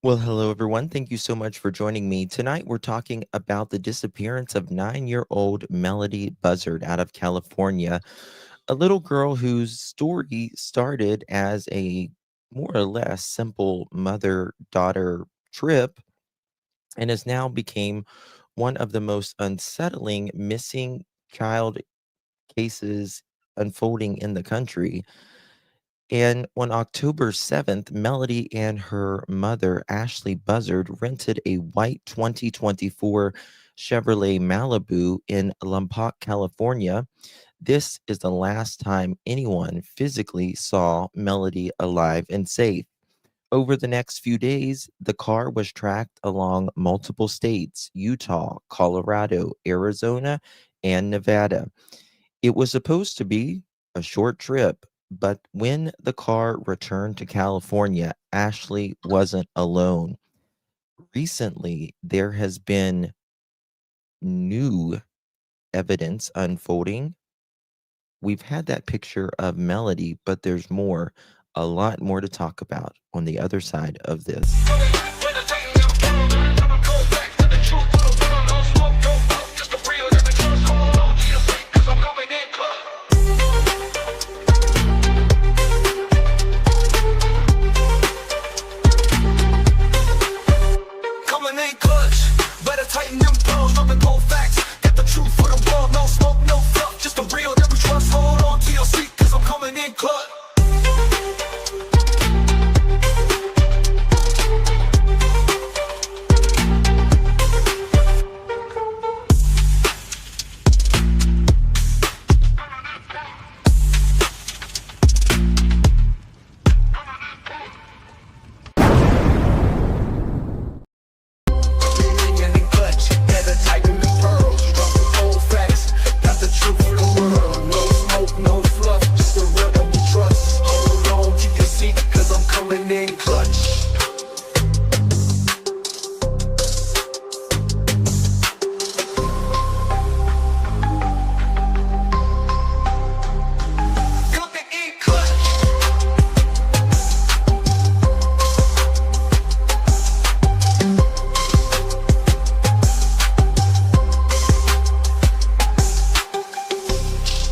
Well, hello, everyone. Thank you so much for joining me. Tonight, we're talking about the disappearance of 9-year-old Melodee Buzzard out of California, a little girl whose story started as a more or less simple mother-daughter trip and has now became one of the most unsettling missing child cases unfolding in the country. And on October 7th, Melodee and her mother, Ashley Buzzard, rented a white 2024 Chevrolet Malibu in Lompoc, California. This is the last time anyone physically saw Melodee alive and safe. Over the next few days, the car was tracked along multiple states: Utah, Colorado, Arizona, and Nevada. It was supposed to be a short trip, but when the car returned to California, Ashley wasn't alone. Recently, there has been new evidence unfolding. We've had that picture of Melodee, but there's more, a lot more to talk about on the other side of this.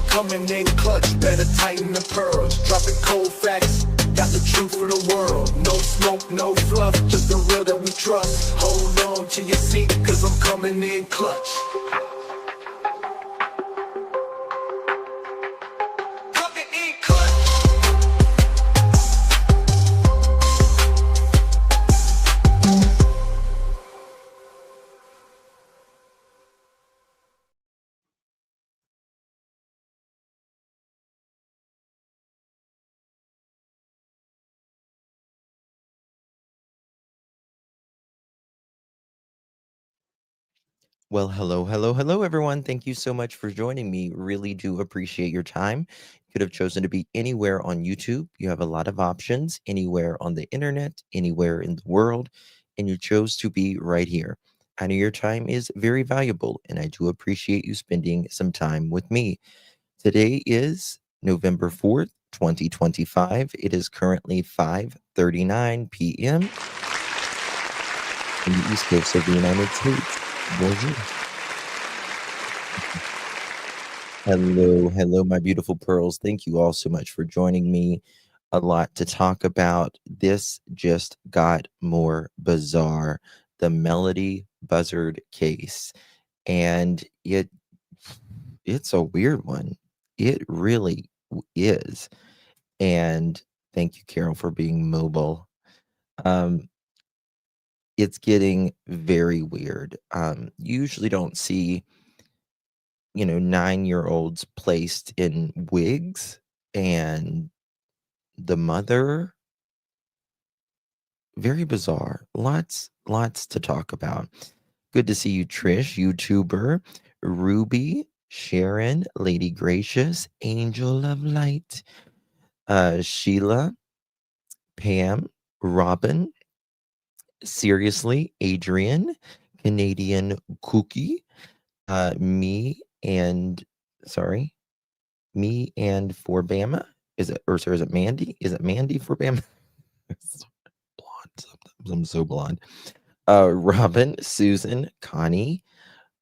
Coming in clutch, better tighten the pearls. Dropping cold facts, got the truth for the world. No smoke, no fluff, just the real that we trust. Hold on to your seat, cause I'm coming in clutch. Coming in clutch. Well, hello, hello, hello, everyone. Thank you so much for joining me. Really do appreciate your time. You could have chosen to be anywhere on YouTube. You have a lot of options, anywhere on the internet, anywhere in the world, and you chose to be right here. I know your time is very valuable, and I do appreciate you spending some time with me. Today is November 4th, 2025. It is currently 5:39 p.m. in the East Coast of the United States. Bonjour. Hello, hello, my beautiful pearls. Thank you all so much for joining me. A lot to talk about. This just got more bizarre. The Melodee Buzzard case. And it's a weird one. It really is. And thank you, Carol, for being mobile. It's getting very weird. You usually don't see 9-year-olds placed in wigs, and the mother, very bizarre. Lots to talk about. Good to see you, Trish, YouTuber, Ruby, Sharon, Lady Gracious, Angel of Light, Sheila, Pam, Robin, Seriously, Adrian, Canadian Cookie, me and sorry, me and for Bama. Is it, or sorry, is it Mandy? Is it Mandy for Bama? It's blonde something. I'm so blonde. Robin, Susan, Connie,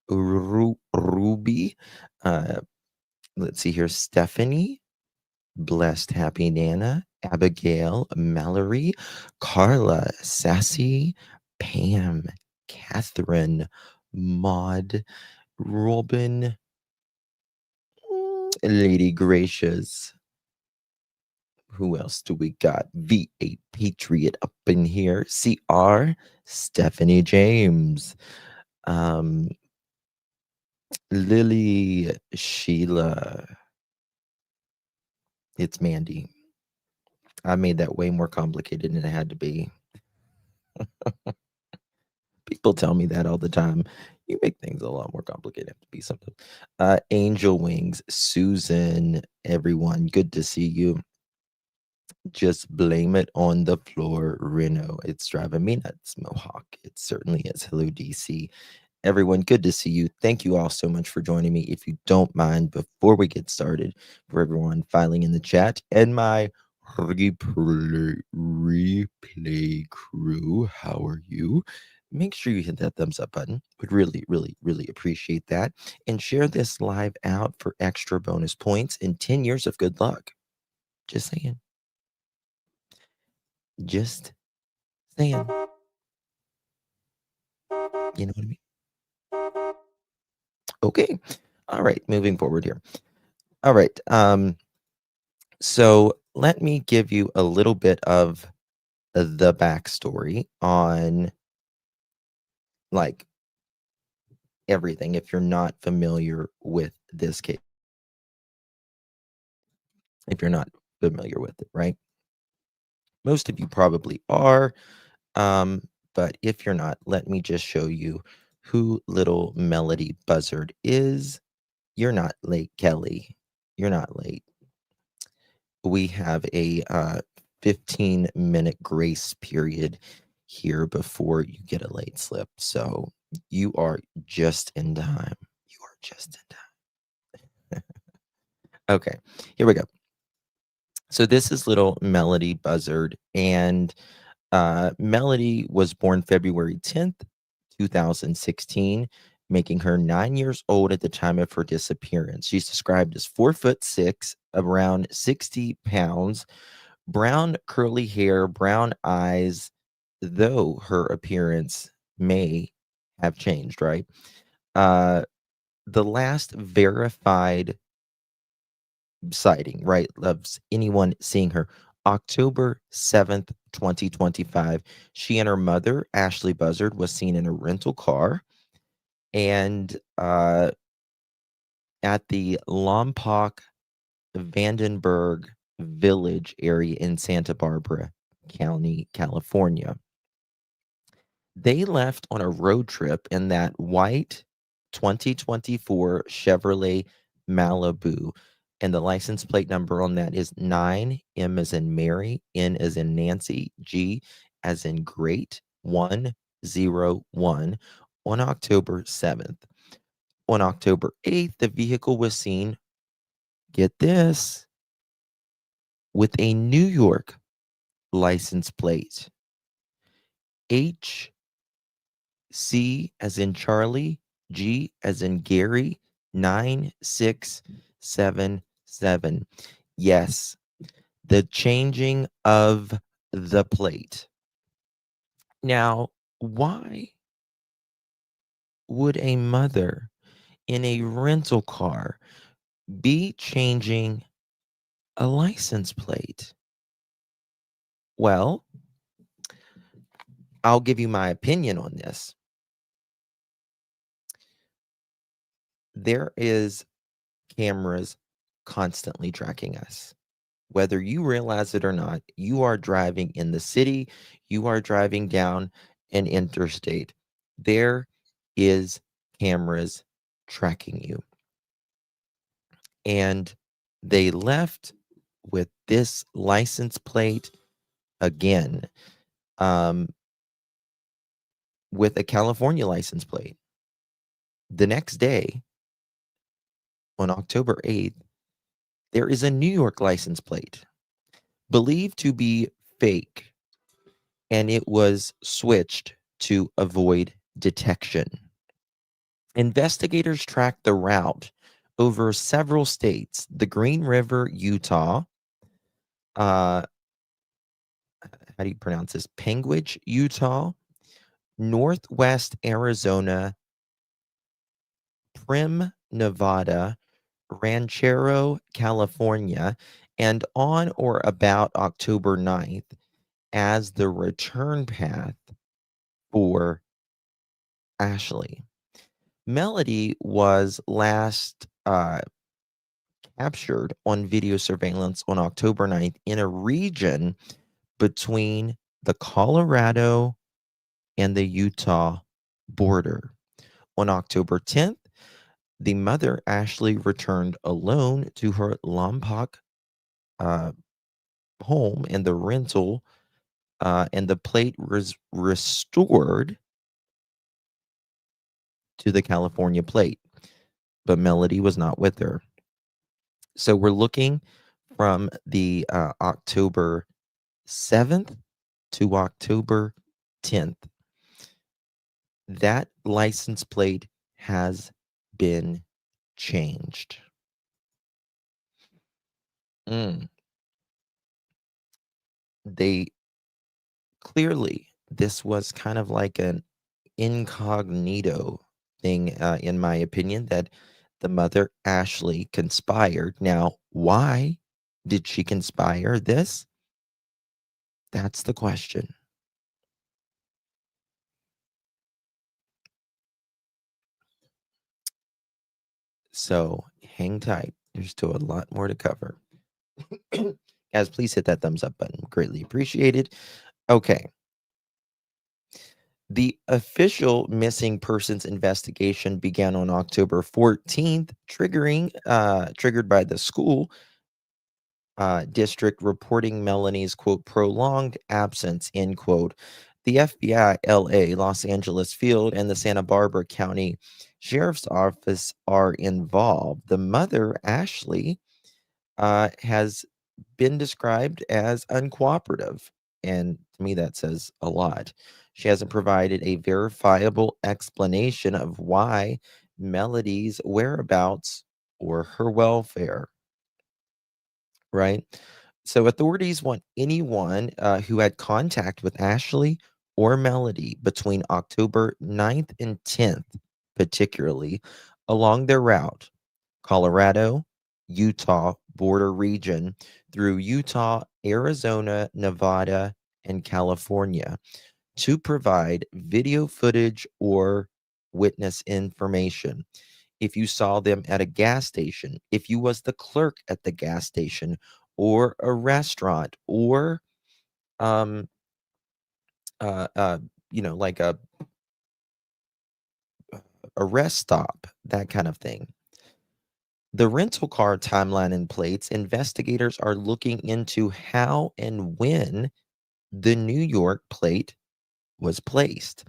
Ruby. Let's see here. Stephanie, Blessed Happy Nana, Abigail, Mallory, Carla, Sassy, Pam, Catherine, Maud, Robin, Lady Gracious. Who else do we got? V8 Patriot up in here. CR, Stephanie James, um, Lily, Sheila. It's Mandy. I made that way more complicated than it had to be. People tell me that all the time. You make things a lot more complicated to be something. Angel Wings, Susan, everyone, good to see you. Just blame it on the floor, Reno. It's driving me nuts, Mohawk. It certainly is. Hello, DC. Everyone, good to see you. Thank you all so much for joining me. If you don't mind, before we get started, for everyone filing in the chat and my replay crew, how are you? Make sure you hit that thumbs up button. Would really, really, really appreciate that. And share this live out for extra bonus points and 10 years of good luck. Just saying. Just saying. You know what I mean? Okay. All right. Moving forward here. All right. So let me give you a little bit of the backstory on like everything if you're not familiar with this case. If you're not familiar with it, right? Most of you probably are. But if you're not, let me just show you who little Melodee Buzzard is. You're not late, Kelly. You're not late. We have a 15-minute grace period here before you get a late slip. So you are just in time. You are just in time. Okay, here we go. So this is little Melodee Buzzard, and Melodee was born February 10th, 2016, making her 9 years old at the time of her disappearance. She's described as 4'6", around 60 pounds, brown curly hair, brown eyes, though her appearance may have changed, right? The last verified sighting, right, of anyone seeing her, October 7th, 2025. She and her mother, Ashley Buzzard, was seen in a rental car and at the Lompoc Vandenberg Village area in Santa Barbara County, California. They left on a road trip in that white 2024 Chevrolet Malibu, and the license plate number on that is 9M as in Mary, N as in Nancy, G as in Great 101 on October 7th. On October 8th, the vehicle was seen, get this, with a New York license plate. C as in Charlie, G as in Gary, 9677. Yes, the changing of the plate. Now, why would a mother in a rental car be changing a license plate? Well, I'll give you my opinion on this. There is cameras constantly tracking us. Whether you realize it or not, you are driving in the city, you are driving down an interstate. There is cameras tracking you. And they left with this license plate again, with a California license plate. The next day, on October 8th, there is a New York license plate believed to be fake and it was switched to avoid detection. Investigators tracked the route over several states: the Green River, Utah, how do you pronounce this? Panguitch, Utah, Northwest Arizona, Prim, Nevada, Ranchero, California, and on or about October 9th as the return path for Ashley. Melodee was last captured on video surveillance on October 9th in a region between the Colorado and the Utah border. On October 10th, the mother, Ashley, returned alone to her Lompoc uh, home, and the rental and the plate was restored to the California plate, but Melodee was not with her. So we're looking from the October 7th to October 10th. That license plate has been changed. Mm. They clearly, this was kind of like an incognito thing, in my opinion, that the mother, Ashley, conspired. Now, why did she conspire this? That's the question. So hang tight. There's still a lot more to cover. Guys, please hit that thumbs up button. Greatly appreciated. Okay. The official missing persons investigation began on October 14th, triggered by the school district reporting Melanie's quote prolonged absence, end quote. The FBI, LA, Los Angeles Field, and the Santa Barbara County Sheriff's Office are involved. The mother, Ashley, has been described as uncooperative, and to me that says a lot. She hasn't provided a verifiable explanation of why Melodee's whereabouts or her welfare, right? So authorities want anyone who had contact with Ashley or Melodee between October 9th and 10th, particularly along their route, Colorado, Utah border region through Utah, Arizona, Nevada, and California, to provide video footage or witness information. If you saw them at a gas station, if you was the clerk at the gas station or a restaurant or um uh uh like a rest stop, that kind of thing. The rental car timeline and plates, investigators are looking into how and when the New York plate was placed,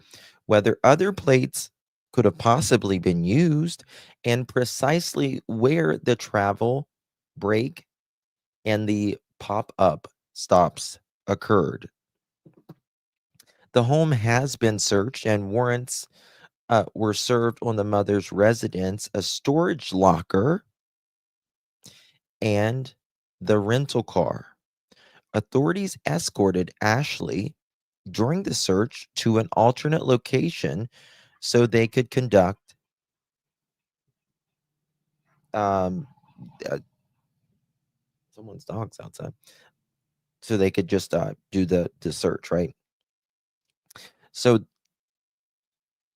whether other plates could have possibly been used, and precisely where the travel, break, and the pop up stops occurred. The home has been searched, and warrants were served on the mother's residence, a storage locker, and the rental car. Authorities escorted Ashley during the search to an alternate location so they could conduct um, uh, someone's dog's outside, so they could just do the search, right? So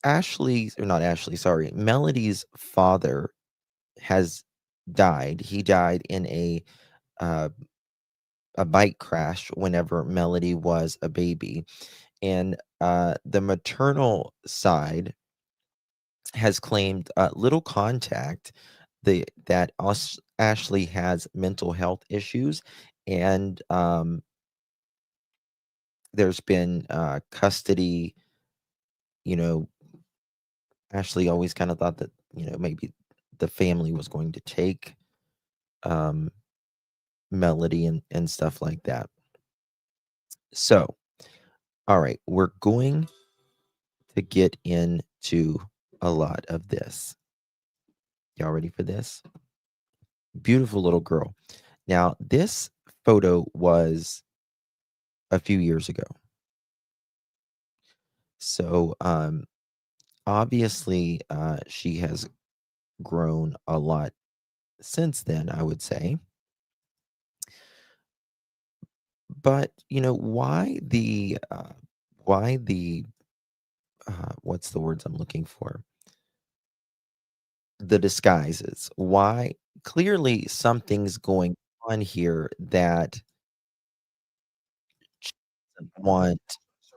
Ashley's, or not Ashley, sorry, Melodee's father has died. He died in uh, a bike crash whenever Melodee was a baby, and the maternal side has claimed little contact. That Ashley has mental health issues, and there's been custody. You know, Ashley always kind of thought that maybe the family was going to take um, Melodee and stuff like that. So All right, we're going to get into a lot of this. Y'all ready for this? Beautiful little girl. Now, this photo was a few years ago. So, obviously, she has grown a lot since then, I would say. But, why the, what's the words I'm looking for? The disguises. Why? Clearly, something's going on here that she doesn't want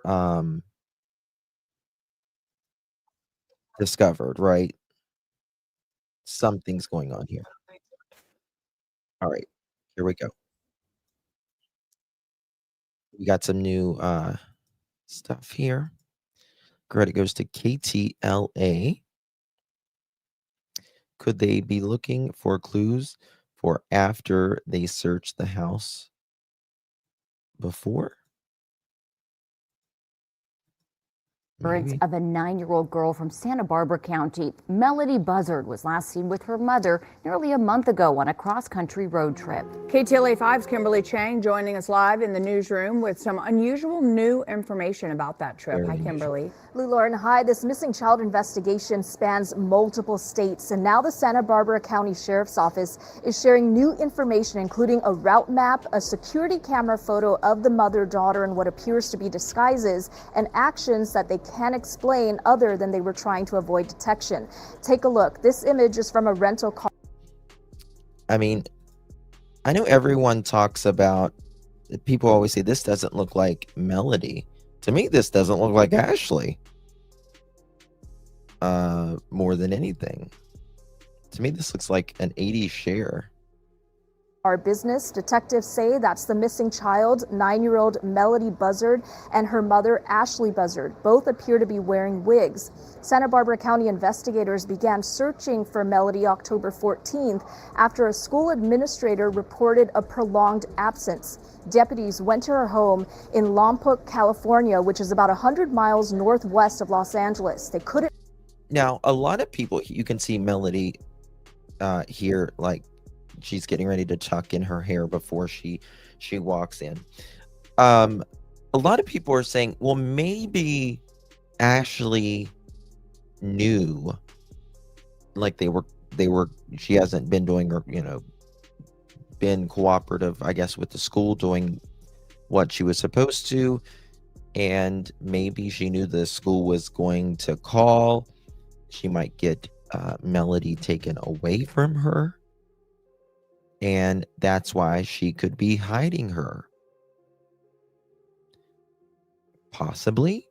um, discovered, right? Something's going on here. All right, here we go. We got some new stuff here. Credit goes to KTLA. Could they be looking for clues for after they searched the house before? Maybe. Of a 9-year-old girl from Santa Barbara County. Melodee Buzzard was last seen with her mother nearly a month ago on a cross-country road trip. KTLA 5's Kimberly Chang joining us live in the newsroom with some unusual new information about that trip. Hi, Kimberly. Lauren, hi. This missing child investigation spans multiple states, and now the Santa Barbara County Sheriff's Office is sharing new information, including a route map, a security camera photo of the mother-daughter in what appears to be disguises, and actions that they can't explain other than they were trying to avoid detection. Take a look. This image is from a rental car. I mean, I know everyone talks about, people always say this doesn't look like Melodee. To me, this doesn't look like Ashley. More than anything. To me, this looks like an 80s share. Our business detectives say that's the missing child, 9-year-old Melodee Buzzard, and her mother, Ashley Buzzard. Both appear to be wearing wigs. Santa Barbara County investigators began searching for Melodee October 14th after a school administrator reported a prolonged absence. Deputies went to her home in Lompoc, California, which is about 100 miles northwest of Los Angeles. They couldn't. Now, a lot of people, you can see Melodee here, like, she's getting ready to tuck in her hair before she walks in. A lot of people are saying, well, maybe Ashley knew, like she hasn't been doing her, been cooperative, I guess, with the school, doing what she was supposed to, and maybe she knew the school was going to call. She might get Melodee taken away from her. And that's why she could be hiding her. Possibly.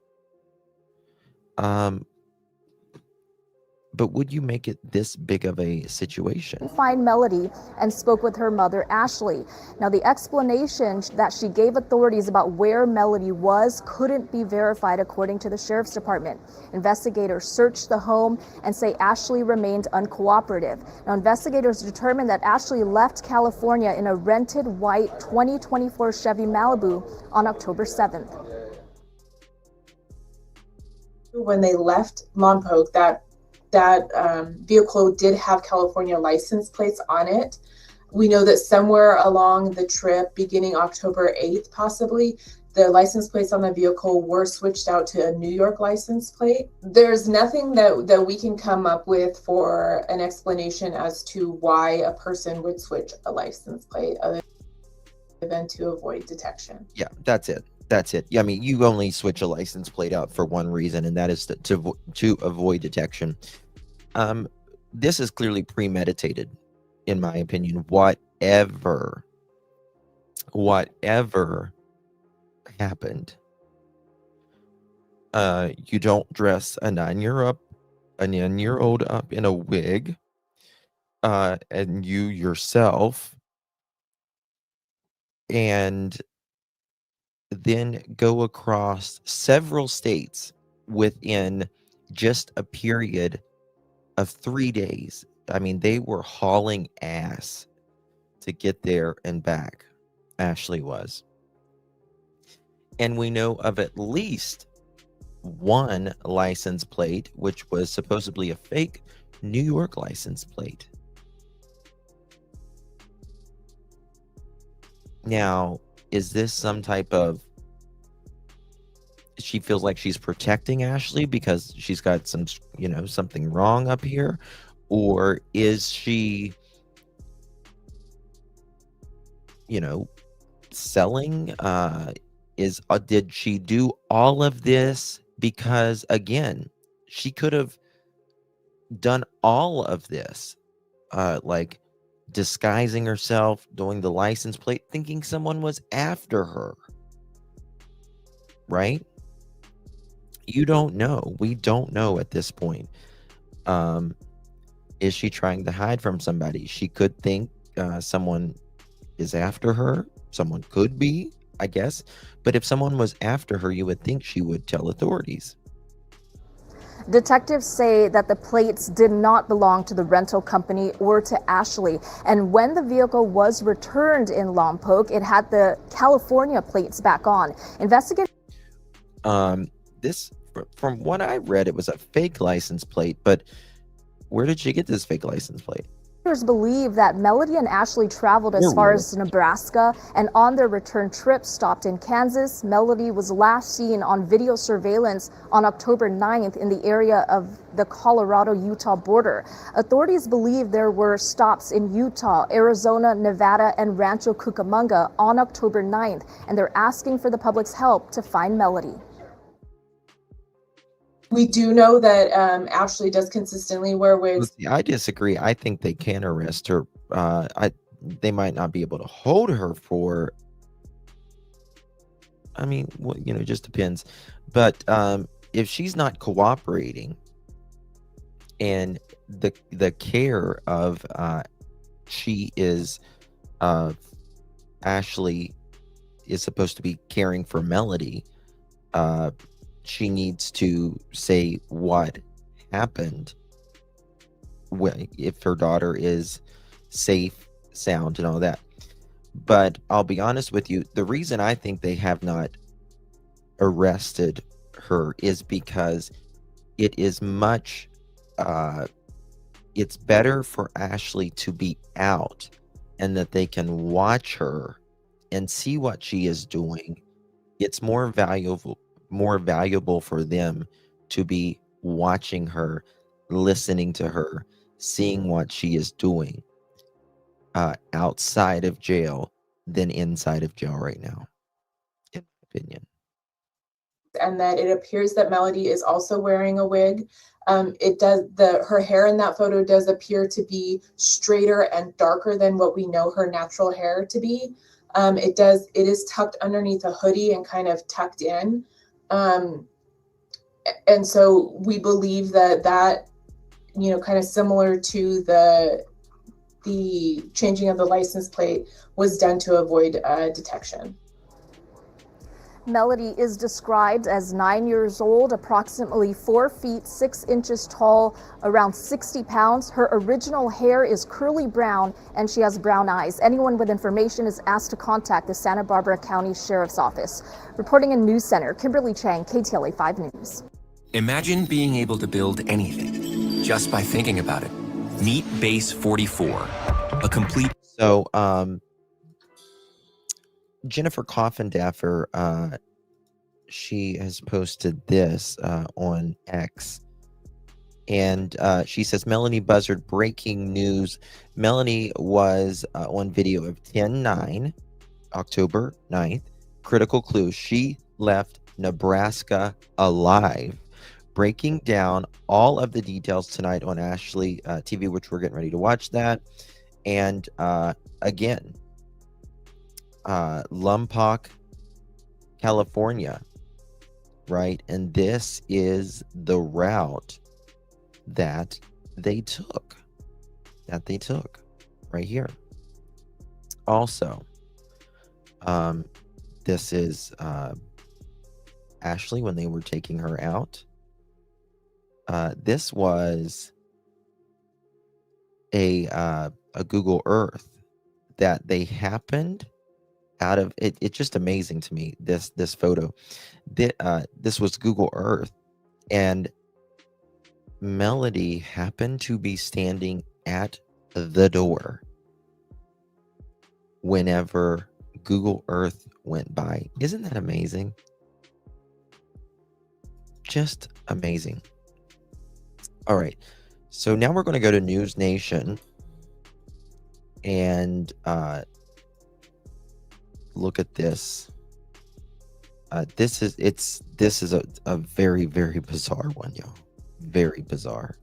But would you make it this big of a situation? Find Melodee and spoke with her mother, Ashley. Now, the explanation that she gave authorities about where Melodee was couldn't be verified, according to the Sheriff's Department. Investigators searched the home and say Ashley remained uncooperative. Now, investigators determined that Ashley left California in a rented white 2024 Chevy Malibu on October 7th. When they left Lompoc, that vehicle did have California license plates on it. We know that somewhere along the trip, beginning October 8th, possibly, the license plates on the vehicle were switched out to a New York license plate. There's nothing that we can come up with for an explanation as to why a person would switch a license plate other than to avoid detection. Yeah, that's it. That's it. I mean, you only switch a license plate out for one reason, and that is to avoid detection. This is clearly premeditated, in my opinion. Whatever happened, you don't dress a 9-year-old up in a wig, and you yourself, and then go across several states within just a period of 3 days. I mean, they were hauling ass to get there and back. Ashley was. And we know of at least one license plate, which was supposedly a fake New York license plate. Now, is this some type of, she feels like she's protecting Ashley because she's got some, something wrong up here? Or is she, selling? Did she do all of this because, again, she could have done all of this, like disguising herself, doing the license plate, thinking someone was after her, right? You don't know. We don't know at this point. Is she trying to hide from somebody? She could think someone is after her. Someone could be, I guess. But if someone was after her, you would think she would tell authorities. Detectives say that the plates did not belong to the rental company or to Ashley. And when the vehicle was returned in Lompoc, it had the California plates back on. Investigators. This, from what I read, it was a fake license plate. But where did she get this fake license plate? Believe that Melodee and Ashley traveled as far as Nebraska, and on their return trip stopped in Kansas. Melodee was last seen on video surveillance on October 9th in the area of the Colorado-Utah border. Authorities believe there were stops in Utah, Arizona, Nevada, and Rancho Cucamonga on October 9th, and they're asking for the public's help to find Melodee. We do know that Ashley does consistently wear wigs. I disagree. I think they can arrest her. They might not be able to hold her for. I mean, well, it just depends. But if she's not cooperating, and the care of she is Ashley is supposed to be caring for Melodee. She needs to say what happened if her daughter is safe, sound, and all that. But I'll be honest with you, the reason I think they have not arrested her is because it is much, it's better for Ashley to be out and that they can watch her and see what she is doing. It's more valuable for them to be watching her, listening to her, seeing what she is doing outside of jail than inside of jail right now, in my opinion. And that it appears that Melodee is also wearing a wig. Her hair in that photo does appear to be straighter and darker than what we know her natural hair to be. It is tucked underneath a hoodie and kind of tucked in. And so we believe that kind of similar to the changing of the license plate was done to avoid detection. Melodee is described as 9 years old, approximately 4 feet 6 inches tall, around 60 pounds. Her original hair is curly brown and she has brown eyes. Anyone with information is asked to contact the Santa Barbara County Sheriff's Office. Reporting in News Center, Kimberly Chang, KTLA 5 News. Imagine being able to build anything just by thinking about it. Meet Base 44, a complete... So, Jennifer Coffindaffer, she has posted this on X, and she says, Melodee Buzzard, breaking news. Melodee was on video of 10/9, October 9th. Critical clue, she left Nebraska alive. Breaking down all of the details tonight on Ashley TV, which we're getting ready to watch that. And again, Lompoc, California, right? And this is the route that they took, right here. Also, this is Ashley when they were taking her out. This was a Google Earth that they happened out of it. It's just amazing to me, this photo. This was Google Earth, and Melodee happened to be standing at the door whenever Google Earth went by. Isn't that amazing? Just amazing. All right. So now we're going to go to News Nation and look at this. This is a very, very bizarre one, yo. Very bizarre.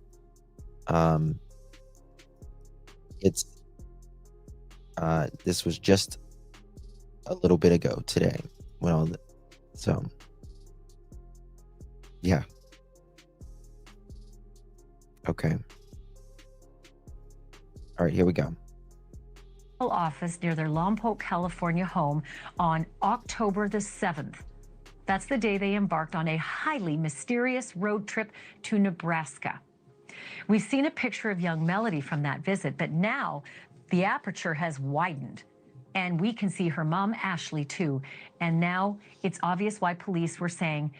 It's this was just a little bit ago today. Well, so yeah. Okay. All right, here we go. Office near their Lompoc, California home on October the 7th. That's the day they embarked on a highly mysterious road trip to Nebraska. We've seen a picture of young Melodee from that visit, but now the aperture has widened and we can see her mom, Ashley, too. And now it's obvious why police were saying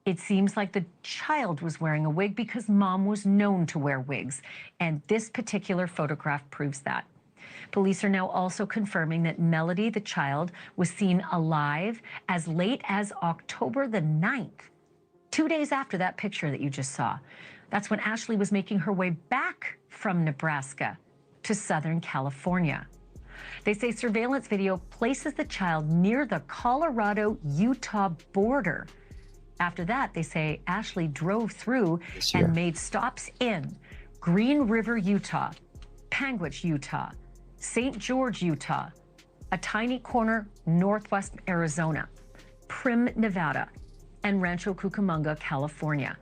it seems like the child was wearing a wig because mom was known to wear wigs. And this particular photograph proves that. Police are now also confirming that Melodee, the child, was seen alive as late as October the 9th, 2 days after that picture that you just saw. That's when Ashley was making her way back from Nebraska to Southern California. They say surveillance video places the child near the Colorado-Utah border. After that, they say Ashley drove through and made stops in Green River, Utah, Panguitch, Utah, St. George, Utah, a tiny corner northwest Arizona, Prim, Nevada, and Rancho Cucamonga, California.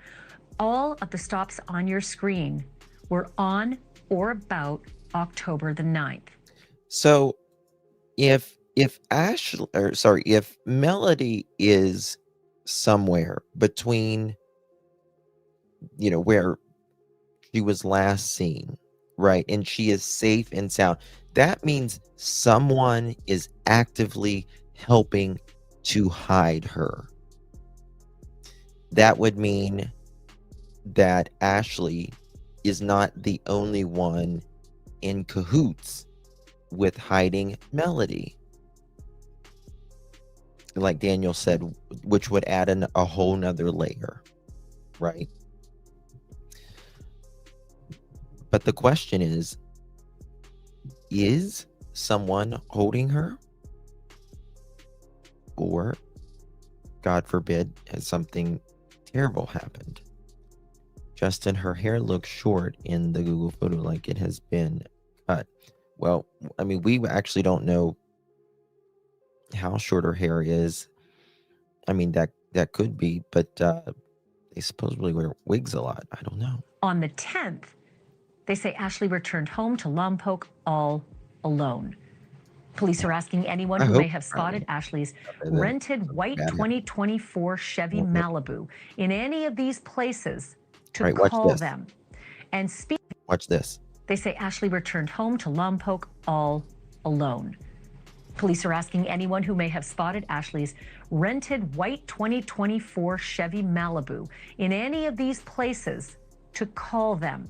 All of the stops on your screen were on or about October the 9th. So if Melodee is somewhere between, where she was last seen, right, and she is safe and sound, that means someone is actively helping to hide her. That would mean that Ashley is not the only one in cahoots with hiding Melodee. Like Daniel said, which would add a whole nother layer, right? But the question is someone holding her? Or, God forbid, has something terrible happened? Justin, her hair looks short in the Google photo, like it has been cut. Well, I mean, we actually don't know how short her hair is. I mean, that could be, but they supposedly wear wigs a lot. I don't know. On the 10th, they say Ashley returned home to Lompoc all alone. Police are asking anyone who may have spotted Ashley's rented white 2024 Chevy Malibu in any of these places to call them and speak. Watch this. They say Ashley returned home to Lompoc all alone. Police are asking anyone who may have spotted Ashley's rented white 2024 Chevy Malibu in any of these places to call them.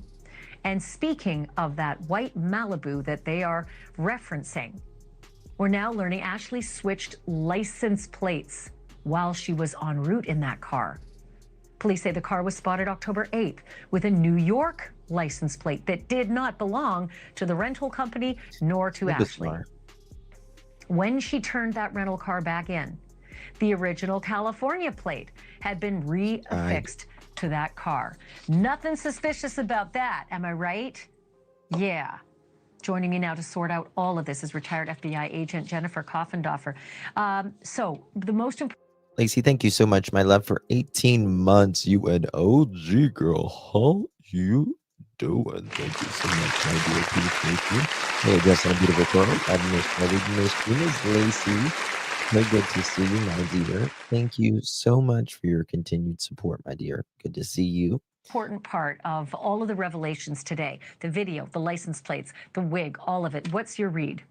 And speaking of that white Malibu that they are referencing, we're now learning Ashley switched license plates while she was en route in that car. Police say the car was spotted October 8th with a New York license plate that did not belong to the rental company nor to Ashley. When she turned that rental car back in, the original California plate had been reaffixed to that car. Nothing suspicious about that, am I right? Yeah. Joining me now to sort out all of this is retired FBI agent Jennifer Coffendorfer. So the most important... Lacey, thank you so much, my love, for 18 months. You an OG girl. How you doing? Thank you so much, my dear. Thank you. Hey, just a beautiful girl. My name is Lacey. Very good to see you, my dear. Thank you so much for your continued support, my dear. Good to see you. Important part of all of the revelations today, the video, the license plates, the wig, all of it. What's your read?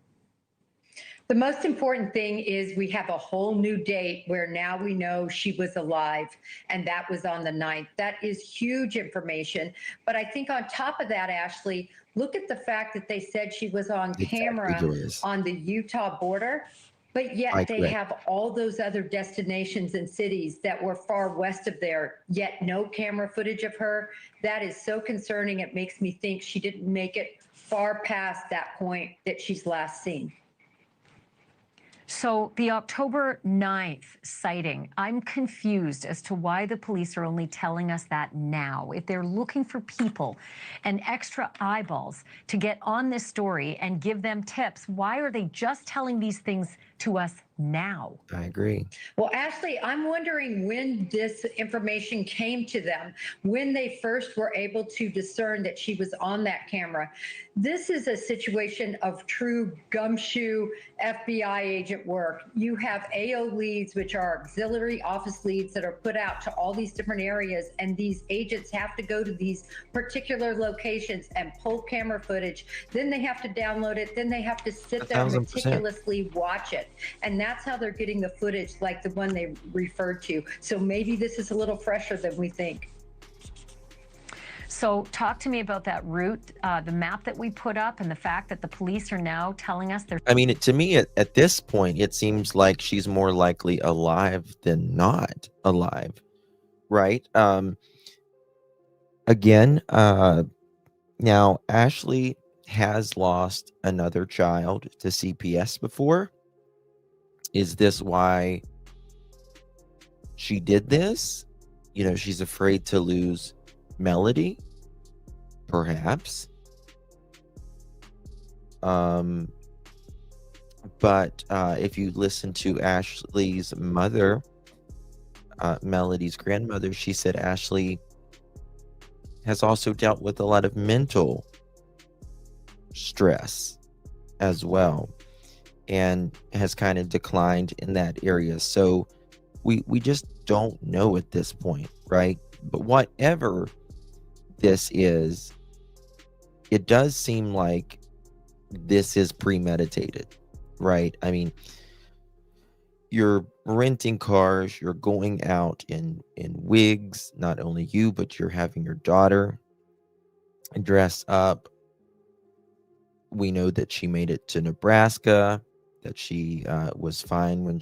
The most important thing is we have a whole new date where now we know she was alive, and that was on the 9th. That is huge information. But I think on top of that, Ashley, look at the fact that they said she was on Exactly, camera Joyce. on the Utah border, but yet Quite they correct. have all those other destinations and cities that were far west of there, yet no camera footage of her. That is so concerning. It makes me think she didn't make it far past that point that she's last seen. So the October 9th sighting, I'm confused as to why the police are only telling us that now. If they're looking for people and extra eyeballs to get on this story and give them tips, why are they just telling these things to us now? I agree. Well, Ashley, I'm wondering when this information came to them, when they first were able to discern that she was on that camera. This is a situation of true gumshoe FBI agent work. You have AO leads, which are auxiliary office leads that are put out to all these different areas, and these agents have to go to these particular locations and pull camera footage. Then they have to download it. Then they have to sit there 1,000%. meticulously watch it. And that's how they're getting the footage like the one they referred to. So maybe this is a little fresher than we think. So talk to me about that route, the map that we put up, and the fact that the police are now telling us they're... I mean, to me, at this point, it seems like she's more likely alive than not alive, right? Again, now Ashley has lost another child to CPS before. Is this why she did this? You know, she's afraid to lose Melodee, perhaps. But if you listen to Ashley's mother, Melodee's grandmother, she said Ashley has also dealt with a lot of mental stress as well, and has kind of declined in that area. So we just don't know at this point, right? But whatever this is, it does seem like this is premeditated, right? I mean, you're renting cars, you're going out in wigs, not only you, but you're having your daughter dress up. We know that she made it to Nebraska, that she was fine when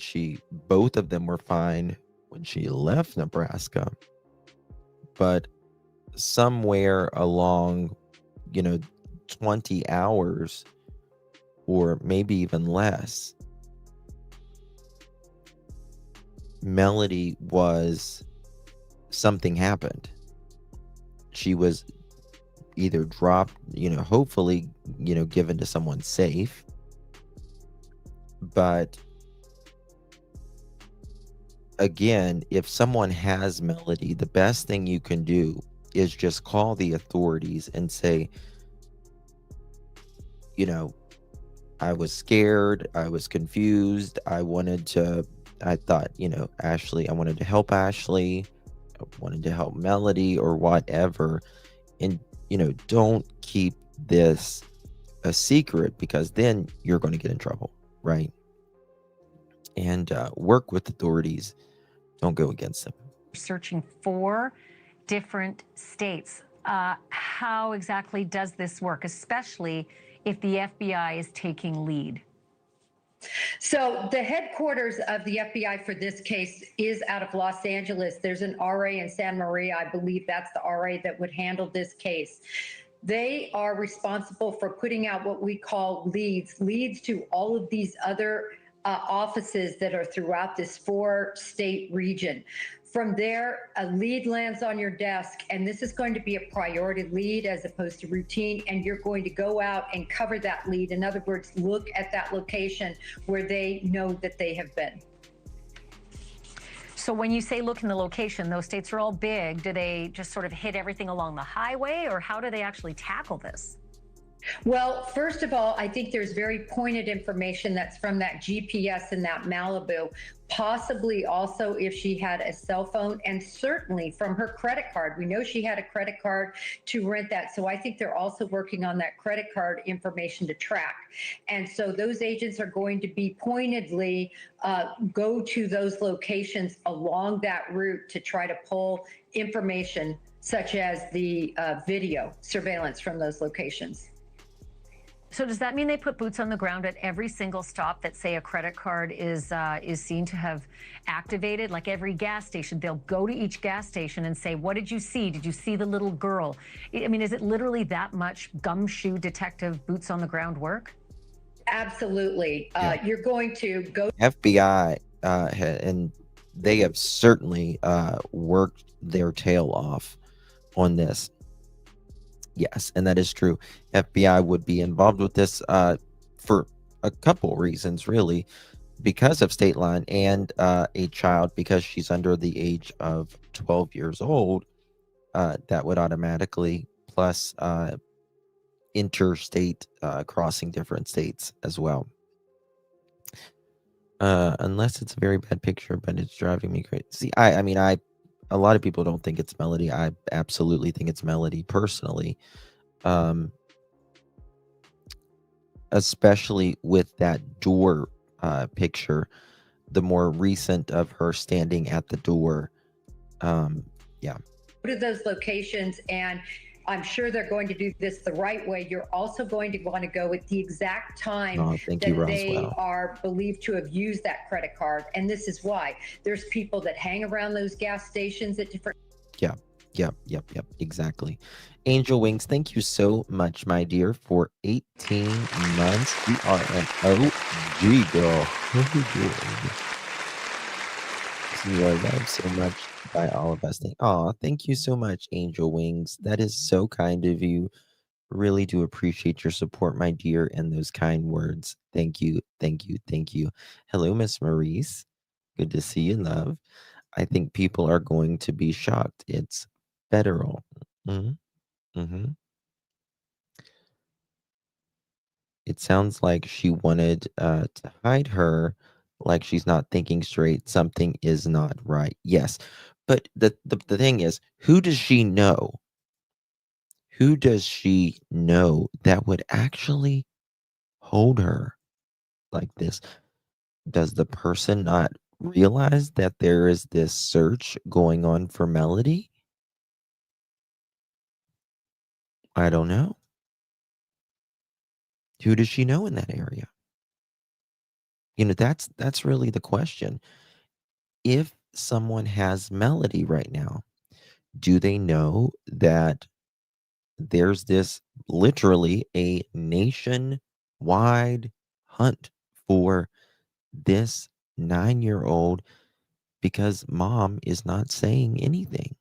both of them were fine when she left Nebraska. But somewhere along, 20 hours or maybe even less, Melodee something happened. She was either dropped, hopefully, given to someone safe. But again, if someone has Melodee, the best thing you can do is just call the authorities and say, I was scared, I was confused, I wanted to help Ashley, I wanted to help Melodee or whatever. And, don't keep this a secret, because then you're going to get in trouble, right? And work with authorities. Don't go against them. Searching 4 different states. How exactly does this work, especially if the FBI is taking lead? So the headquarters of the FBI for this case is out of Los Angeles. There's an RA in San Maria. I believe that's the RA that would handle this case. They are responsible for putting out what we call leads to all of these other offices that are throughout this 4-state region. From there, a lead lands on your desk, and this is going to be a priority lead as opposed to routine, and you're going to go out and cover that lead. In other words, look at that location where they know that they have been. So when you say look in the location, those states are all big. Do they just sort of hit everything along the highway, or how do they actually tackle this? Well, first of all, I think there's very pointed information that's from that GPS in that Malibu, possibly also if she had a cell phone, and certainly from her credit card. We know she had a credit card to rent that. So I think they're also working on that credit card information to track. And so those agents are going to be pointedly go to those locations along that route to try to pull information such as the video surveillance from those locations. So does that mean they put boots on the ground at every single stop that, say, a credit card is seen to have activated? Like every gas station, they'll go to each gas station and say, "What did you see? Did you see the little girl?" I mean, is it literally that much gumshoe detective boots on the ground work? Absolutely. You're going to go. FBI and they have certainly worked their tail off on this. Yes, and that is true. FBI would be involved with this for a couple reasons, really, because of state line and a child, because she's under the age of 12 years old. That would automatically, plus interstate crossing different states as well. Unless it's a very bad picture, but it's driving me crazy. See, I mean, a lot of people don't think it's Melodee. I absolutely think it's Melodee personally. Especially with that door picture, the more recent of her standing at the door. Yeah. Go to those locations, and I'm sure they're going to do this the right way. You're also going to want to go at the exact time Thank that you, they Roswell. are believed to have used that credit card. And this is why there's people that hang around those gas stations at different. Yep, exactly. Angel Wings, thank you so much, my dear, for 18 months. You are an OG girl. You are loved so much by all of us. Thank you so much, Angel Wings. That is so kind of you. Really do appreciate your support, my dear, and those kind words. Thank you. Hello, Miss Maurice. Good to see you, love. I think people are going to be shocked. It's federal. It sounds like she wanted to hide her, like she's not thinking straight. Something is not right. Yes, but the thing is, who does she know? Who does she know that would actually hold her like this? Does the person not realize that there is this search going on for Melodee? I don't know. Who does she know in that area? You know, that's really the question. If someone has Melodee right now, do they know that there's this literally a nationwide hunt for this 9-year-old because mom is not saying anything?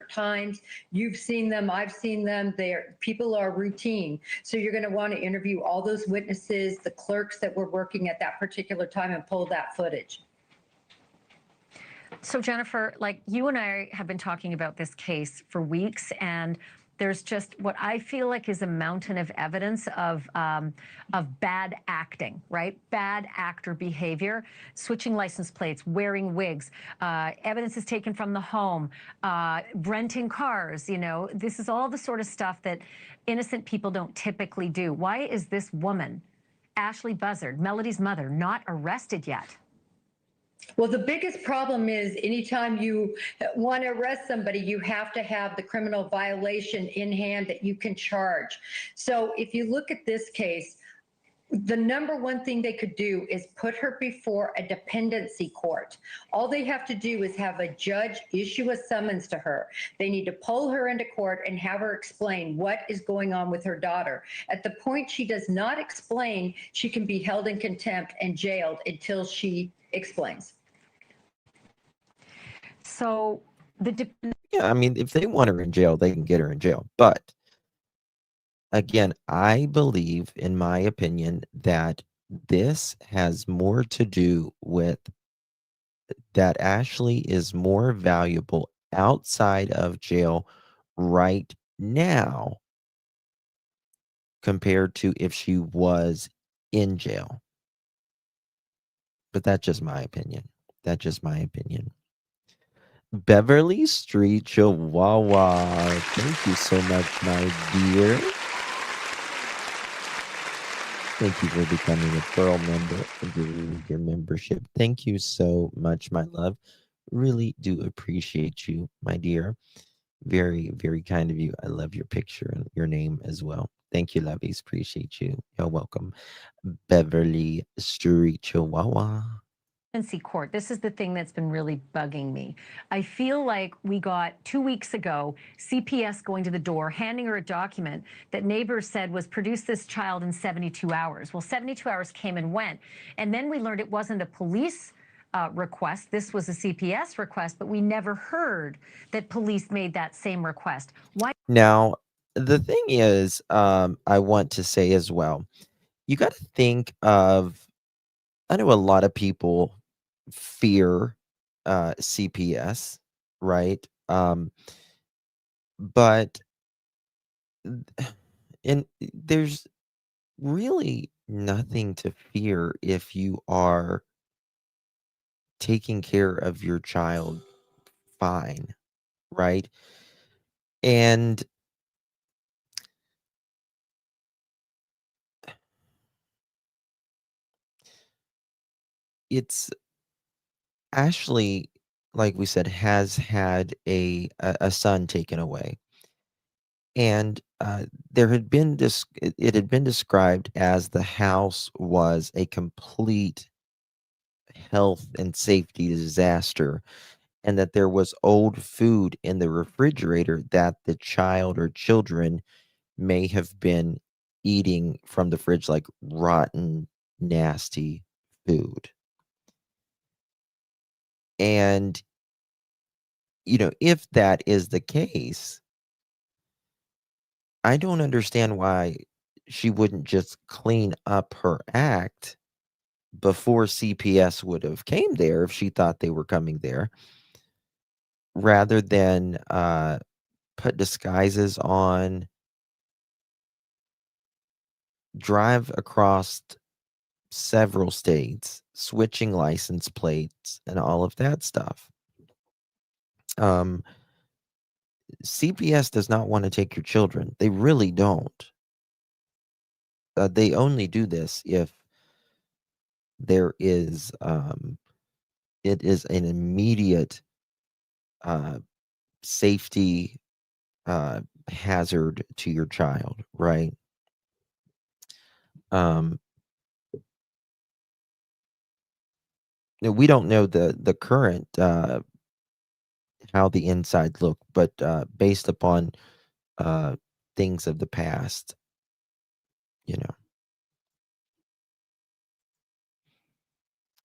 Times you've seen them, I've seen them. People are routine, so you're going to want to interview all those witnesses, the clerks that were working at that particular time, and pull that footage. So Jennifer, like you and I have been talking about this case for weeks, and there's just what I feel like is a mountain of evidence of bad acting, right? Bad actor behavior, switching license plates, wearing wigs. Evidence is taken from the home, renting cars. You know, this is all the sort of stuff that innocent people don't typically do. Why is this woman, Ashley Buzzard, Melodee's mother, not arrested yet? Well, the biggest problem is anytime you want to arrest somebody, you have to have the criminal violation in hand that you can charge. So if you look at this case, the number one thing they could do is put her before a dependency court. All they have to do is have a judge issue a summons to her. They need to pull her into court and have her explain what is going on with her daughter. At the point she does not explain, she can be held in contempt and jailed until she explains. So yeah, I mean, if they want her in jail, they can get her in jail. But again, I believe, in my opinion, that this has more to do with that Ashley is more valuable outside of jail right now compared to if she was in jail. But that's just my opinion. That's just my opinion. Beverly Street Chihuahua. Thank you so much, my dear. Thank you for becoming a Pearl member and your membership. Thank you so much, my love. Really do appreciate you, my dear. Very, very kind of you. I love your picture and your name as well. Thank you, lovies. Appreciate you. You're welcome. Beverly Street Chihuahua. Court. This is the thing that's been really bugging me. I feel like we got 2 weeks ago CPS going to the door, handing her a document that neighbors said was produce this child in 72 hours. Well, 72 hours came and went. And then we learned it wasn't a police request. This was a CPS request, but we never heard that police made that same request. Why? Now, the thing is, I want to say as well, you got to think of, I know a lot of people fear CPS, right? But there's really nothing to fear if you are taking care of your child fine, right? And it's Ashley, like we said, has had a son taken away, and there had been it had been described as the house was a complete health and safety disaster, and that there was old food in the refrigerator that the child or children may have been eating from the fridge, like rotten, nasty food. And, if that is the case, I don't understand why she wouldn't just clean up her act before CPS would have came there if she thought they were coming there, rather than put disguises on, drive across several states, switching license plates and all of that stuff. CPS does not want to take your children. They really don't. They only do this if there is it is an immediate safety hazard to your child, right? We don't know the current how the inside look, but based upon things of the past,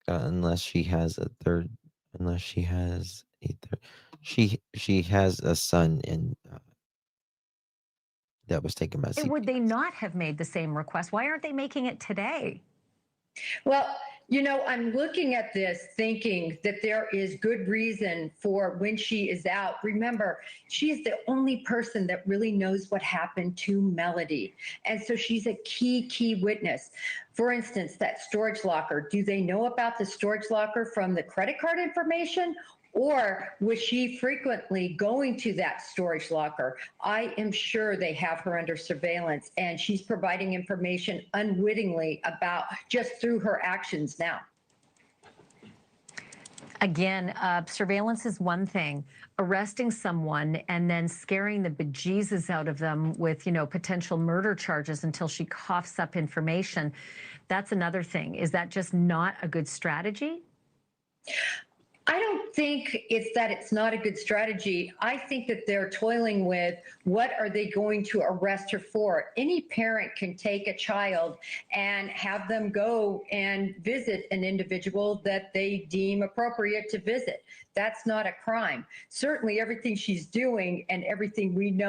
unless she has a third, unless she has a third, she has a son in that was taken by Why would they not have made the same request? Why aren't they making it today? Well, I'm looking at this thinking that there is good reason for when she is out. Remember, she's the only person that really knows what happened to Melodee. And so she's a key witness. For instance, that storage locker, do they know about the storage locker from the credit card information? Or was she frequently going to that storage locker? I am sure they have her under surveillance, and she's providing information unwittingly about just through her actions now. Again, surveillance is one thing. Arresting someone and then scaring the bejesus out of them with, potential murder charges until she coughs up information, that's another thing. Is that just not a good strategy? I don't think it's that it's not a good strategy. I think that they're toiling with what are they going to arrest her for. Any parent can take a child and have them go and visit an individual that they deem appropriate to visit. That's not a crime. Certainly everything she's doing and everything we know.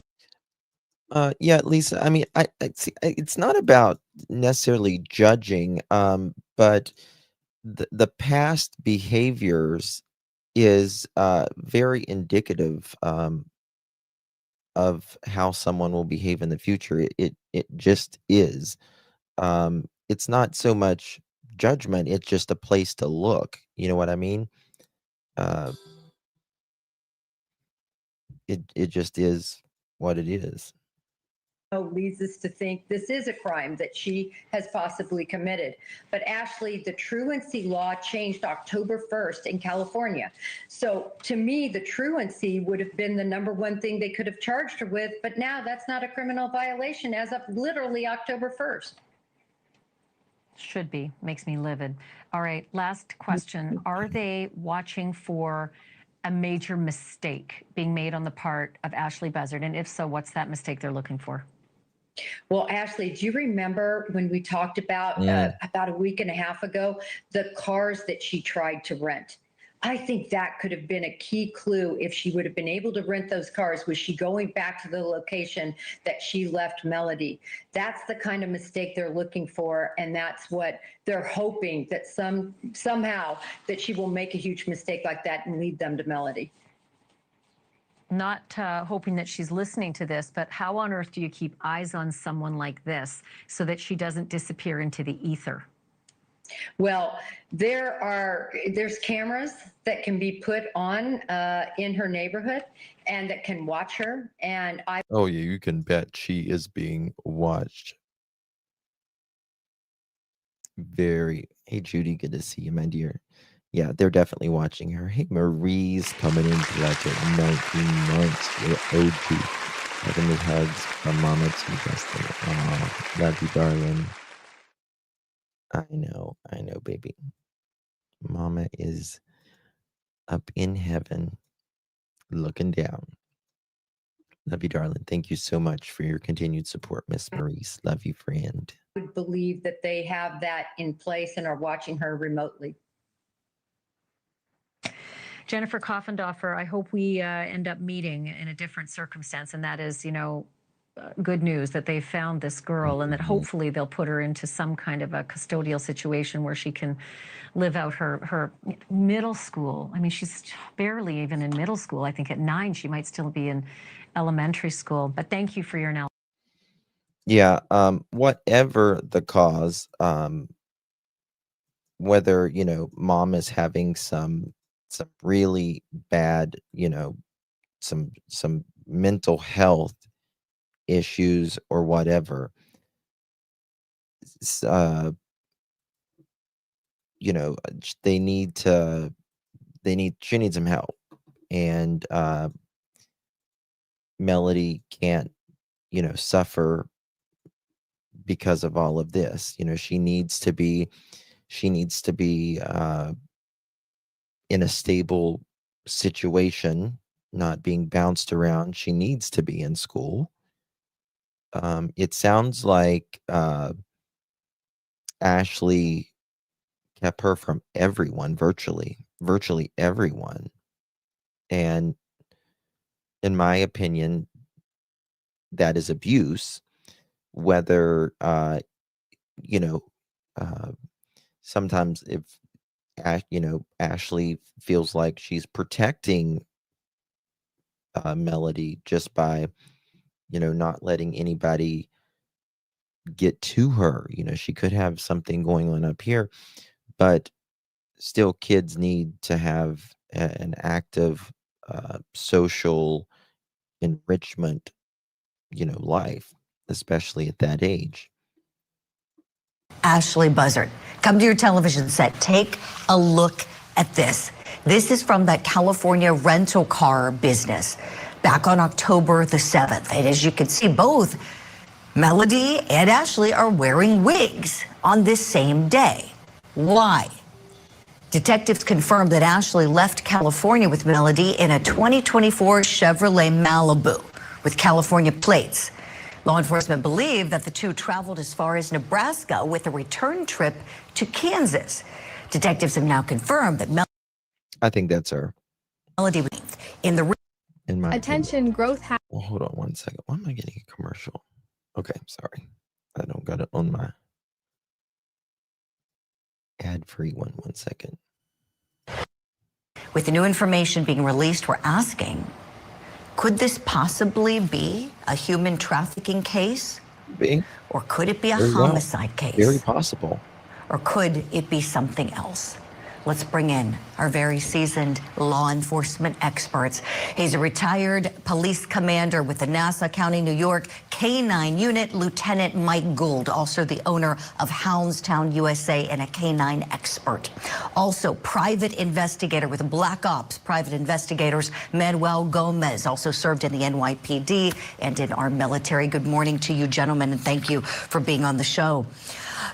Yeah, Lisa, I mean, it's not about necessarily judging, but the past behaviors is very indicative of how someone will behave in the future. It just is. It's not so much judgment, it's just a place to look. You know what I mean? Uh, it just is what it is. Leads us to think this is a crime that she has possibly committed. But Ashley, the truancy law changed October 1st in California. So to me, the truancy would have been the number one thing they could have charged her with. But now that's not a criminal violation as of literally October 1st. Should be. Makes me livid. All right, last question. Are they watching for a major mistake being made on the part of Ashley Buzzard? And if so, what's that mistake they're looking for? Well, Ashley, do you remember when we talked about a week and a half ago, the cars that she tried to rent? I think that could have been a key clue if she would have been able to rent those cars. Was she going back to the location that she left Melodee? That's the kind of mistake they're looking for, and that's what they're hoping, that somehow that she will make a huge mistake like that and lead them to Melodee. Not hoping that she's listening to this, but how on earth do you keep eyes on someone like this so that she doesn't disappear into the ether? Well, there's cameras that can be put on in her neighborhood and that can watch her. And Oh yeah, you can bet she is being watched. Hey Judy, good to see you, my dear. Yeah, they're definitely watching her. Hey, Marie's coming in like at 19 months. You're OG. Having the hugs from Mama to Justin. Oh, love you, darling. I know, baby. Mama is up in heaven looking down. Love you, darling. Thank you so much for your continued support, Miss Maurice. Love you, friend. I would believe that they have that in place and are watching her remotely. Jennifer Coffendorfer, I hope we end up meeting in a different circumstance, and that is, good news that they found this girl and that hopefully they'll put her into some kind of a custodial situation where she can live out her middle school. I mean, she's barely even in middle school. I think at 9 she might still be in elementary school. But thank you for your analysis. Yeah, whatever the cause, whether, mom is having some really bad, some mental health issues or whatever, she needs some help. And Melodee can't, suffer because of all of this. She needs to be in a stable situation, not being bounced around. She needs to be in school. It sounds like Ashley kept her from everyone, virtually everyone. And in my opinion, that is abuse. Whether, sometimes if, Ashley feels like she's protecting Melodee just by, not letting anybody get to her. She could have something going on up here, but still kids need to have an active social enrichment, life, especially at that age. Ashley Buzzard, come to your television set. Take a look at this. This is from that California rental car business back on October the 7th. And as you can see, both Melodee and Ashley are wearing wigs on this same day. Why? Detectives confirmed that Ashley left California with Melodee in a 2024 Chevrolet Malibu with California plates. Law enforcement believe that the two traveled as far as Nebraska with a return trip to Kansas. Detectives have now confirmed that I think that's her. Melodee in the my attention growth. Well, hold on one second. Why am I getting a commercial? Okay, sorry. I don't got it on my ad-free one. 1 second. With the new information being released, we're asking, Could this possibly be a human trafficking case? Be Or could it be a very well. homicide case? Very possible. Or could it be something else? Let's bring in our very seasoned law enforcement experts. He's a retired police commander with the Nassau County, New York K-9 unit, Lieutenant Mike Gould, also the owner of Houndstown, USA, and a K-9 expert. Also, private investigator with Black Ops Private Investigators, Manuel Gomez, also served in the NYPD and in our military. Good morning to you, gentlemen, and thank you for being on the show.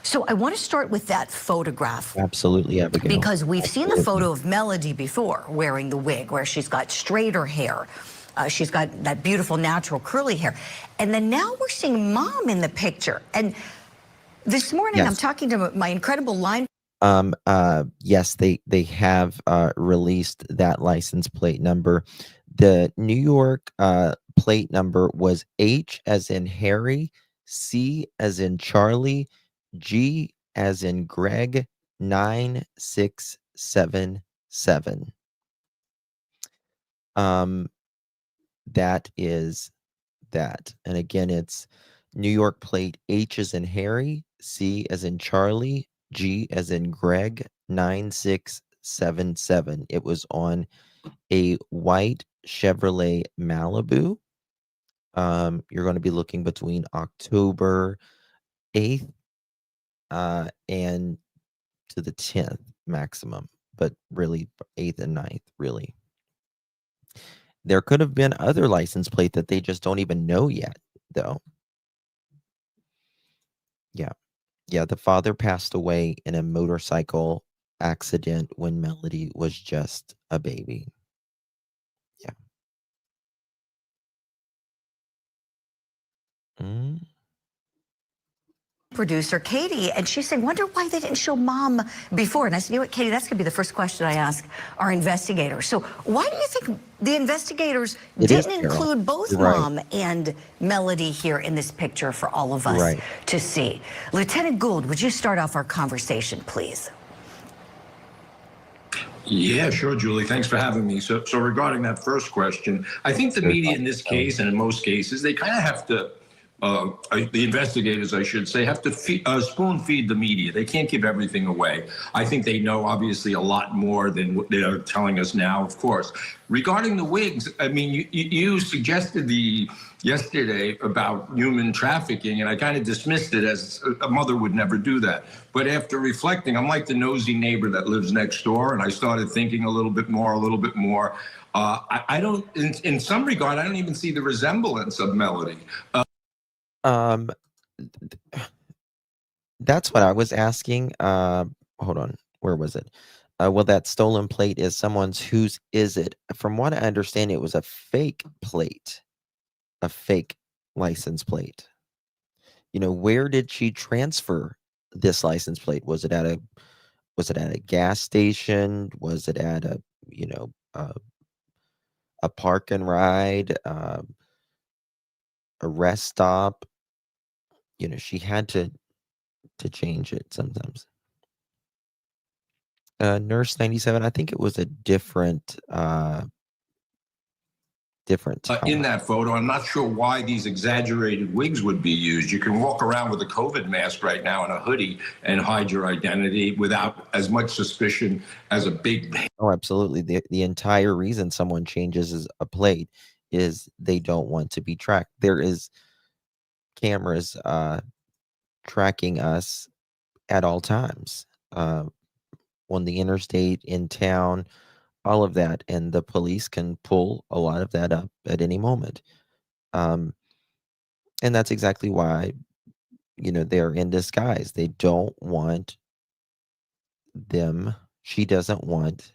So I want to start with that photograph. Absolutely, Abigail. Because we've seen the photo of Melodee before wearing the wig, where she's got straighter hair. She's got that beautiful natural curly hair. And then now we're seeing Mom in the picture. And this morning Yes. I'm talking to my incredible line. Yes, they have released that license plate number. The New York plate number was H as in Harry, C as in Charlie, G as in Greg, 9677. That is that. And again, it's New York plate H as in Harry, C as in Charlie, G as in Greg, 9677. It was on a white Chevrolet Malibu. You're going to be looking between October 8th and to the 10th maximum, but really 8th and 9th, really. There could have been other license plate that they just don't even know yet, though. Yeah, the father passed away in a motorcycle accident when Melodee was just a baby. Yeah. Producer Katie, and she's saying, wonder why they didn't show Mom before. And I said, you know what, Katie, that's going to be the first question I ask our investigators. So why do you think the investigators didn't include both Mom and Melodee here in this picture for all of us to see? Lieutenant Gould, would you start off our conversation, please? Yeah, sure, Julie. Thanks for having me. So regarding that first question, I think the media in this case and in most cases, they kind of have to, the investigators, I should say, have to spoon feed the media. They can't give everything away. I think they know, obviously, a lot more than what they are telling us now, of course. Regarding the wigs, I mean, you suggested yesterday about human trafficking, and I kind of dismissed it as a mother would never do that. But after reflecting, I'm like the nosy neighbor that lives next door, and I started thinking a little bit more. I don't, in some regard, I don't even see the resemblance of Melodee. That's what I was asking. Hold on, where was it? Well, that stolen plate is someone's. Whose is it? From what I understand, it was a fake plate, a fake license plate. You know, where did she transfer this license plate? Was it at a gas station? Was it at a park and ride, a rest stop? You know, she had to change it sometimes. Nurse 97, I think it was a different time. In that photo, I'm not sure why these exaggerated wigs would be used. You can walk around with a COVID mask right now and a hoodie and hide your identity without as much suspicion as a big. Oh, absolutely. The entire reason someone changes a plate is they don't want to be tracked. There is cameras tracking us at all times, on the interstate, in town, all of that, and the police can pull a lot of that up at any moment. And that's exactly why, they're in disguise. They don't want them. She doesn't want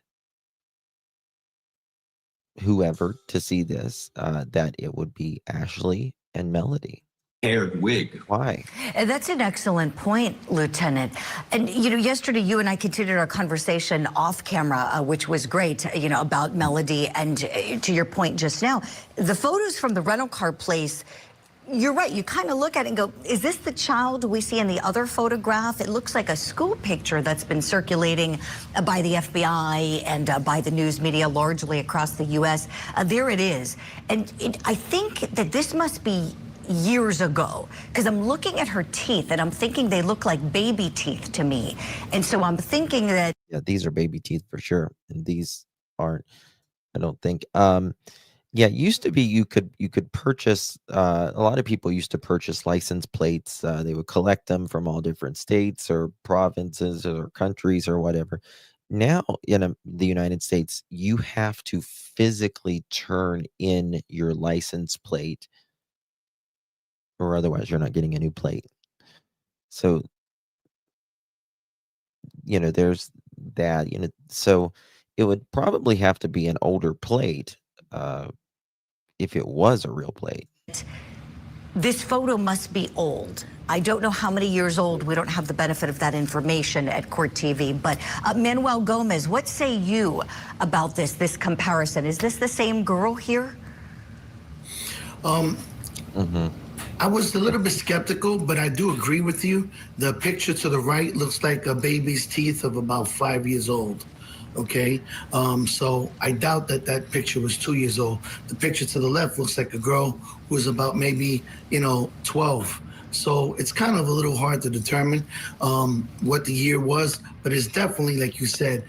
whoever to see this, that it would be Ashley and Melodee. Haired wig. Why? That's an excellent point, Lieutenant. And, yesterday you and I continued our conversation off camera, which was great, about Melodee. And to your point just now, the photos from the rental car place You're right. You kind of look at it and go, is this the child we see in the other photograph? It looks like a school picture that's been circulating by the FBI and by the news media largely across the U.S. There it is. And I think that this must be years ago, because I'm looking at her teeth and I'm thinking they look like baby teeth to me. And so I'm thinking that. Yeah, these are baby teeth for sure. And these aren't, I don't think. Yeah, it used to be you could purchase. A lot of people used to purchase license plates. They would collect them from all different states or provinces or countries or whatever. Now in the United States, you have to physically turn in your license plate, or otherwise you're not getting a new plate. So there's that. So it would probably have to be an older plate. If it was a real plate. This photo must be old. I don't know how many years old. We don't have the benefit of that information at Court TV. But Manuel Gomez, what say you about this comparison? Is this the same girl here? I was a little bit skeptical, but I do agree with you. The picture to the right looks like a baby's teeth of about 5 years old. Okay, so I doubt that picture was 2 years old. The picture to the left looks like a girl who was about maybe 12. So it's kind of a little hard to determine what the year was, but it's definitely, like you said,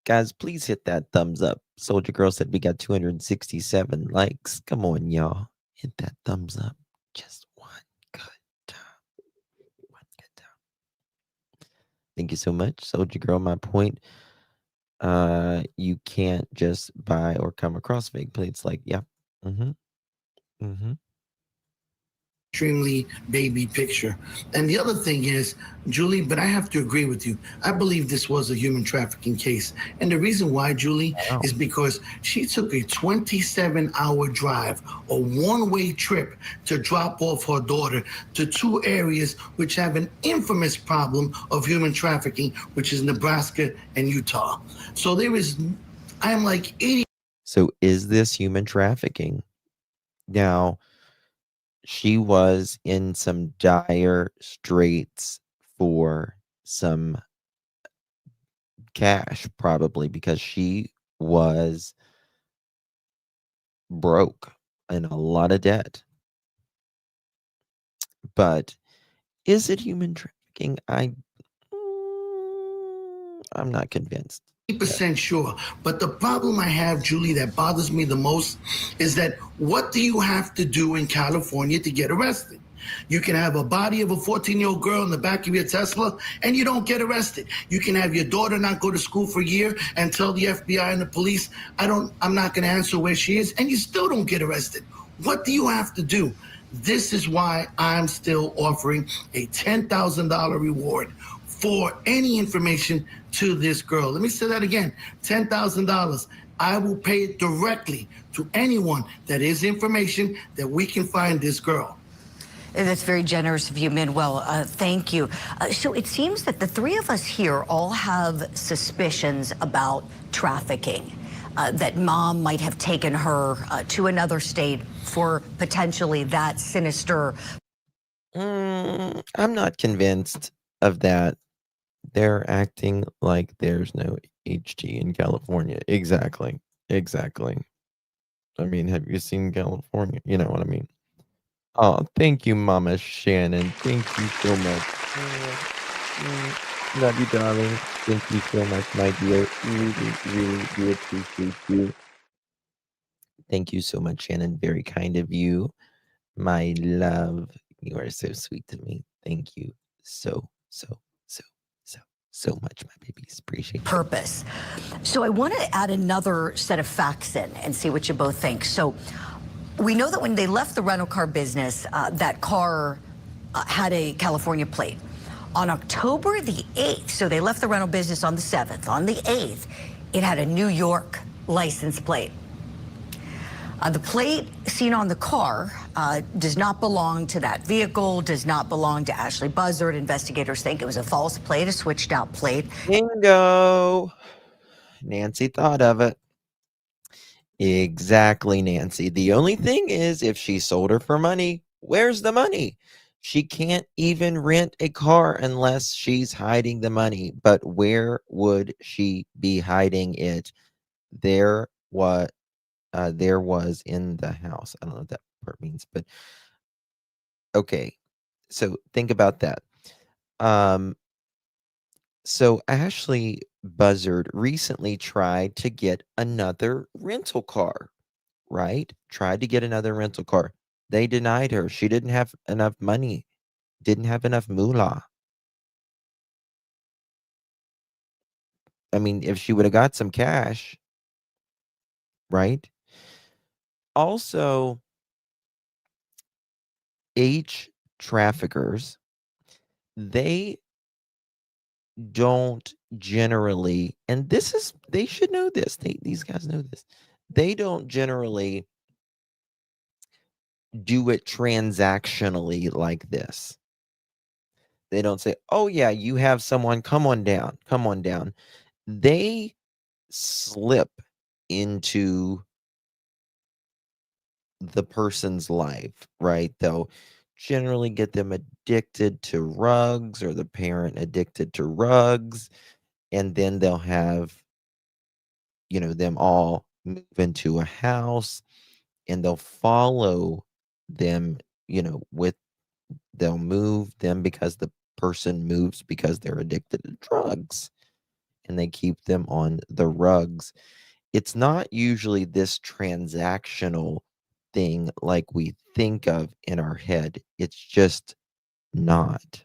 Guys, please hit that thumbs up. Soldier Girl said we got 267 likes. Come on, y'all, hit that thumbs up. Just one good time. One good time. Thank you so much, Soldier Girl. My point. You can't just buy or come across fake plates. Like, yeah. Extremely baby picture. And the other thing is, Julie, but I have to agree with you. I believe this was a human trafficking case. And the reason why, Julie, is because she took a 27-hour drive, a one-way trip to drop off her daughter to two areas which have an infamous problem of human trafficking, which is Nebraska and Utah. So I am like 80. So is this human trafficking? Now, she was in some dire straits for some cash, probably because she was broke and a lot of debt. But is it human trafficking? I'm not convinced. 80% sure. But the problem I have, Julie, that bothers me the most is that what do you have to do in California to get arrested? You can have a body of a 14-year-old girl in the back of your Tesla and you don't get arrested. You can have your daughter not go to school for a year and tell the FBI and the police, I'm not going to answer where she is, and you still don't get arrested. What do you have to do? This is why I'm still offering a $10,000 reward for any information to this girl. Let me say that again, $10,000. I will pay it directly to anyone that is information that we can find this girl. That's very generous of you, Manuel. Thank you. So it seems that the three of us here all have suspicions about trafficking, that mom might have taken her to another state for potentially that sinister. I'm not convinced of that. They're acting like there's no HG in California. Exactly. I mean, have you seen California? You know what I mean? Oh, thank you, Mama Shannon. Thank you so much. Love you, darling. Thank you so much, my dear. Really do appreciate you. Thank you so much, Shannon. Very kind of you. My love. You are so sweet to me. Thank you so much, my babies. Appreciate it. Purpose. So I want to add another set of facts in and see what you both think. So we know that when they left the rental car business, that car had a California plate. On October the 8th, so they left the rental business on the 7th. On the 8th, it had a New York license plate. The plate seen on the car does not belong to that vehicle, does not belong to Ashley Buzzard. Investigators think it was a false plate, a switched out plate. Bingo. Nancy thought of it. Exactly, Nancy. The only thing is, if she sold her for money, Where's the money? She can't even rent a car unless she's hiding the money. But where would she be hiding it? There was in the house. I don't know what that part means, but okay. So think about that. So Ashley Buzzard recently tried to get another rental car, right? Tried to get another rental car. They denied her. She didn't have enough money, didn't have enough moolah. I mean, if she would have got some cash, right? Also, age traffickers, they don't generally, and this is, they should know this. These guys know this. They don't generally do it transactionally like this. They don't say, "Oh yeah, you have someone, come on down, come on down." They slip into the person's life, right? They'll generally get them addicted to rugs, or the parent addicted to rugs, and then they'll have, them all move into a house, and they'll follow them, with they'll move them because the person moves because they're addicted to drugs, and they keep them on the rugs. It's not usually this transactional thing like we think of in our head. It's just not.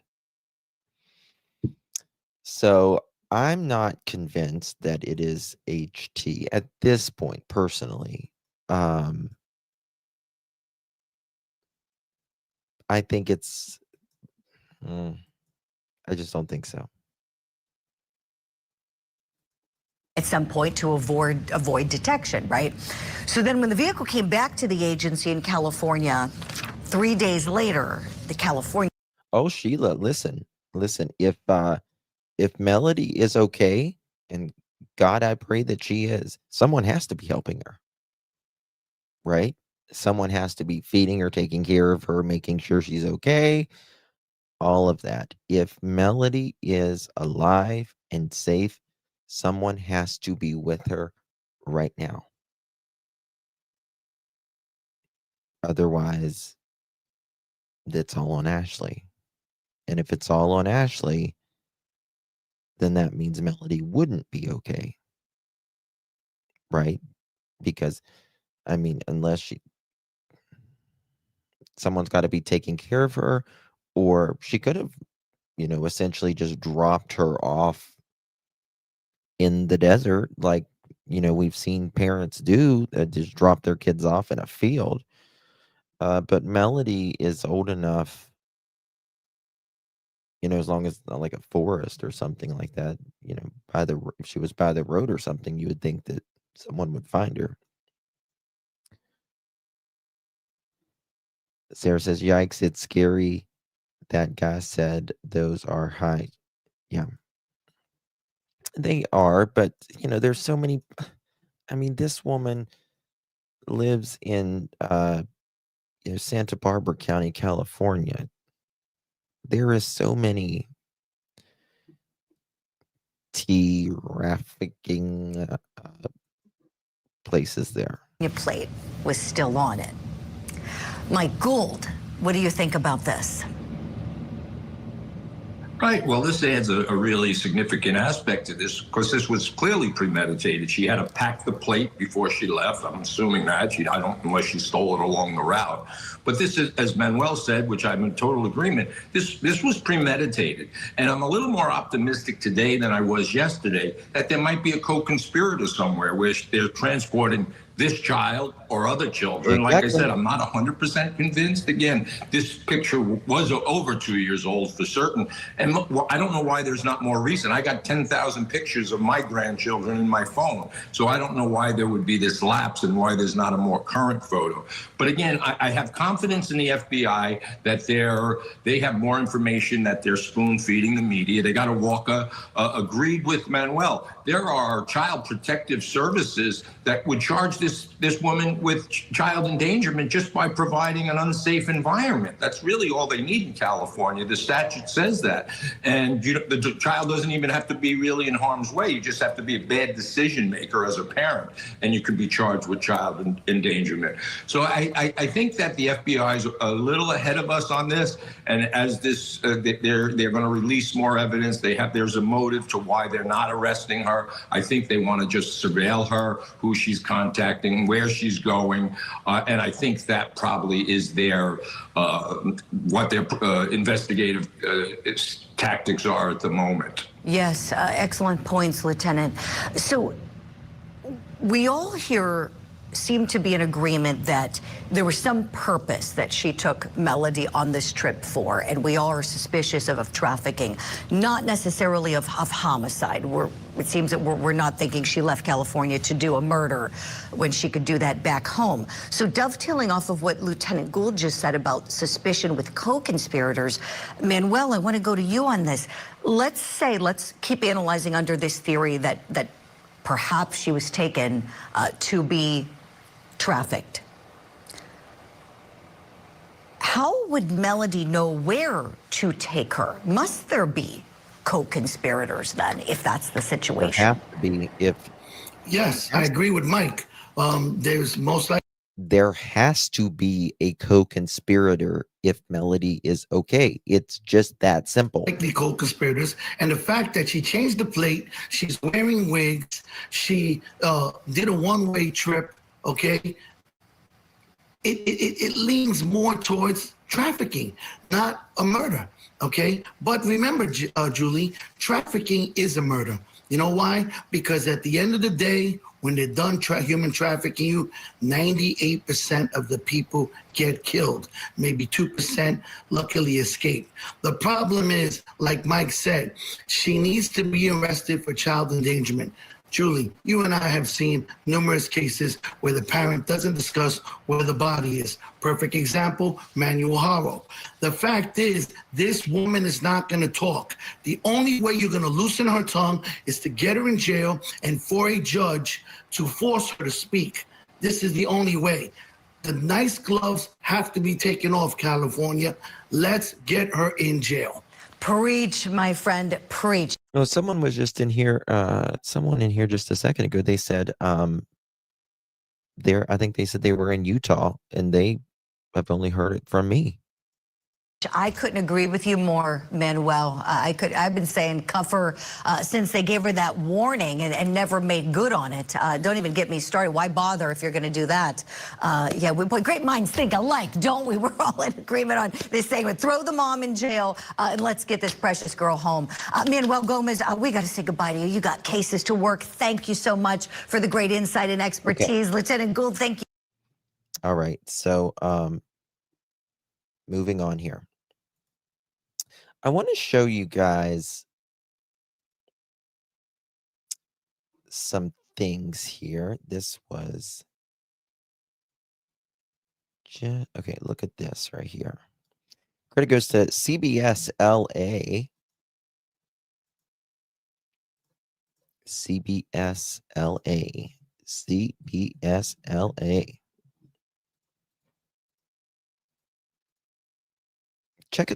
So I'm not convinced that it is HT at this point, personally. I think it's, I just don't think so. At some point to avoid detection, right? So then when the vehicle came back to the agency in California 3 days later, the California... Oh, Sheila, listen. If Melodee is okay, and God, I pray that she is, someone has to be helping her, right? Someone has to be feeding her, taking care of her, making sure she's okay, all of that. If Melodee is alive and safe, someone has to be with her right now. Otherwise, that's all on Ashley. And if it's all on Ashley, then that means Melodee wouldn't be okay. Right? Because, I mean, unless someone's got to be taking care of her, or she could have, essentially just dropped her off in the desert, like, we've seen parents do, just drop their kids off in a field. But Melodee is old enough, as long as it's not like a forest or something like that, if she was by the road or something, you would think that someone would find her. Sarah says, "Yikes, it's scary. That guy said those are high." Yeah. They are, but, there's so many. I mean, this woman lives in Santa Barbara County, California. There is so many tea trafficking places there. Your plate was still on it. Mike Gould, what do you think about this? Right. Well, this adds a really significant aspect to this, because this was clearly premeditated. She had to pack the plate before she left. I'm assuming that. I don't, unless she stole it along the route. But this is, as Manuel said, which I'm in total agreement, this was premeditated. And I'm a little more optimistic today than I was yesterday that there might be a co-conspirator somewhere where they're transporting this child or other children. Exactly. Like I said, I'm not 100% convinced. Again, this picture was over 2 years old for certain. And look, I don't know why there's not more recent. I got 10,000 pictures of my grandchildren in my phone. So I don't know why there would be this lapse and why there's not a more current photo. But But again, I have confidence in the FBI that they have more information that they're spoon feeding the media. They got to walk agreed with Manuel. There are child protective services that would charge this woman with child endangerment just by providing an unsafe environment. That's really all they need in California. The statute says that. And the child doesn't even have to be really in harm's way. You just have to be a bad decision maker as a parent, and you could be charged with child endangerment. So I think that the FBI is a little ahead of us on this. And as this, they're going to release more evidence. There's a motive to why they're not arresting her. I think they want to just surveil her, who she's contacting, where she's going. And I think that probably is what their investigative tactics are at the moment. Yes, excellent points, Lieutenant. So we all here seem to be in agreement that there was some purpose that she took Melodee on this trip for, and we all are suspicious of trafficking, not necessarily of homicide. It seems that we're not thinking she left California to do a murder when she could do that back home. So dovetailing off of what Lieutenant Gould just said about suspicion with co-conspirators, Manuel, I want to go to you on this. Let's keep analyzing under this theory that perhaps she was taken to be trafficked. How would Melodee know where to take her? Must there be co-conspirators then, if that's the situation? There have to be. Yes, I agree with Mike. There's most likely. There has to be a co-conspirator if Melodee is okay. It's just that simple. Likely co-conspirators, and the fact that she changed the plate, she's wearing wigs, she did a one-way trip, okay? It leans more towards trafficking, not a murder, okay? But remember, Julie, trafficking is a murder. You know why? Because at the end of the day, when they're done human trafficking you, 98% of the people get killed. Maybe 2% luckily escape. The problem is, like Mike said, she needs to be arrested for child endangerment. Julie, you and I have seen numerous cases where the parent doesn't discuss where the body is. Perfect example, Manuel Haro. The fact is, this woman is not going to talk. The only way you're going to loosen her tongue is to get her in jail and for a judge to force her to speak. This is the only way. The nice gloves have to be taken off, California. Let's get her in jail. Preach, my friend, preach. No, someone was just in here, someone in here just a second ago, they said, I think they said they were in Utah, and they have only heard it from me. I couldn't agree with you more, Manuel. I've been saying cuff her since they gave her that warning and never made good on it. Don't even get me started. Why bother if you're going to do that? Yeah, great minds think alike, don't we? We're all in agreement on this segment. Throw the mom in jail and let's get this precious girl home. Manuel Gomez, we got to say goodbye to you. You got cases to work. Thank you so much for the great insight and expertise. Okay. Lieutenant Gould, thank you. All right, so moving on here. I want to show you guys some things here. This was okay, look at this right here. Credit goes to CBS LA. CBS LA. CBS LA. Check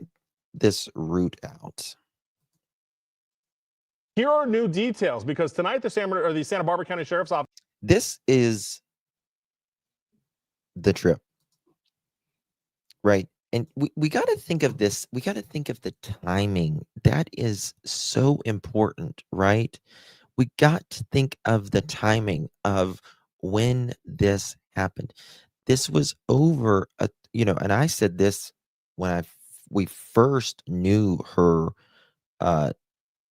this route out. Here are new details because tonight the Santa Barbara County Sheriff's Office. This is the trip, right? And we got to think of this. We got to think of the timing. That is so important, right? We got to think of the timing of when this happened. This was over, and I said this when we first knew her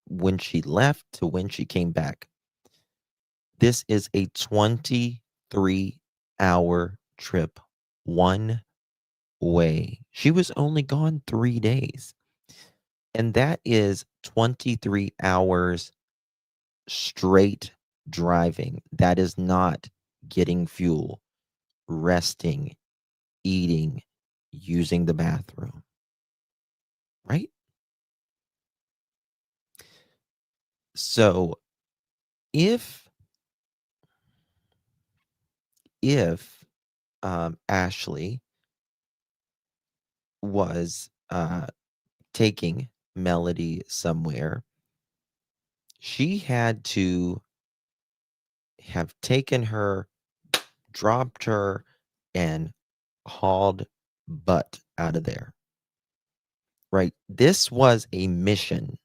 when she left to when she came back. This is a 23-hour trip, one way. She was only gone 3 days. And that is 23 hours straight driving. That is not getting fuel, resting, eating, using the bathroom, right? So if Ashley was taking Melodee somewhere, she had to have taken her, dropped her, and hauled butt out of there. Right? This was a mission.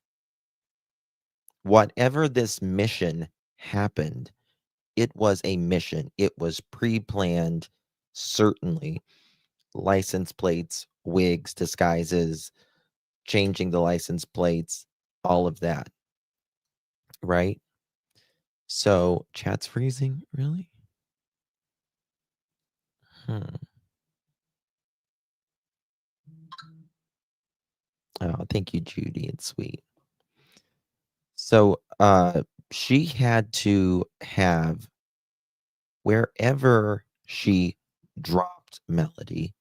Whatever this mission happened, it was a mission. It was pre-planned, certainly. License plates, wigs, disguises, changing the license plates, all of that. Right? So, chat's freezing, really? Oh, thank you, Judy. It's sweet. So, she had to have, wherever she dropped Melodee,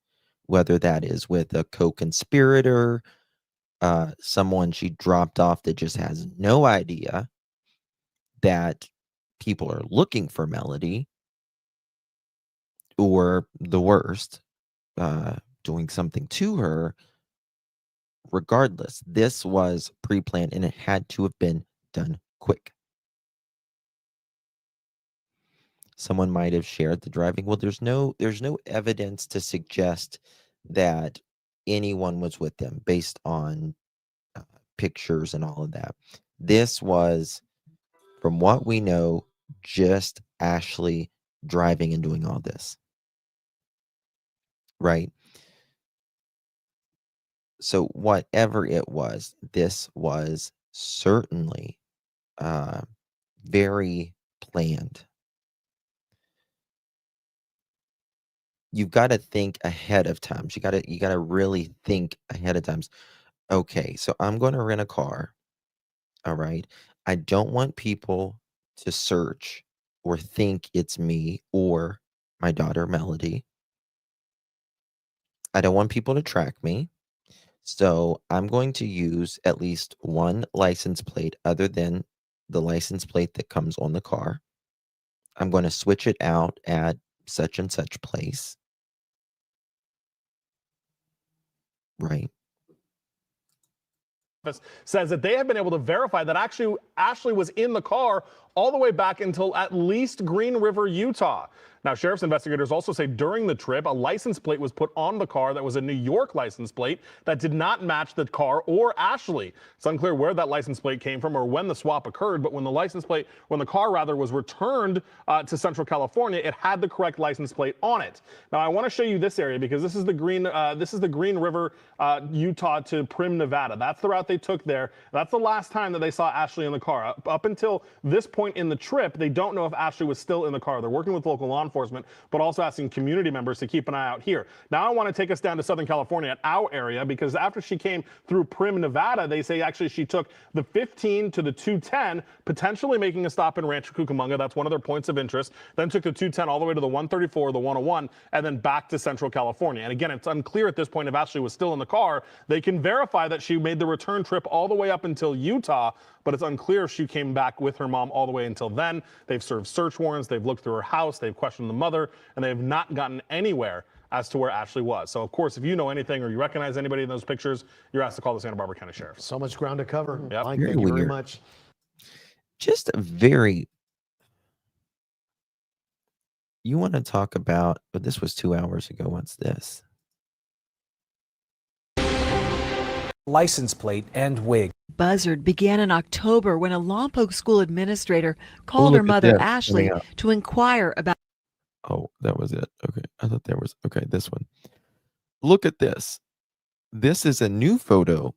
whether that is with a co-conspirator, someone she dropped off that just has no idea that people are looking for Melodee, or the worst, doing something to her. Regardless, this was pre-planned and it had to have been done quick. Someone might have shared the driving. Well, there's no evidence to suggest that anyone was with them based on pictures and all of that. This was, from what we know, just Ashley driving and doing all this. Right? So whatever it was, this was certainly very planned. You've got to think ahead of time. You got to really think ahead of times. Okay, so I'm going to rent a car. All right. I don't want people to search or think it's me or my daughter Melodee. I don't want people to track me. So I'm going to use at least one license plate other than the license plate that comes on the car. I'm going to switch it out at such and such place. Right. Says that they have been able to verify that actually Ashley was in the car all the way back until at least Green River, Utah. Now, sheriff's investigators also say during the trip, a license plate was put on the car that was a New York license plate that did not match the car or Ashley. It's unclear where that license plate came from or when the swap occurred, but when the car was returned to Central California, it had the correct license plate on it. Now, I want to show you this area because this is the Green River, Utah to Prim, Nevada. That's the route they took there. That's the last time that they saw Ashley in the car. Up until this point in the trip, they don't know if Ashley was still in the car. They're working with local law enforcement, but also asking community members to keep an eye out here. Now I want to take us down to Southern California at our area because after she came through Prim, Nevada, they say actually she took the 15 to the 210, potentially making a stop in Rancho Cucamonga. That's one of their points of interest. Then took the 210 all the way to the 134, the 101, and then back to Central California. And again, it's unclear at this point if Ashley was still in the car. They can verify that she made the return trip all the way up until Utah, but it's unclear if she came back with her mom all the way until then. They've served search warrants. They've looked through her house. They've questioned the mother, and they have not gotten anywhere as to where Ashley was. So, of course, if you know anything or you recognize anybody in those pictures, you're asked to call the Santa Barbara County Sheriff. So much ground to cover. Yep. Mike, thank you very much. Just a very... You want to talk about... But this was 2 hours ago. What's this? License plate and wig. Buzzard began in October when a Lompoc school administrator called her mother, Ashley, to inquire about... Oh, that was it. Okay. I thought there was... Okay, this one. Look at this. This is a new photo.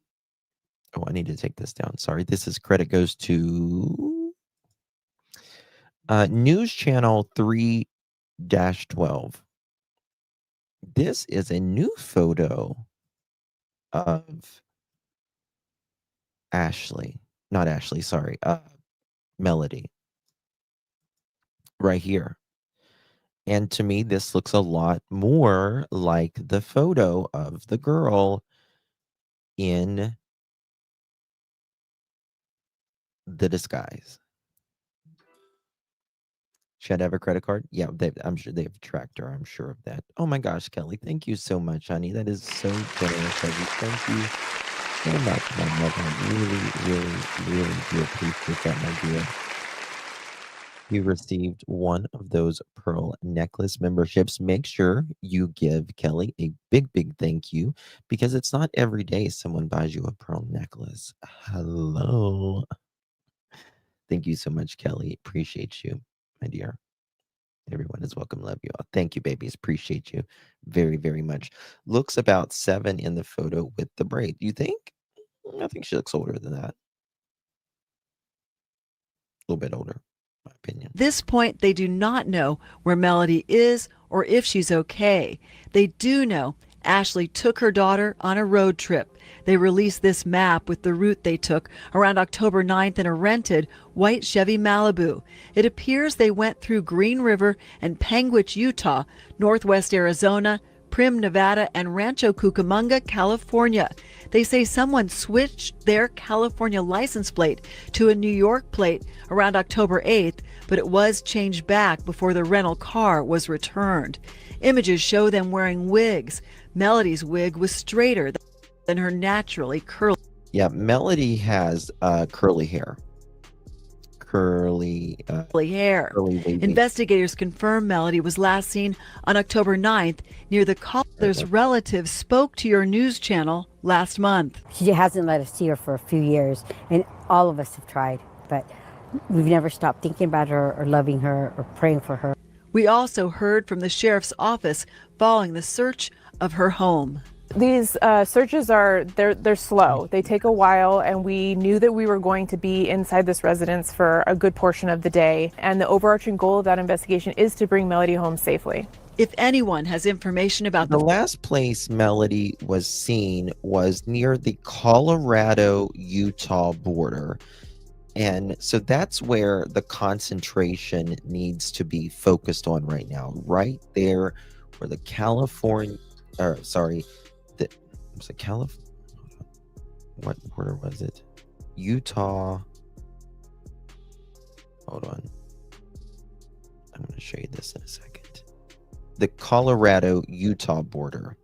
Oh, I need to take this down. Sorry. This is credit goes to News Channel 3-12. This is a new photo of Ashley. Not Ashley, sorry. Melodee. Right here. And to me, this looks a lot more like the photo of the girl in the disguise. Should I have a credit card? Yeah, I'm sure they've tracked her. I'm sure of that. Oh my gosh, Kelly, thank you so much, honey. That is so generous of you. Thank you so much, my love. I really do appreciate that, my dear. You received one of those pearl necklace memberships. Make sure you give Kelly a big thank you, because it's not every day someone buys you a pearl necklace. Hello. Thank you so much, Kelly. Appreciate you, my dear. Everyone is welcome. Love you all. Thank you, babies. Appreciate you very much. Looks about 7 in the photo with the braid. You think? I think she looks older than that. A little bit older, my opinion. At this point, they do not know where Melodee is or if she's okay. They do know Ashley took her daughter on a road trip. They released this map with the route they took around October 9th in a rented white Chevy Malibu. It appears they went through Green River and Panguitch, Utah, Northwest Arizona, Primm, Nevada, and Rancho Cucamonga, California. They say someone switched their California license plate to a New York plate around October 8th, but it was changed back before the rental car was returned. Images show them wearing wigs. Melodee's wig was straighter than her naturally curly. Yeah, Melodee has curly hair. Curly hair. wavy. Investigators confirm Melodee was last seen on October 9th near the caller's relatives spoke to your news channel last month. She hasn't let us see her for a few years, and all of us have tried, but we've never stopped thinking about her or loving her or praying for her. We also heard from the sheriff's office following the search of her home. These searches they're slow. They take a while, and we knew that we were going to be inside this residence for a good portion of the day. And the overarching goal of that investigation is to bring Melodee home safely. If anyone has information about the last place Melodee was seen was near the Colorado-Utah border. And so that's where the concentration needs to be focused on right now. Right there where the California, was it California? What border was it? Utah. Hold on. I'm going to show you this in a second. The Colorado-Utah border.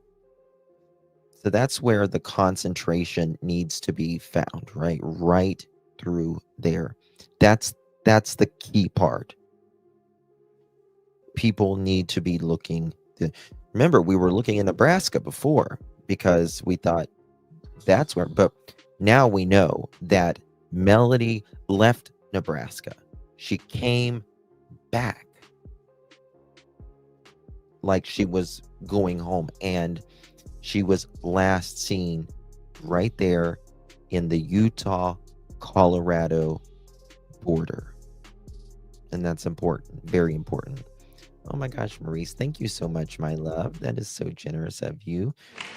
So that's where the concentration needs to be found, right? Right through there. That's the key part. People need to be looking. Remember, we were looking in Nebraska before because we thought that's where, but now we know that Melodee left Nebraska. She came back like she was going home, and she was last seen right there in the Utah-Colorado border. And that's important, very important. Oh my gosh, Maurice, thank you so much, my love. That is so generous of you.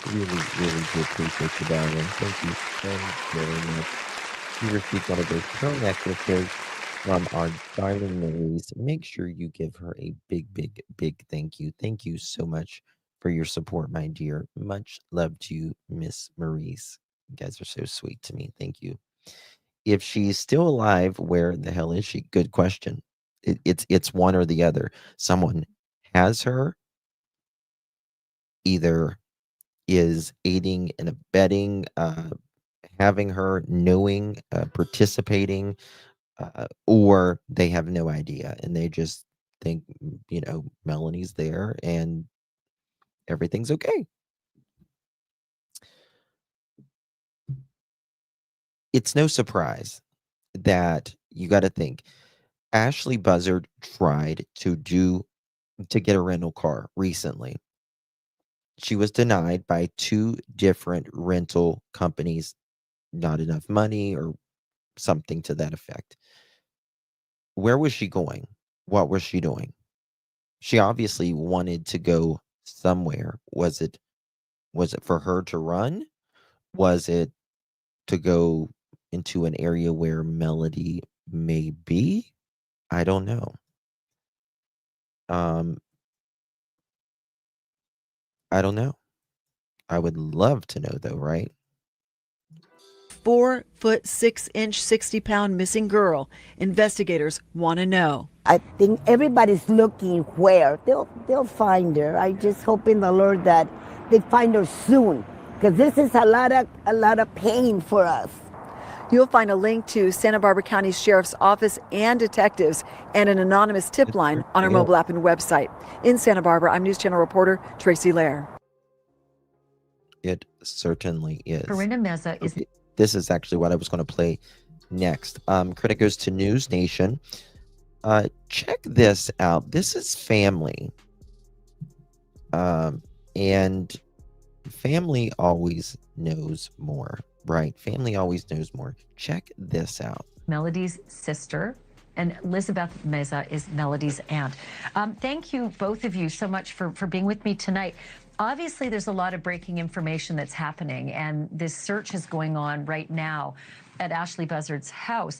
Really do appreciate you, darling. Thank you so very much. You received one of those pearl necklaces from our darling Maurice. Make sure you give her a big thank you. Thank you so much for your support, my dear. Much love to you, Miss Maurice. You guys are so sweet to me. Thank you. If she's still alive, where the hell is she? Good question. It's one or the other. Someone has her, either is aiding and abetting, having her, knowing, participating, or they have no idea and they just think, Melanie's there and everything's okay. It's no surprise that you got to think Ashley Buzzard tried to get a rental car recently. She was denied by 2 different rental companies, not enough money or something to that effect. Where was she going? What was she doing? She obviously wanted to go somewhere. Was it for her to run? Was it to go into an area where Melodee may be? I don't know. I don't know. I would love to know though, right? 4 foot 6 inch, 60-pound missing girl. Investigators want to know. I think everybody's looking where they'll find her. I just hope in the Lord that they find her soon, because this is a lot of pain for us. You'll find a link to Santa Barbara County Sheriff's Office and detectives and an anonymous tip line on our mobile app and website. In Santa Barbara, I'm News Channel reporter Tracy Lair. It certainly is. Corinna Meza is. Okay, this is actually what I was going to play next. Credit goes to News Nation. Check this out. This is family. And family always knows more, right? Family always knows more. Check this out. Melodee's sister, and Elizabeth Meza is Melodee's aunt. Thank you, both of you, so much for being with me tonight. Obviously, there's a lot of breaking information that's happening, and this search is going on right now at Ashley Buzzard's house.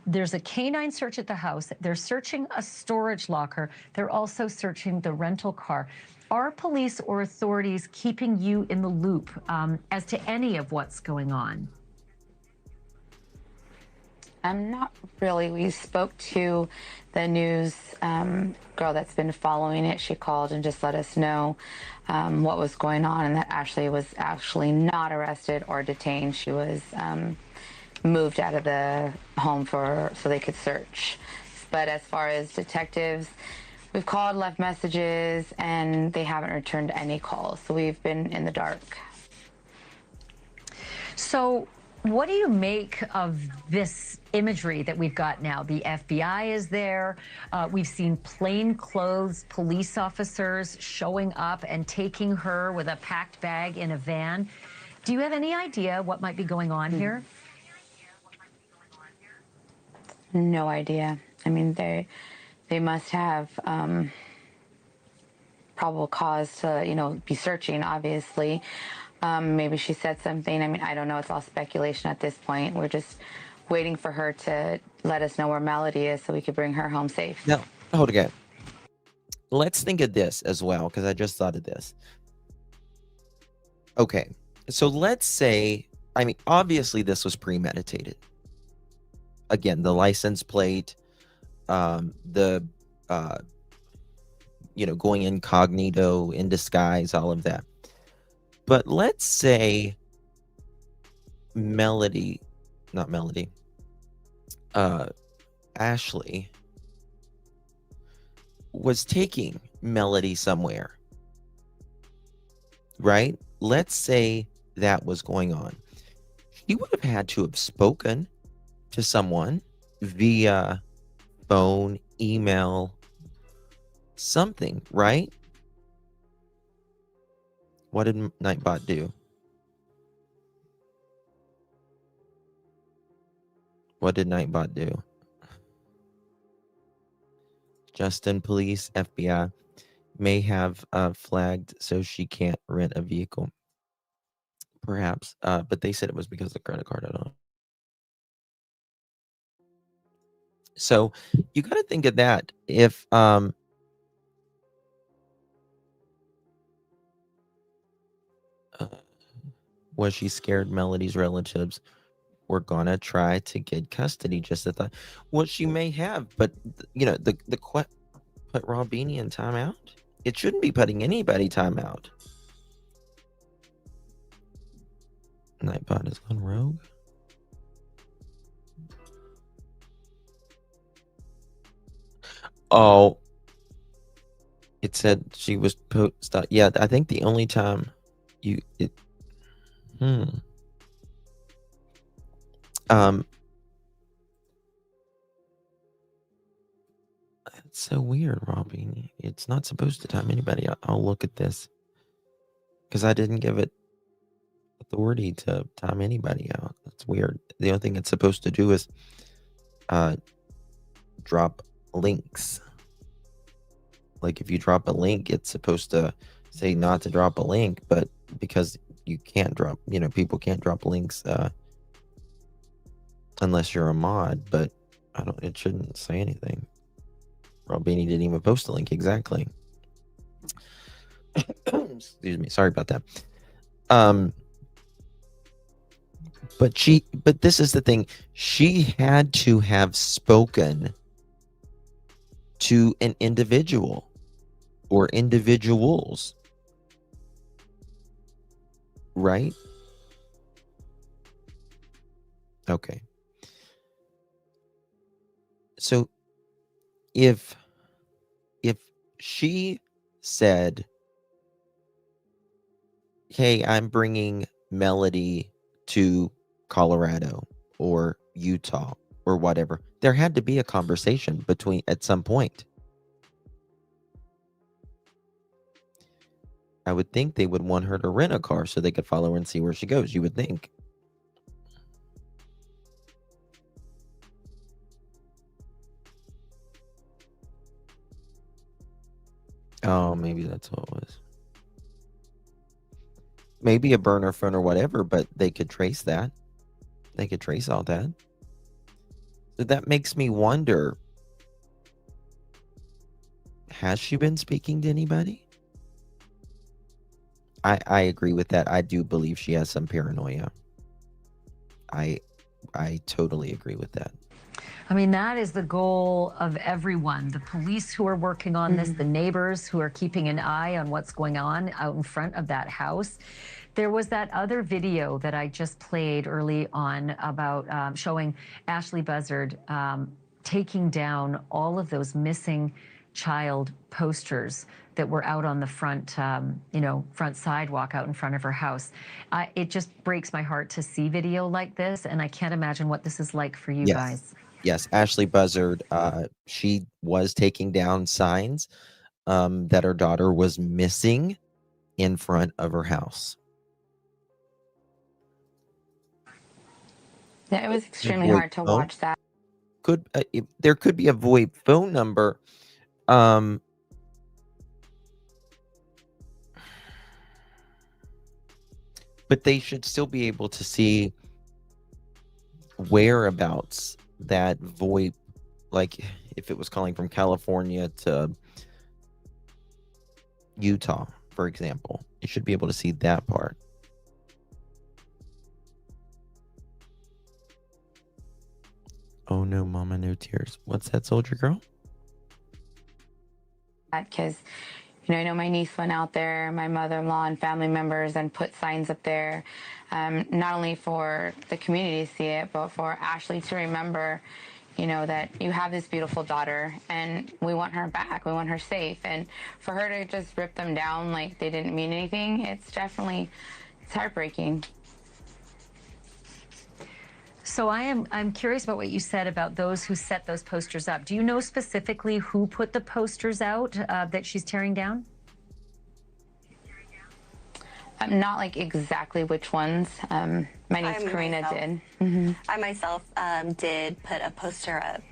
There's a canine search at the house. They're searching a storage locker. They're also searching the rental car. Are police or authorities keeping you in the loop as to any of what's going on? Not really. We spoke to the news girl that's been following it. She called and just let us know what was going on, and that Ashley was actually not arrested or detained. She was moved out of the home so they could search. But as far as detectives, we've called, left messages, and they haven't returned any calls. So we've been in the dark. So what do you make of this imagery that we've got now? The FBI is there. We've seen plainclothes police officers showing up and taking her with a packed bag in a van. Do you have any idea what might be going on here? No idea. I mean, they must have probable cause to, be searching, obviously. Maybe she said something. I mean, I don't know. It's all speculation at this point. We're just waiting for her to let us know where Melodee is so we could bring her home safe. Now, hold again. Let's think of this as well, because I just thought of this. Okay, so let's say, I mean, obviously this was premeditated. Again, the license plate, going incognito, in disguise, all of that. But let's say Ashley was taking Melodee somewhere, right? Let's say that was going on. She would have had to have spoken to someone via phone, email, something, right? What did Nightbot do? What did Nightbot do? Justin, police, FBI may have flagged so she can't rent a vehicle. Perhaps, but they said it was because of the credit card. I don't know. So you got to think of that. If was she scared Melodee's relatives were gonna try to get custody? Just a thought. Well, she may have, but the put Robini in timeout. It shouldn't be putting anybody timeout. Nightbot has gone rogue. Oh, it said she was post. Yeah, I think the only time it's so weird, Robbie. It's not supposed to time anybody. I'll look at this because I didn't give it authority to time anybody out. That's weird. The only thing it's supposed to do is drop links. Like if you drop a link, it's supposed to say not to drop a link, but because you can't drop, people can't drop links unless you're a mod, but it shouldn't say anything. Robini didn't even post a link exactly. Excuse me. Sorry about that. But this is the thing. She had to have spoken to an individual or individuals, right? Okay. So if she said, "Hey, I'm bringing Melodee to Colorado or Utah or whatever," there had to be a conversation between at some point. I would think they would want her to rent a car so they could follow her and see where she goes. You would think. Oh, maybe that's what it was. Maybe a burner phone or whatever, but they could trace that. They could trace all that. So that makes me wonder, has she been speaking to anybody? I agree with that. I do believe she has some paranoia. I totally agree with that. I mean, that is the goal of everyone. The police who are working on this, the neighbors who are keeping an eye on what's going on out in front of that house. There was that other video that I just played early on about showing Ashley Buzzard taking down all of those missing child posters that were out on the front, front sidewalk out in front of her house. It just breaks my heart to see video like this, and I can't imagine what this is like for you guys. Yes, Ashley Buzzard, she was taking down signs that her daughter was missing in front of her house. Yeah, it was extremely hard to watch that. There could be a VoIP phone number. But they should still be able to see whereabouts that VoIP, like if it was calling from California to Utah, for example. You should be able to see that part. Oh no, mama, no tears. What's that, soldier girl? Because, I know my niece went out there, my mother-in-law and family members, and put signs up there, not only for the community to see it, but for Ashley to remember, that you have this beautiful daughter and we want her back, we want her safe. And for her to just rip them down like they didn't mean anything, it's heartbreaking. So I'm curious about what you said about those who set those posters up. Do you know specifically who put the posters out that she's tearing down? Not like exactly which ones. My niece Karina did. Mm-hmm. I myself did put a poster up.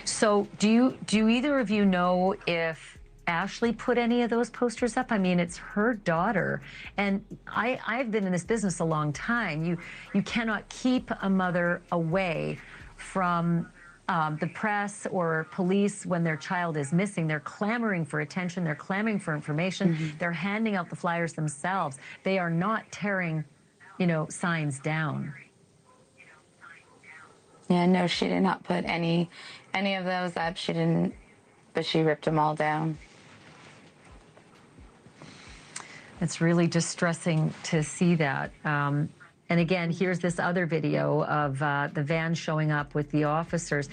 So do either of you know if Ashley put any of those posters up? I mean, it's her daughter, and I've been in this business a long time. You cannot keep a mother away from the press or police when their child is missing. They're clamoring for attention. They're clamoring for information. Mm-hmm. They're handing out the flyers themselves. They are not tearing, signs down. Yeah, no, she did not put any of those up. She didn't, but she ripped them all down. It's really distressing to see that. And again, here's this other video of the van showing up with the officers.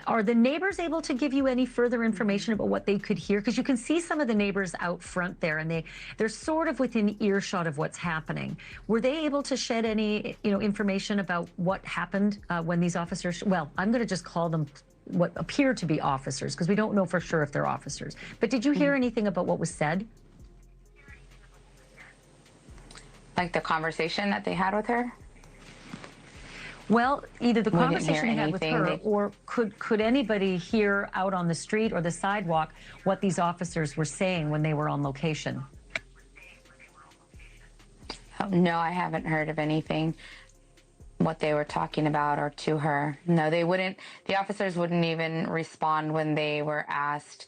Are the neighbors able to give you any further information about what they could hear? Because you can see some of the neighbors out front there, and they're sort of within earshot of what's happening. Were they able to shed any information about what happened when these officers, well, I'm going to just call them what appear to be officers, because we don't know for sure if they're officers. But did you hear anything about what was said? Like the conversation that they had with her? Well, either the conversation they had with her, or could anybody hear out on the street or the sidewalk what these officers were saying when they were on location? No, I haven't heard of anything, what they were talking about or to her. No, they wouldn't. The officers wouldn't even respond when they were asked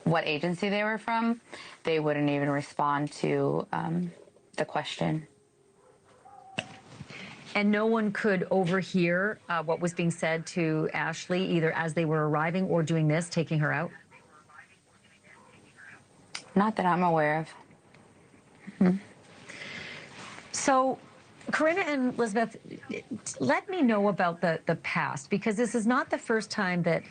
what agency they were from, they wouldn't even respond to the question. And no one could overhear what was being said to Ashley, either as they were arriving or doing this, taking her out? Not that I'm aware of. Mm-hmm. So, Corinna and Elizabeth, let me know about the past, because this is not the first time that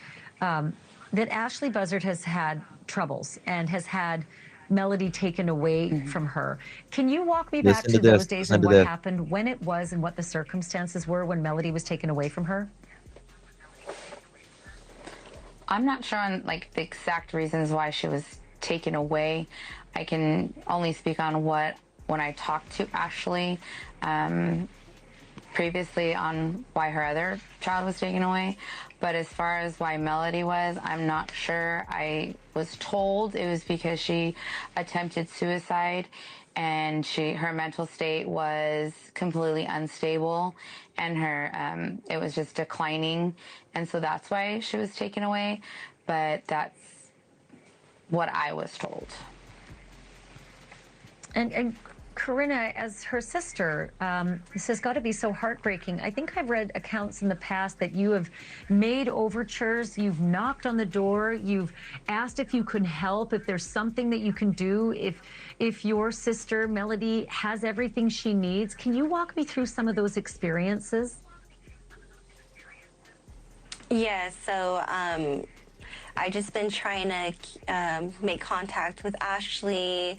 that Ashley Buzzard has had troubles and has had Melodee taken away from her. Can you walk me back to those days and what happened, when it was, and what the circumstances were when Melodee was taken away from her? I'm not sure on like the exact reasons why she was taken away. I can only speak on when I talked to Ashley previously on why her other child was taken away. But as far as why Melodee was, I'm not sure. I was told it was because she attempted suicide and her mental state was completely unstable and it was just declining. And so that's why she was taken away. But that's what I was told. And Corinna, as her sister, this has got to be so heartbreaking. I think I've read accounts in the past that you have made overtures, you've knocked on the door, you've asked if you can help, if there's something that you can do, if your sister, Melodee, has everything she needs. Can you walk me through some of those experiences? Yeah, so I just been trying to make contact with Ashley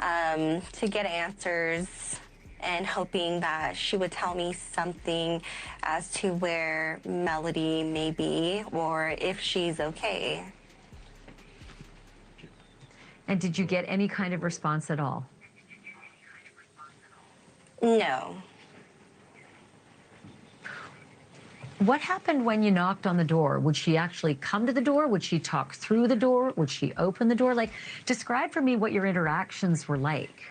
to get answers and hoping that she would tell me something as to where Melodee may be or if she's okay. And did you get any kind of response at all? No. What happened when you knocked on the door? Would she actually come to the door? Would she talk through the door? Would she open the door? Like, describe for me what your interactions were like.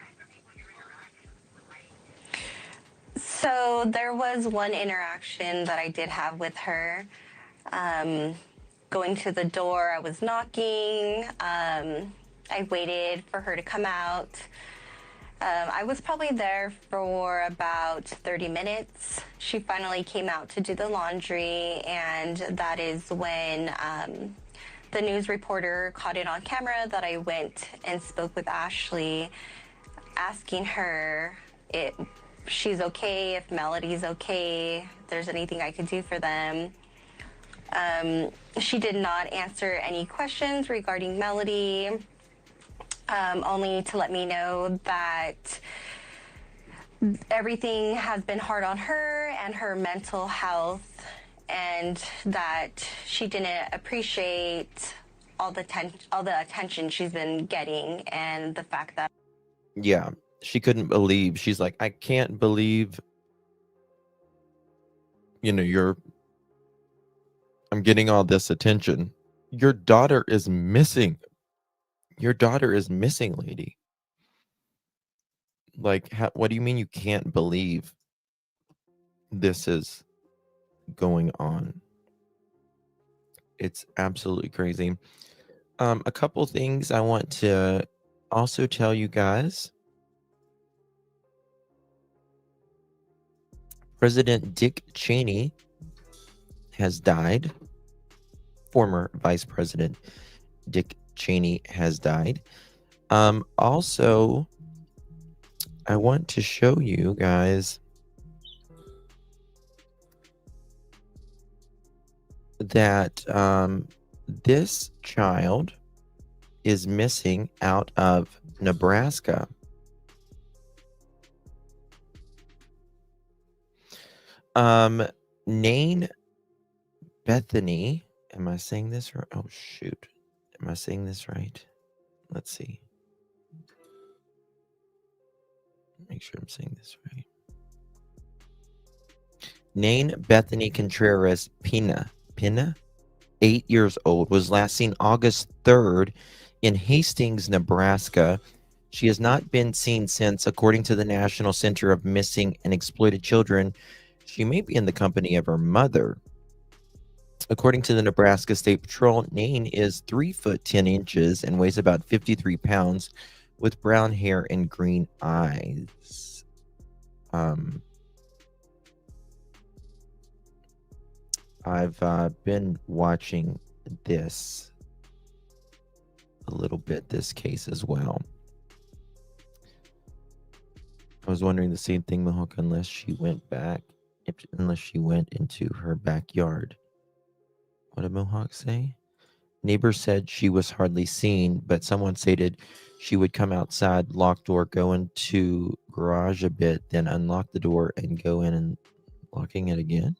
So there was one interaction that I did have with her. Going to the door, I was knocking. I waited for her to come out. I was probably there for about 30 minutes. She finally came out to do the laundry, and that is when the news reporter caught it on camera that I went and spoke with Ashley, asking her if she's okay, if Melodee's okay, if there's anything I could do for them. She did not answer any questions regarding Melodee. Only to let me know that everything has been hard on her and her mental health, and that she didn't appreciate all the attention she's been getting, and the fact that she couldn't believe. She's like, I can't believe, I'm getting all this attention. Your daughter is missing. Your daughter is missing, lady. Like, what do you mean you can't believe this is going on? It's absolutely crazy. A couple things I want to also tell you guys. President Dick Cheney has died. Former Vice President Dick Cheney has died. Also, I want to show you guys that this child is missing out of Nebraska. Nain Bethany, am I saying this right? Oh shoot. Am I saying this right? Let's see. Make sure I'm saying this right. Nain Bethany Contreras Pina, 8 years old, was last seen August 3rd in Hastings, Nebraska. She has not been seen since, according to the National Center of Missing and Exploited Children. She may be in the company of her mother. According to the Nebraska State Patrol, Nain is 3 foot 10 inches and weighs about 53 pounds with brown hair and green eyes. I've been watching this a little bit, this case as well. I was wondering the same thing, Mohawk, unless she went into her backyard. What did Mohawk say? Neighbors said she was hardly seen, but someone stated she would come outside, lock door, go into garage a bit, then unlock the door and go in and locking it again.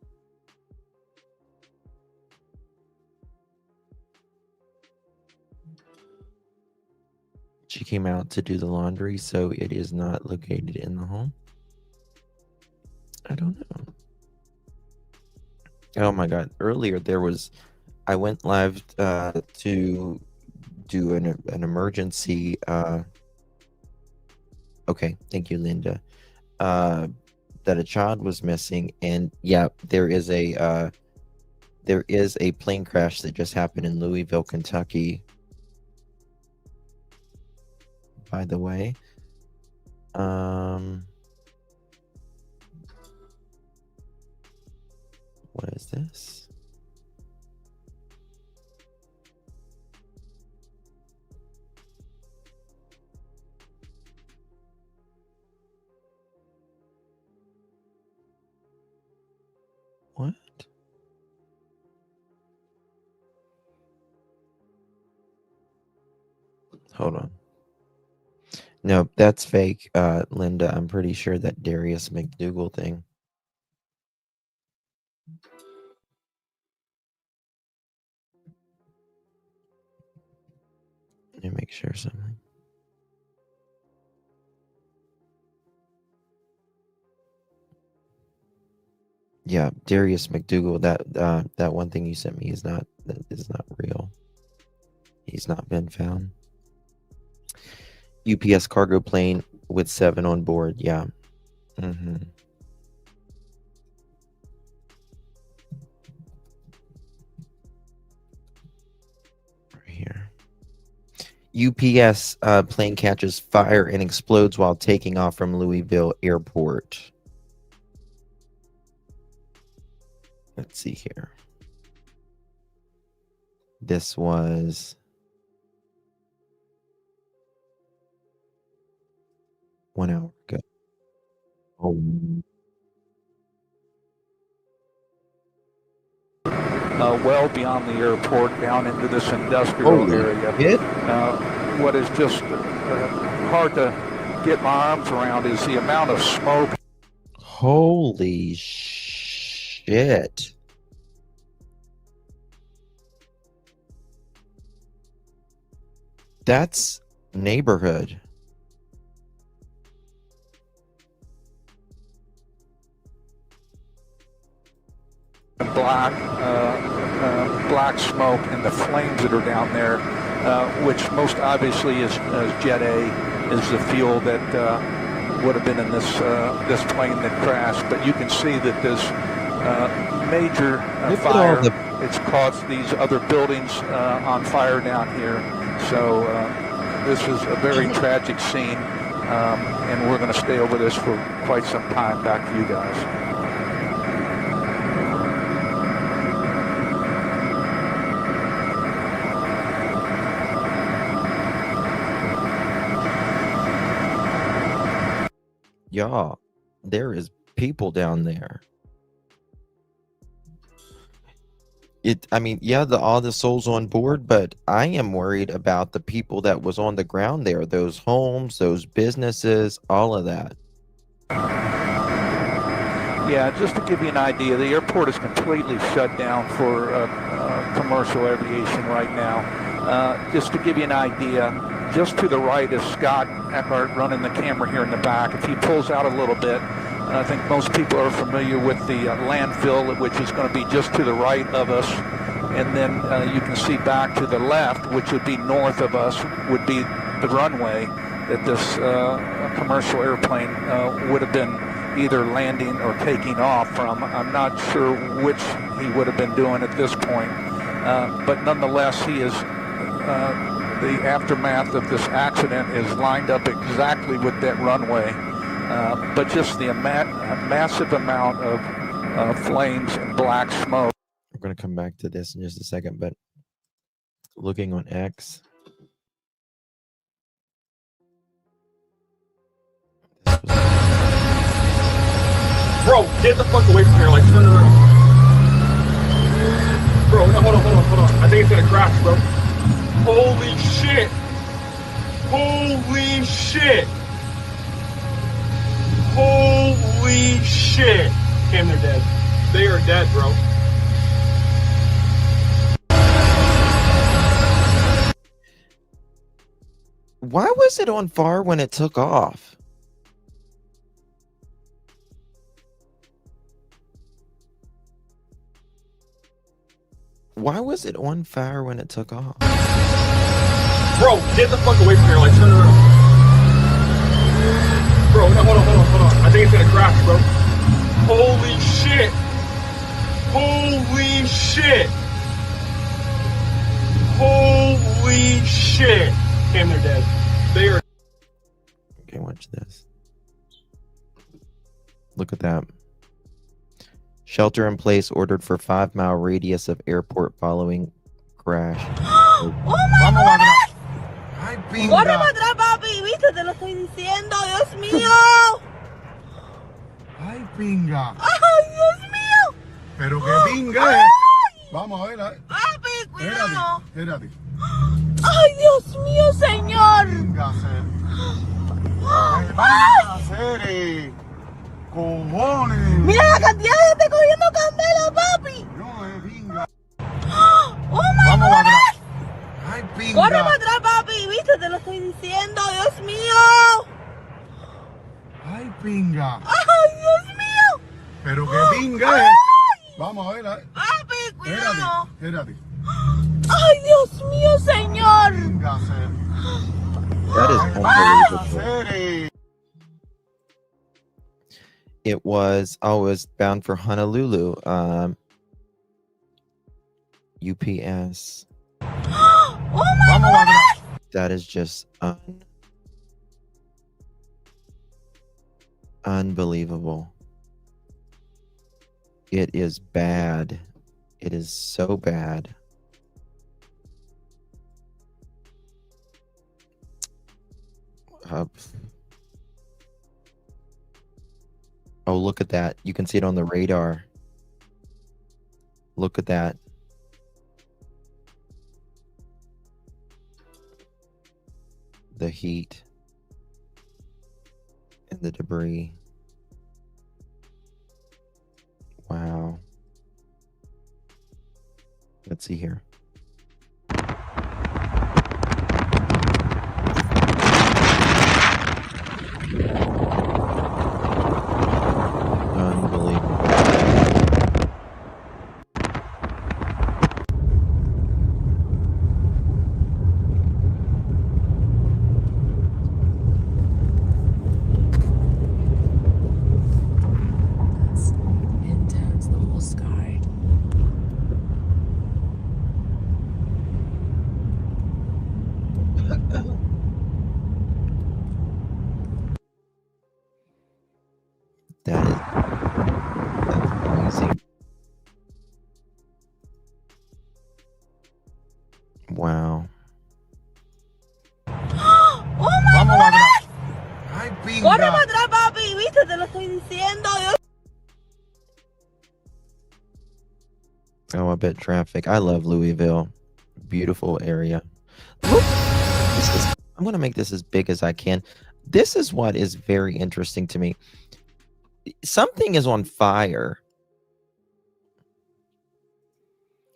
She came out to do the laundry, so it is not located in the home. I don't know. Oh my God. Earlier I went live to do an emergency. Okay, thank you, Linda. That a child was missing, and yeah, there is a plane crash that just happened in Louisville, Kentucky. By the way, what is this? What? Hold on. No, that's fake, Linda. I'm pretty sure that Darius McDougal thing. Let me make sure something. Yeah, Darius McDougal. That one thing you sent me is not real. He's not been found. UPS cargo plane with 7 on board. Yeah. Right here. UPS plane catches fire and explodes while taking off from Louisville Airport. Let's see here. This was 1 hour ago. Oh. Well beyond the airport, down into this industrial area. What is just hard to get my arms around is the amount of smoke. Holy shit. That's neighborhood. Black smoke and the flames that are down there, which most obviously is Jet A, is the fuel that would have been in this plane that crashed. But you can see that this major fire, it's caused these other buildings on fire down here. So this is a very tragic scene, and we're going to stay over this for quite some time. Back to you guys. Y'all, there is people down there. I mean, yeah, all the souls on board, but I am worried about the people that was on the ground there, those homes, those businesses, all of that. Yeah, just to give you an idea, the airport is completely shut down for commercial aviation right now. Just to give you an idea, just to the right is Scott Eckhart running the camera here in the back. If he pulls out a little bit, I think most people are familiar with the landfill, which is going to be just to the right of us. And then you can see back to the left, which would be north of us, would be the runway that this commercial airplane would have been either landing or taking off from. I'm not sure which he would have been doing at this point, but nonetheless, he is. The aftermath of this accident is lined up exactly with that runway, but just the massive amount of flames and black smoke. We're going to come back to this in just a second, but looking on X. Bro, get the fuck away from here, like turn around. Bro, no, hold on. I think it's gonna crash, bro. Holy shit! Holy shit! Holy shit! Damn, they're dead. They are dead, bro. Why was it on fire when it took off? Why was it on fire when it took off? Bro, get the fuck away from here, like turn around. Bro, no, hold on. I think it's gonna crash, bro. Holy shit! Holy shit! Holy shit! Damn, they're dead. They are. Okay, watch this. Look at that. Shelter in place ordered for 5-mile radius of airport following crash. ¡Oh, my God! ¡Corre para atrás, papi! ¿Viste? Te lo estoy diciendo, Dios mío. ¡Ay, pinga! ¡Ay, Dios mío! ¡Pero qué pinga es! Vamos a ver. Papi, cuidado. Espérate. ¡Ay, Dios mío, señor! Pinga, hacer. ¡Ay! ¡Cojones! ¡Mira la cantidad de gente cogiendo candela, papi! No, es pinga. ¡Oh, my God! ¡Ay, pinga! ¡Corre para atrás, papi! ¿Viste? Te lo estoy diciendo, Dios mío. ¡Ay, pinga! ¡Ay, Dios mío! ¡Pero qué pinga es! Vamos a ver. Papi, cuidado. Espérate. ¡Ay, Dios mío, señor! Pinga, hacer. That is unbelievable. It was bound for Honolulu. UPS. Oh my God! That is just unbelievable. It is bad. It is so bad. Oh, look at that. You can see it on the radar. Look at that. The heat and the debris. Wow. Let's see here. That's crazy. Wow. ¡Oh, my God! ¡Ay, pinga! ¡Corre para atrás, papi! ¿Viste? Te lo estoy diciendo, Dios. Oh, I bet traffic. I love Louisville. Beautiful area. Look, I'm going to make this as big as I can. This is what is very interesting to me. Something is on fire.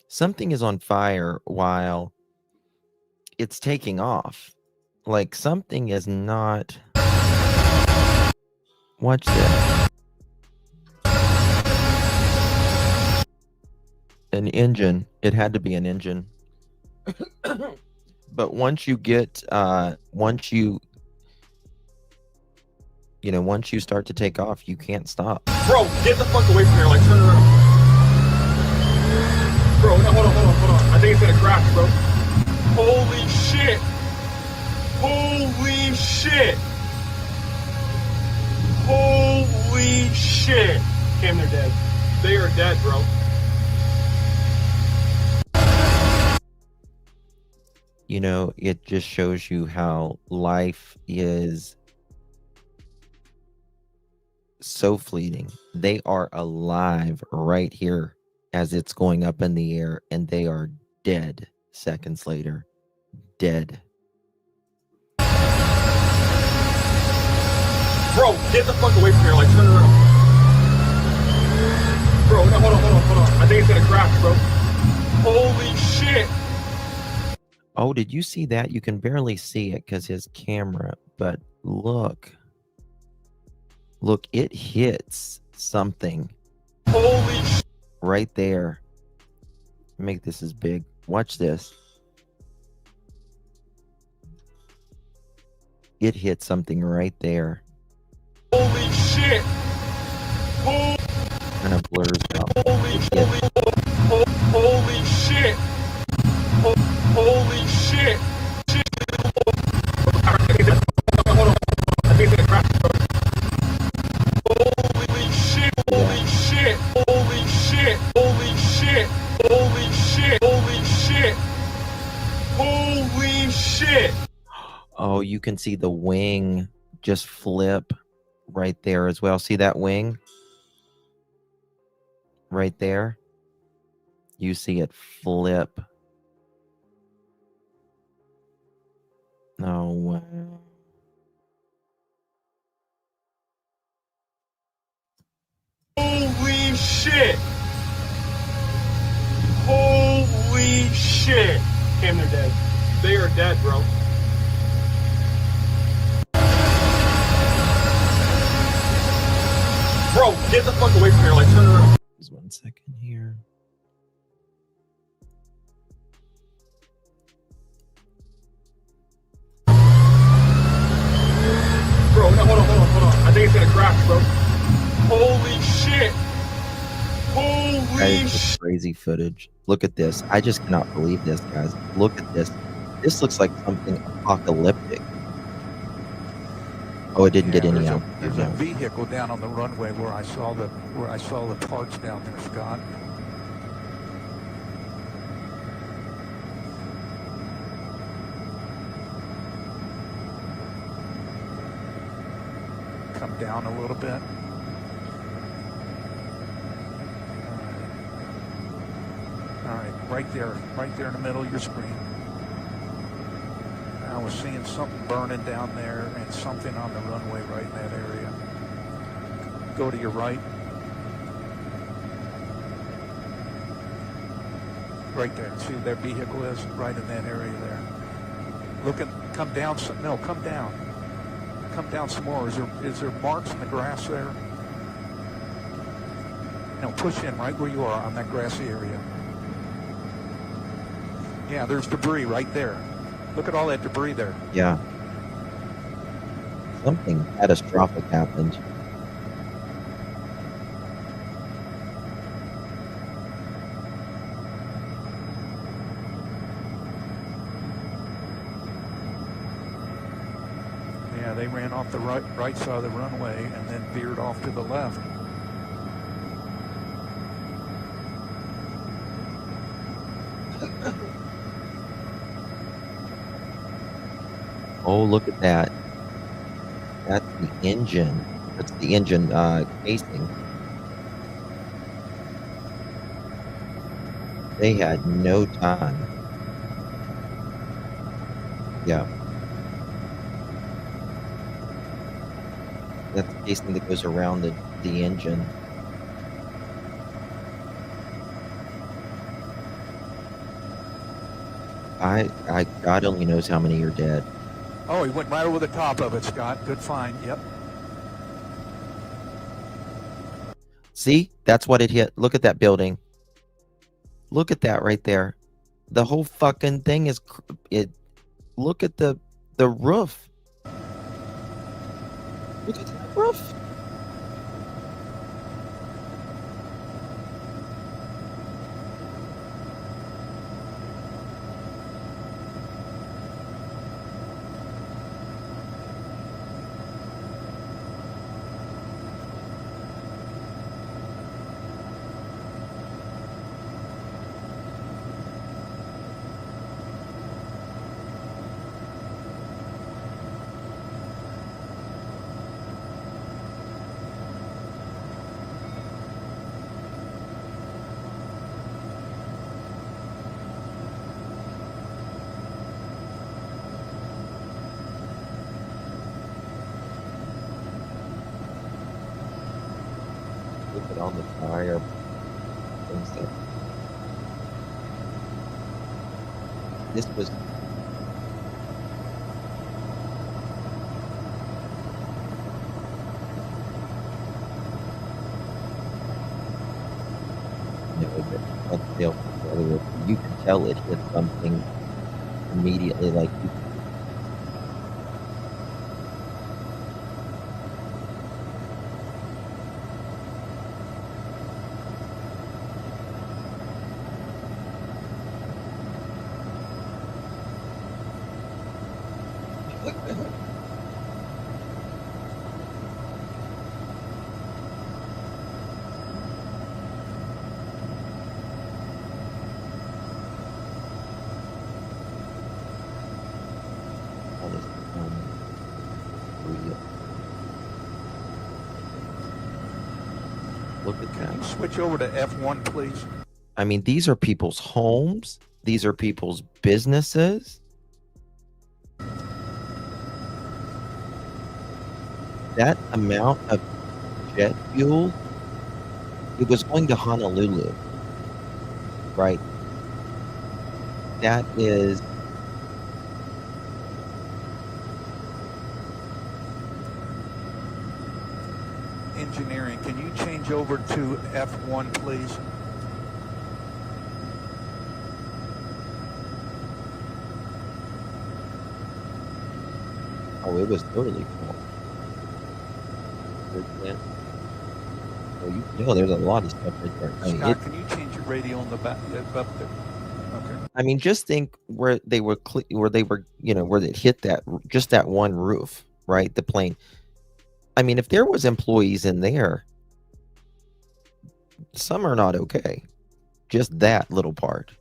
Something is on fire while it's taking off. Like something is not. Watch this. An engine. It had to be an engine. But once you get You know, once you start to take off, you can't stop. Bro, get the fuck away from here. Like, turn around. Bro, no, hold on. I think it's gonna crash, bro. Holy shit. Holy shit. Holy shit. Cam, they're dead. They are dead, bro. You know, it just shows you how life is so fleeting. They are alive right here as it's going up in the air, and they are dead seconds later. Dead. Bro, get the fuck away from here. Like, turn around. Bro, no, hold on. I think it's gonna crash, bro. Holy shit. Oh, did you see that? You can barely see it because his camera, but look. Look, it hits something. Holy shit. Right there. Make this as big. Watch this. It hit something right there. Holy shit. Kind of blurs out. Holy shit. Holy shit. Holy shit. Holy shit. Oh, you can see the wing just flip right there as well. See that wing? Right there? You see it flip. Oh, wow. Holy shit. Holy shit. Cam, they're dead. They are dead, bro. Bro, get the fuck away from here. Like, turn around. Just 1 second here. Bro, no, hold on. I think it's gonna crash, bro. Holy shit. Holy That is shit. just crazy footage. Look at this. I just cannot believe this, guys. Look at this. This looks like something apocalyptic. Oh, it didn't get any out. There's a vehicle down on the runway where I saw the parts down there, Scott. Come down a little bit. All right, right there in the middle of your screen. I was seeing something burning down there and something on the runway right in that area. Go to your right. Right there. See where their vehicle is? Right in that area there. Come down some. No, come down. Come down some more. Is there marks in the grass there? No, push in right where you are on that grassy area. Yeah, there's debris right there. Look at all that debris there. Yeah. Something catastrophic happened. Yeah, they ran off the right side of the runway and then veered off to the left. Oh, look at that. That's the engine. That's the engine casing. They had no time. Yeah. That's the casing that goes around the engine. God only knows how many are dead. Oh, he went right over the top of it, Scott. Good find. Yep. See? That's what it hit. Look at that building. Look at that right there. The whole fucking thing is Look at the roof. Look at that roof. Look at all the fire things that this was. You can tell it hit something immediately, like you. Look at that. Can you switch over to F1, please? I mean, these are people's homes. These are people's businesses. That amount of jet fuel, it was going to Honolulu, right? That is Engineering, can you change over to F1, please? Oh, it was totally full. Oh, you know, there's a lot of stuff right there. I mean, Scott, can you change your radio on the back up there? Okay. I mean, just think where they were, you know, where it hit that, just that one roof, right? The plane. I mean, if there was employees in there, some are not okay. Just that little part.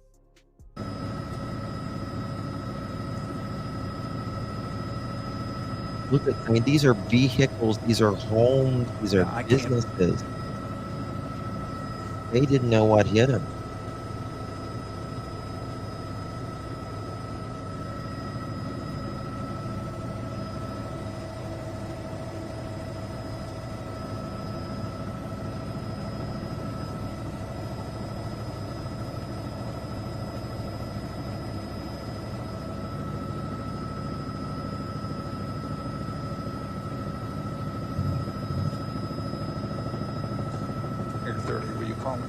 Look at, I mean, these are vehicles, these are homes, these are businesses. They didn't know what hit them. Air 30, were you calling?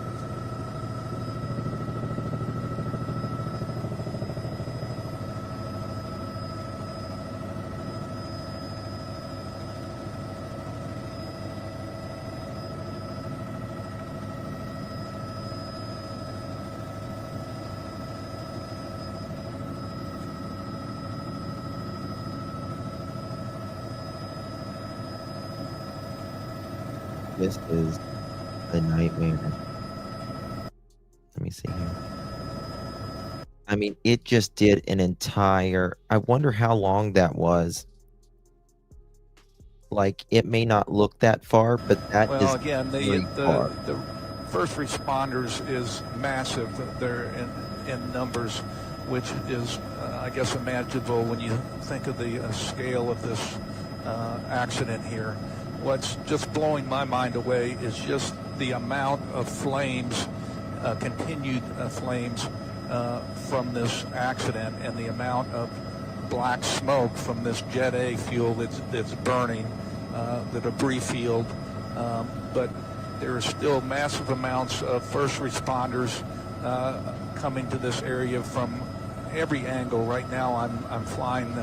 This is a nightmare. Let me see here. I mean, it just did an entire, I wonder how long that was. Like, it may not look that far, but that is Well, again, really far. the first responders is massive. They're in numbers, which is, I guess, imaginable when you think of the scale of this accident here. What's just blowing my mind away is just the amount of flames, continued flames from this accident, and the amount of black smoke from this Jet A fuel that's burning, the debris field. But there are still massive amounts of first responders coming to this area from every angle. Right now I'm flying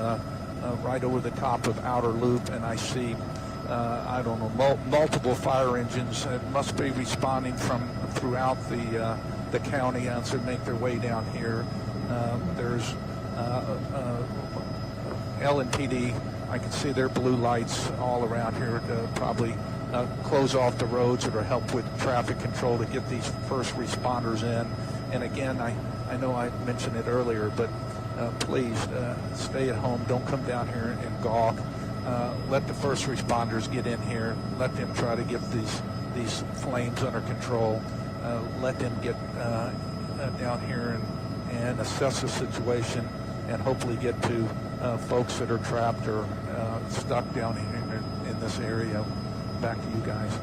right over the top of Outer Loop, and I see I don't know, multiple fire engines. It must be responding from throughout the county as they make their way down here. There's LNPD. I can see their blue lights all around here to probably close off the roads or to help with traffic control to get these first responders in. And again, I know I mentioned it earlier, but please stay at home. Don't come down here and gawk. Let the first responders get in here. Let them try to get these flames under control. Let them get down here and assess the situation and hopefully get to folks that are trapped or stuck down here in this area. Back to you guys.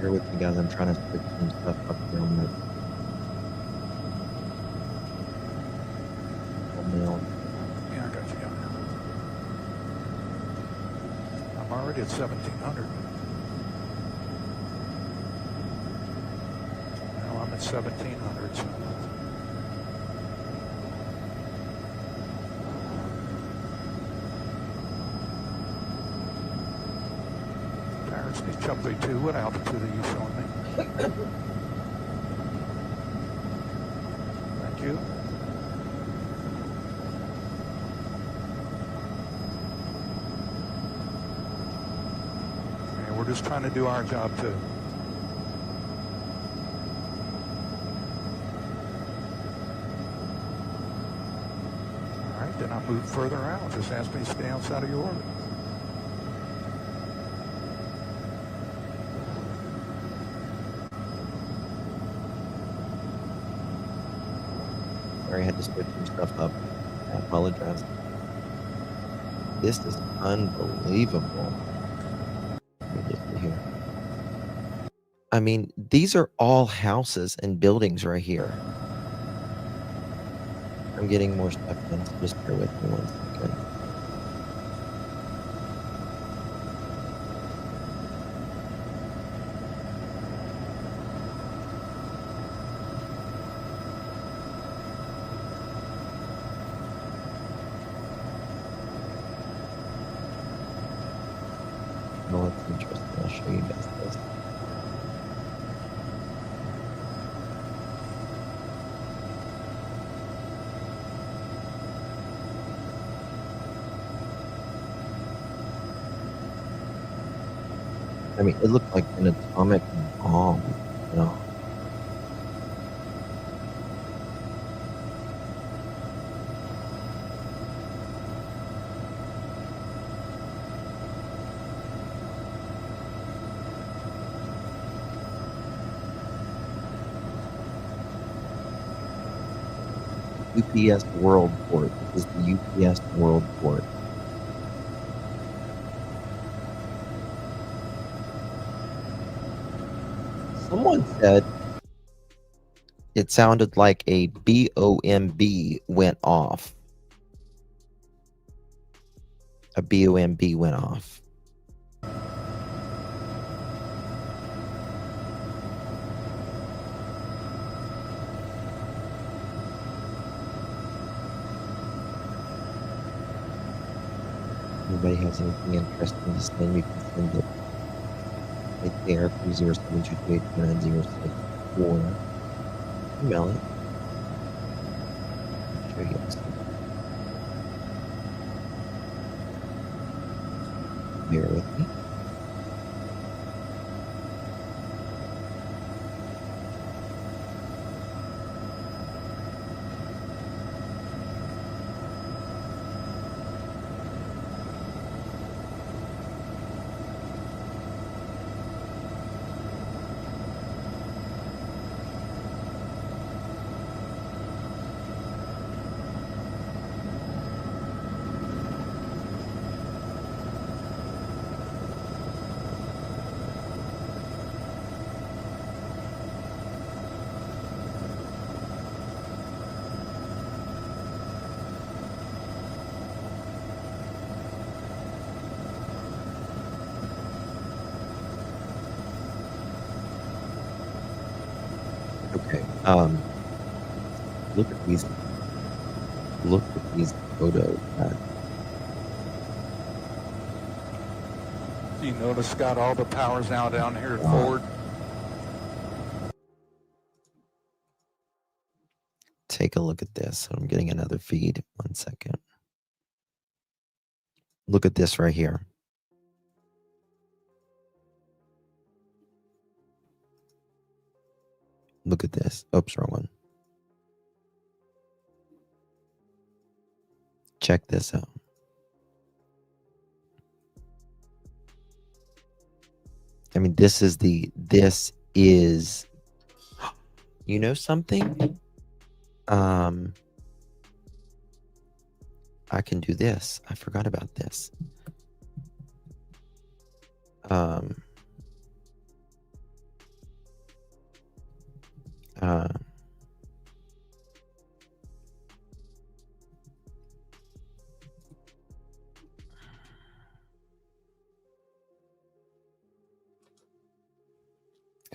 Bear with me, guys. I'm trying to switch some stuff up here on the mail. Yeah, I got you. I'm already at 1,700. Now I'm at 1,700. So. Parents need Chumley too. What altitude are you showing me? Thank you. And we're just trying to do our job too. All right, then I'll move further out. Just ask me to stay outside of your orbit. Sorry, I had to switch some stuff up. I apologize. This is unbelievable. Let me just see here. I mean, these are all houses and buildings right here. I'm getting more stuff in, so just bear with me 1 second. Oh, that's interesting. I'll show you guys this. I mean, it looked like an atomic bomb, you know. UPS World Port. This is the UPS World Port. Someone said it sounded like a BOMB went off. A BOMB went off. Anybody has anything interesting to say, you can send it right there, 307-228-9064. Email it. I'll show you guys. Bear with me. Okay. Look at these. Look at these photos. You notice got all the powers now down here forward. Take a look at this. I'm getting another feed. 1 second. Look at this right here. Look at this. Oops, wrong one. Check this out. I mean, this is, you know something? I can do this. I forgot about this. I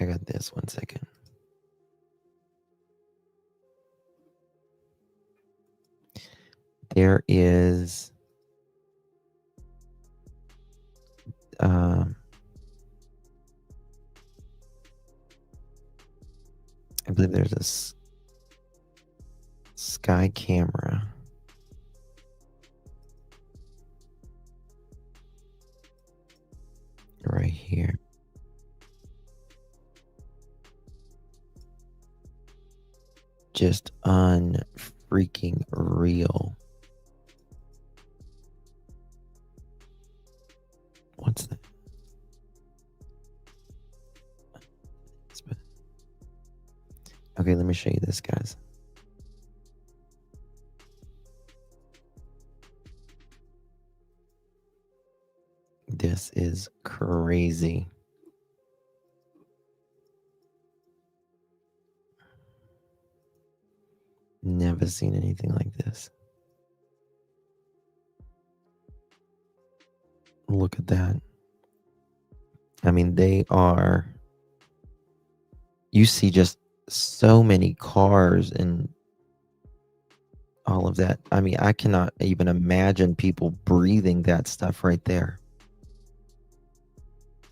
got this. 1 second. There is I believe there's a sky camera right here. Just unfreaking real. What's that? Okay, let me show you this, guys. This is crazy. Never seen anything like this. Look at that. I mean, you see just so many cars and all of that. I mean, I cannot even imagine people breathing that stuff right there.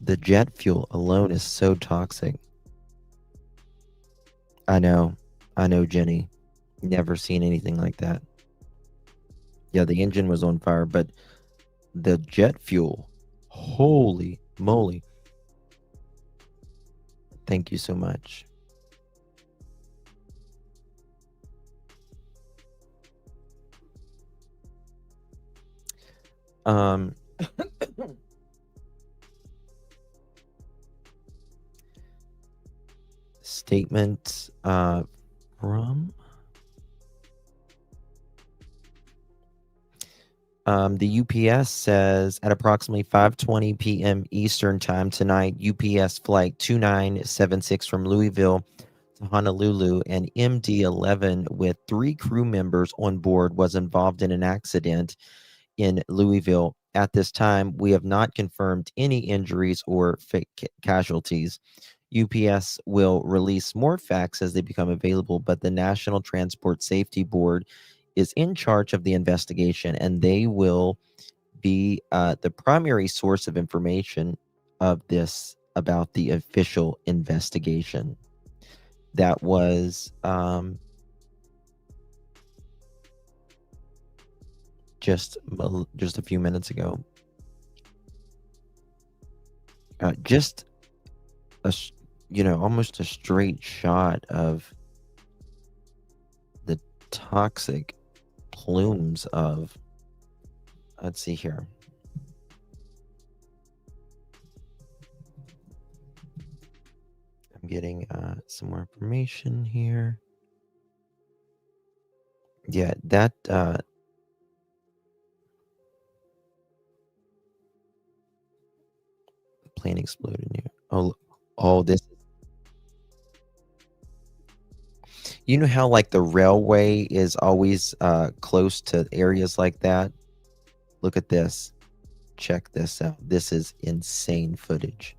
The jet fuel alone is so toxic. I know, Jenny. Never seen anything like that. Yeah, the engine was on fire, but the jet fuel, holy moly. Thank you so much. Statement from the UPS says at approximately 5:20 p.m. Eastern time tonight, UPS flight 2976 from Louisville to Honolulu and MD-11 with 3 crew members on board was involved in an accident in Louisville. At this time, we have not confirmed any injuries or casualties. UPS will release more facts as they become available, but the National Transport Safety Board is in charge of the investigation, and they will be the primary source of information of this about the official investigation. That was just a few minutes ago. Just almost a straight shot of the toxic plumes of, let's see here. I'm getting some more information here. Yeah, that plane exploded here. Oh, this. You know how like the railway is always close to areas like that? Look at this. Check this out. This is insane footage.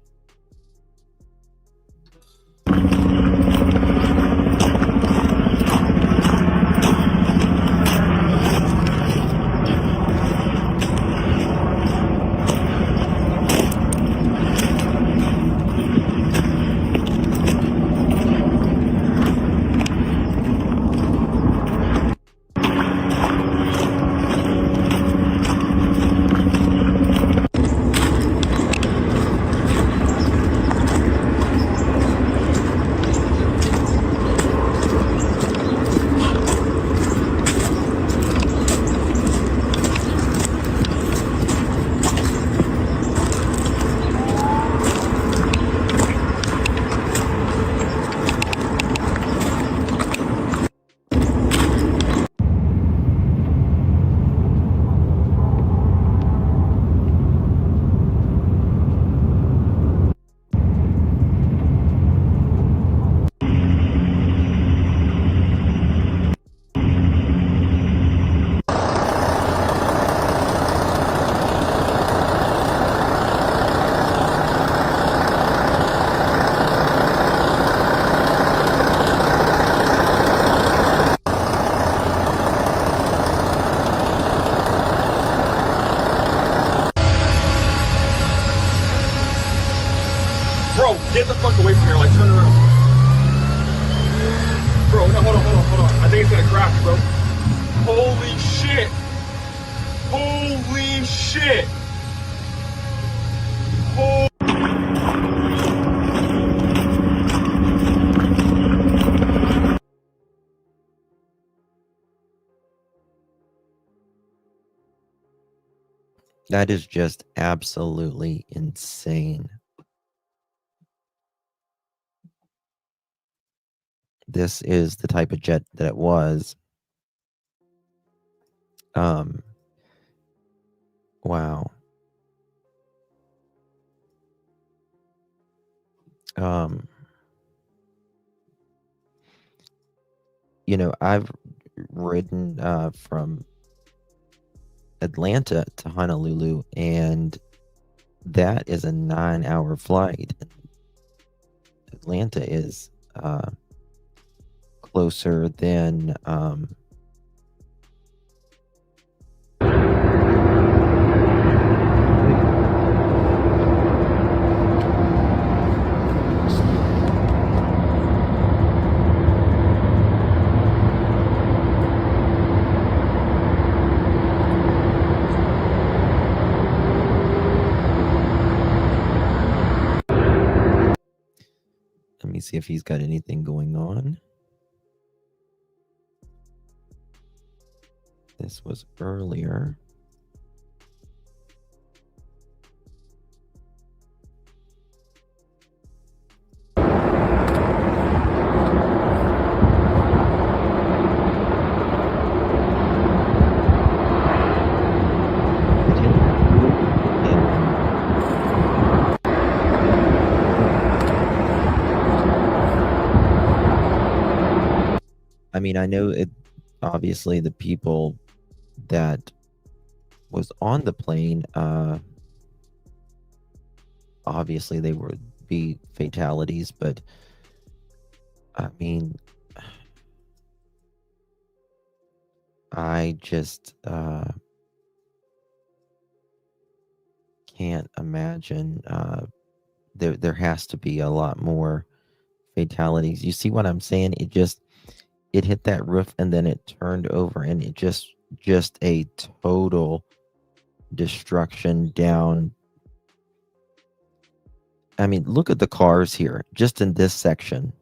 Bro, get the fuck away from here. Like, turn around. Bro, no, hold on. I think it's gonna crash, bro. Holy shit. Holy shit. That is just absolutely insane. This is the type of jet that it was. Wow. You know, I've ridden from Atlanta to Honolulu, and that is a 9-hour flight. Atlanta is closer than let me see if he's got anything going on. This was earlier. I mean, I know it, obviously the people that was on the plane, obviously they would be fatalities, but I mean, I just can't imagine. There has to be a lot more fatalities. You see what I'm saying? It hit that roof and then it turned over, and it just a total destruction down. I mean, look at the cars here, just in this section.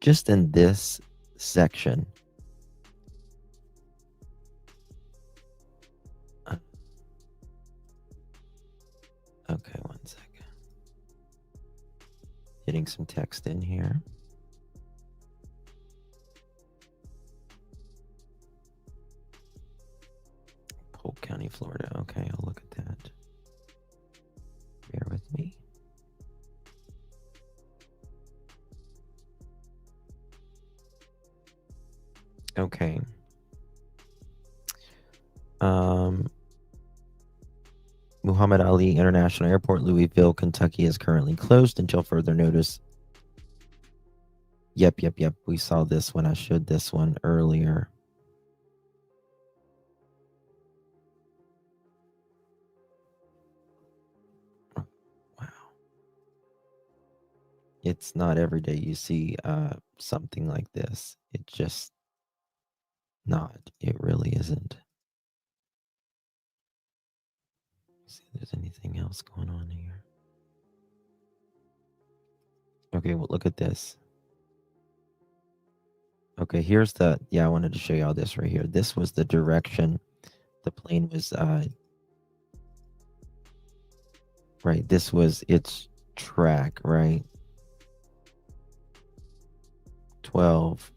Just in this section. Okay, one second. Getting some text in here. Polk County, Florida. Okay, I'll look at that. Bear with me. Okay. Muhammad Ali International Airport, Louisville, Kentucky is currently closed until further notice. Yep. We saw this one. I showed this one earlier. It's not every day you see something like this. It's just not. It really isn't. Let's see if there's anything else going on here. Okay, well, look at this. Okay, here's the, I wanted to show you all this right here. This was the direction the plane was, right, this was its track, right? 12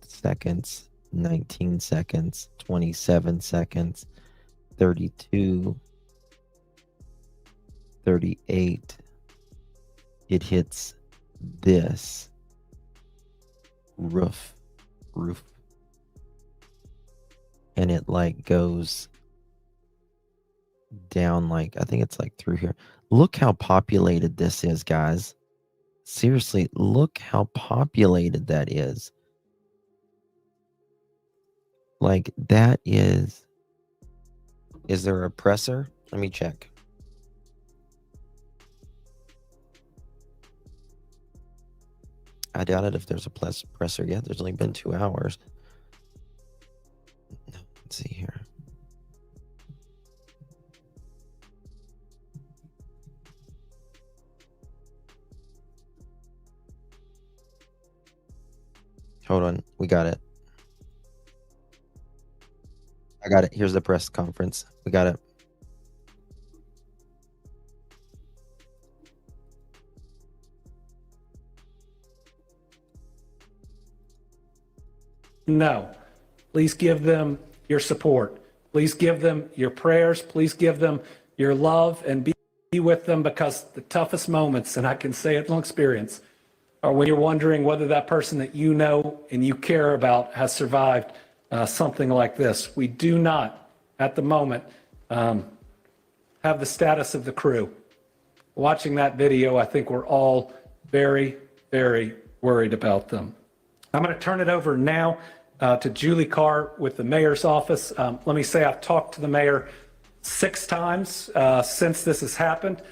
seconds, 19 seconds, 27 seconds, 32, 38. It hits this roof, and it like goes down, like I think it's like through here. Look how populated this is, guys. Seriously, look how populated that is. Like, that is there a presser? Let me check. I doubt it if there's a presser yet. There's only been 2 hours. No, let's see here. Hold on. We got it. I got it. Here's the press conference. We got it. No. Please give them your support. Please give them your prayers. Please give them your love and be with them, because the toughest moments, and I can say it from experience, are when you're wondering whether that person that you know and you care about has survived something like this. We do not, at the moment, have the status of the crew. Watching that video, I think we're all very, very worried about them. I'm going to turn it over now to Julie Carr with the mayor's office. Let me say I've talked to the mayor 6 times since this has happened.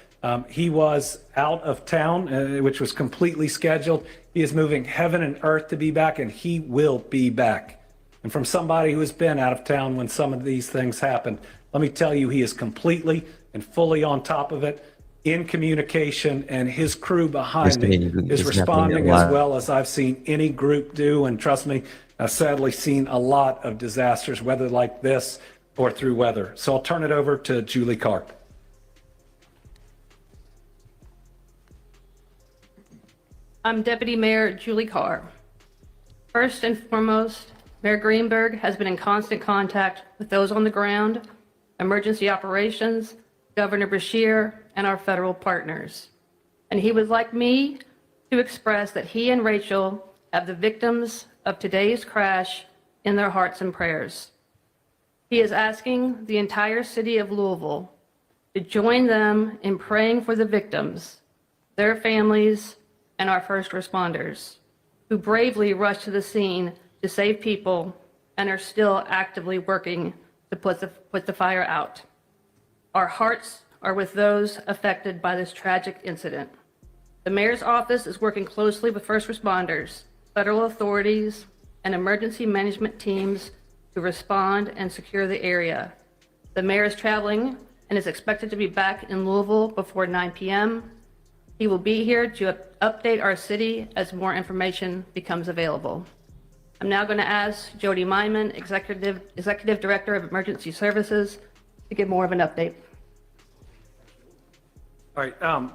He was out of town, which was completely scheduled. He is moving heaven and earth to be back, and he will be back. And from somebody who has been out of town when some of these things happened, let me tell you, he is completely and fully on top of it, in communication, and his crew behind me is responding as well as I've seen any group do. And trust me, I've sadly seen a lot of disasters, whether like this or through weather. So I'll turn it over to Julie Carr. I'm Deputy Mayor Julie Carr. First and foremost, Mayor Greenberg has been in constant contact with those on the ground, emergency operations, Governor Beshear, and our federal partners. And he would like me to express that he and Rachel have the victims of today's crash in their hearts and prayers. He is asking the entire city of Louisville to join them in praying for the victims, their families, and our first responders, who bravely rushed to the scene to save people and are still actively working to put the fire out. Our hearts are with those affected by this tragic incident. The mayor's office is working closely with first responders, federal authorities, and emergency management teams to respond and secure the area. The mayor is traveling and is expected to be back in Louisville before 9 p.m. He will be here to update our city as more information becomes available. I'm now going to ask Jody Myman, Executive Director of Emergency Services, to give more of an update. All right,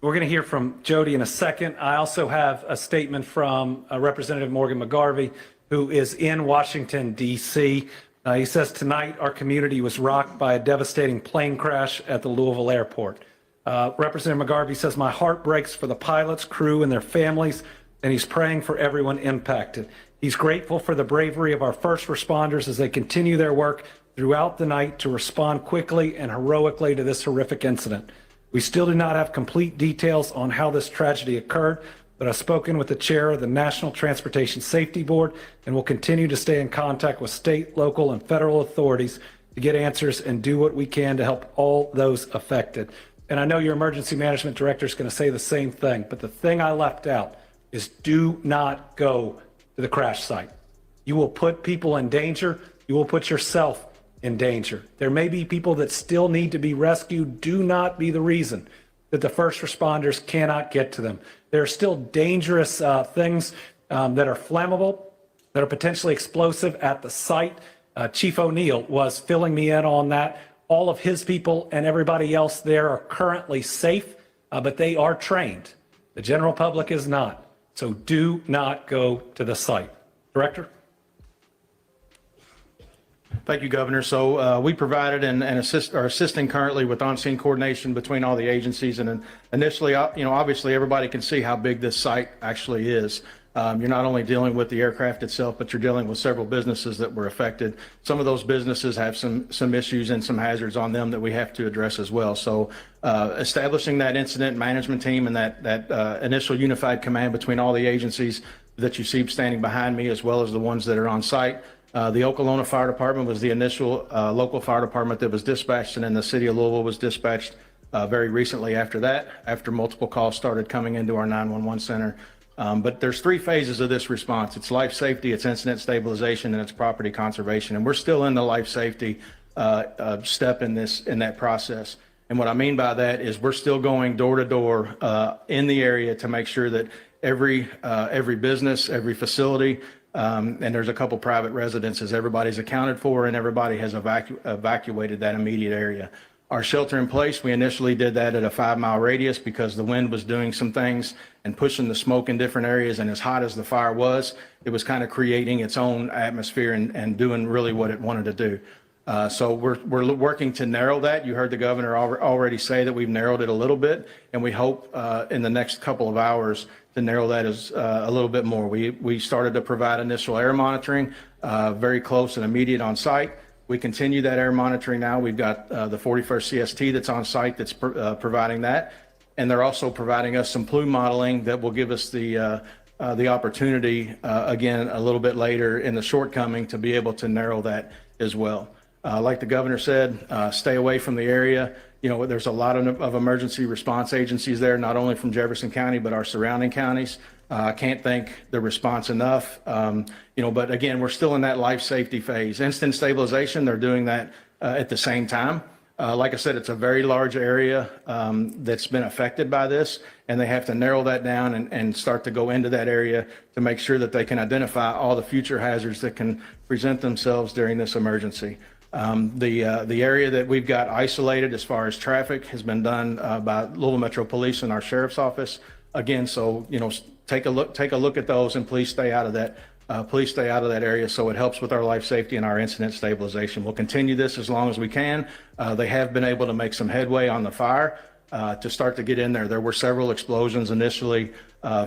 we're going to hear from Jody in a second. I also have a statement from Representative Morgan McGarvey, who is in Washington, D.C. He says, tonight our community was rocked by a devastating plane crash at the Louisville airport. Representative McGarvey says, my heart breaks for the pilots, crew, and their families, and he's praying for everyone impacted. He's grateful for the bravery of our first responders as they continue their work throughout the night to respond quickly and heroically to this horrific incident. We still do not have complete details on how this tragedy occurred, but I've spoken with the chair of the National Transportation Safety Board and will continue to stay in contact with state, local, and federal authorities to get answers and do what we can to help all those affected. And I know your emergency management director is going to say the same thing, but the thing I left out is do not go to the crash site. You will put people in danger. You will put yourself in danger. There may be people that still need to be rescued. Do not be the reason that the first responders cannot get to them. There are still dangerous things that are flammable, that are potentially explosive at the site. Chief O'Neill was filling me in on that. All of his people and everybody else there are currently safe, but they are trained. The general public is not. So do not go to the site. Director? Thank you, Governor. So we provided and are assisting currently with on-scene coordination between all the agencies. And initially, obviously everybody can see how big this site actually is. You're not only dealing with the aircraft itself, but you're dealing with several businesses that were affected. Some of those businesses have some issues and some hazards on them that we have to address as well. So establishing that incident management team and that initial unified command between all the agencies that you see standing behind me, as well as the ones that are on site. The Okolona Fire Department was the initial local fire department that was dispatched, and then the city of Louisville was dispatched very recently after that, after multiple calls started coming into our 911 center. But there's 3 phases of this response. It's life safety, it's incident stabilization, and it's property conservation. And we're still in the life safety step in that process. And what I mean by that is we're still going door to door in the area to make sure that every business, every facility, and there's a couple private residences, everybody's accounted for and everybody has evacuated that immediate area. Our shelter in place, we initially did that at a 5-mile radius because the wind was doing some things and pushing the smoke in different areas. And as hot as the fire was, it was kind of creating its own atmosphere and doing really what it wanted to do. So we're working to narrow that. You heard the governor already say that we've narrowed it a little bit, and we hope in the next couple of hours to narrow that as a little bit more. We started to provide initial air monitoring, very close and immediate on site. We continue that air monitoring now. We've got the 41st CST that's on site that's providing that. And they're also providing us some plume modeling that will give us the opportunity, again, a little bit later in the shortcoming to be able to narrow that as well. Like the governor said, stay away from the area. You know, there's a lot of emergency response agencies there, not only from Jefferson County, but our surrounding counties. I can't thank the response enough. You know, but again, we're still in that life safety phase. Instant stabilization, they're doing that at the same time. Like I said, it's a very large area that's been affected by this, and they have to narrow that down and start to go into that area to make sure that they can identify all the future hazards that can present themselves during this emergency. The area that we've got isolated as far as traffic has been done by Louisville Metro Police and our Sheriff's Office. Again, so, you know, take a look at those and please stay out of that. Please stay out of that area so it helps with our life safety and our incident stabilization. We'll continue this as long as we can. They have been able to make some headway on the fire to start to get in there. There were several explosions initially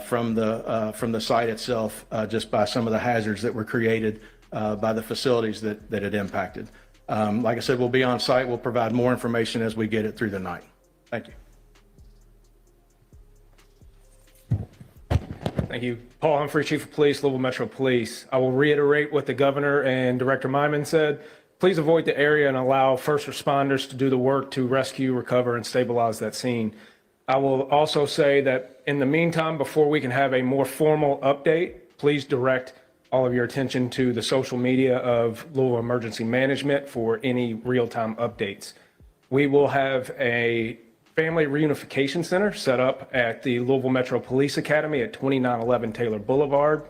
from the site itself just by some of the hazards that were created by the facilities that it impacted. Like I said, we'll be on site. We'll provide more information as we get it through the night. Thank you. Thank you. Paul Humphrey, Chief of Police, Louisville Metro Police. I will reiterate what the governor and Director Myman said. Please avoid the area and allow first responders to do the work to rescue, recover, and stabilize that scene. I will also say that in the meantime, before we can have a more formal update, please direct all of your attention to the social media of Louisville Emergency Management for any real-time updates. We will have a Family Reunification Center set up at the Louisville Metro Police Academy at 2911 Taylor Boulevard.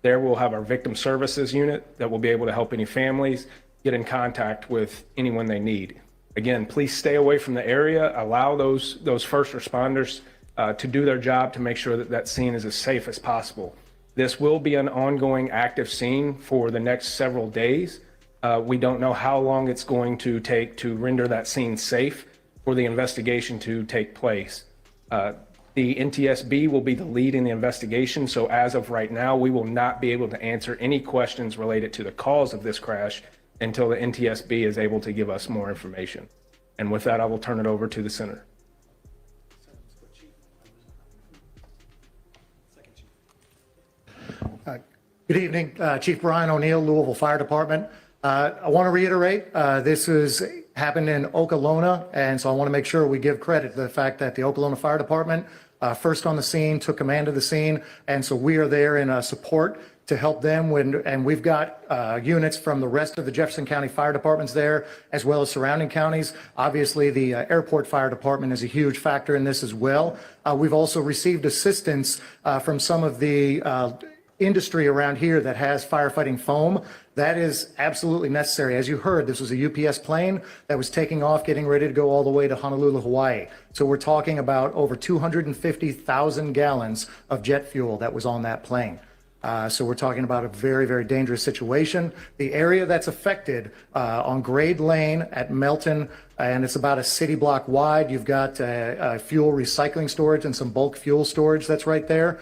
There we'll have our victim services unit that will be able to help any families get in contact with anyone they need. Again, please stay away from the area. Allow those first responders to do their job to make sure that that scene is as safe as possible. This will be an ongoing active scene for the next several days. We don't know how long it's going to take to render that scene safe for the investigation to take place. The NTSB will be the lead in the investigation, so as of right now, we will not be able to answer any questions related to the cause of this crash until the NTSB is able to give us more information. And with that, I will turn it over to the Senator. Good evening, Chief Brian O'Neill, Louisville Fire Department. I want to reiterate, this has happened in Okolona, and so I want to make sure we give credit to the fact that the Okolona Fire Department first on the scene, took command of the scene, and so we are there in support to help them and we've got units from the rest of the Jefferson County Fire Departments there, as well as surrounding counties. Obviously, the Airport Fire Department is a huge factor in this as well. We've also received assistance from some of the industry around here that has firefighting foam. That is absolutely necessary. As you heard, this was a UPS plane that was taking off, getting ready to go all the way to Honolulu, Hawaii. So we're talking about over 250,000 gallons of jet fuel that was on that plane. So we're talking about a very, very dangerous situation. The area that's affected on Grade Lane at Melton, and it's about a city block wide. You've got fuel recycling storage and some bulk fuel storage that's right there.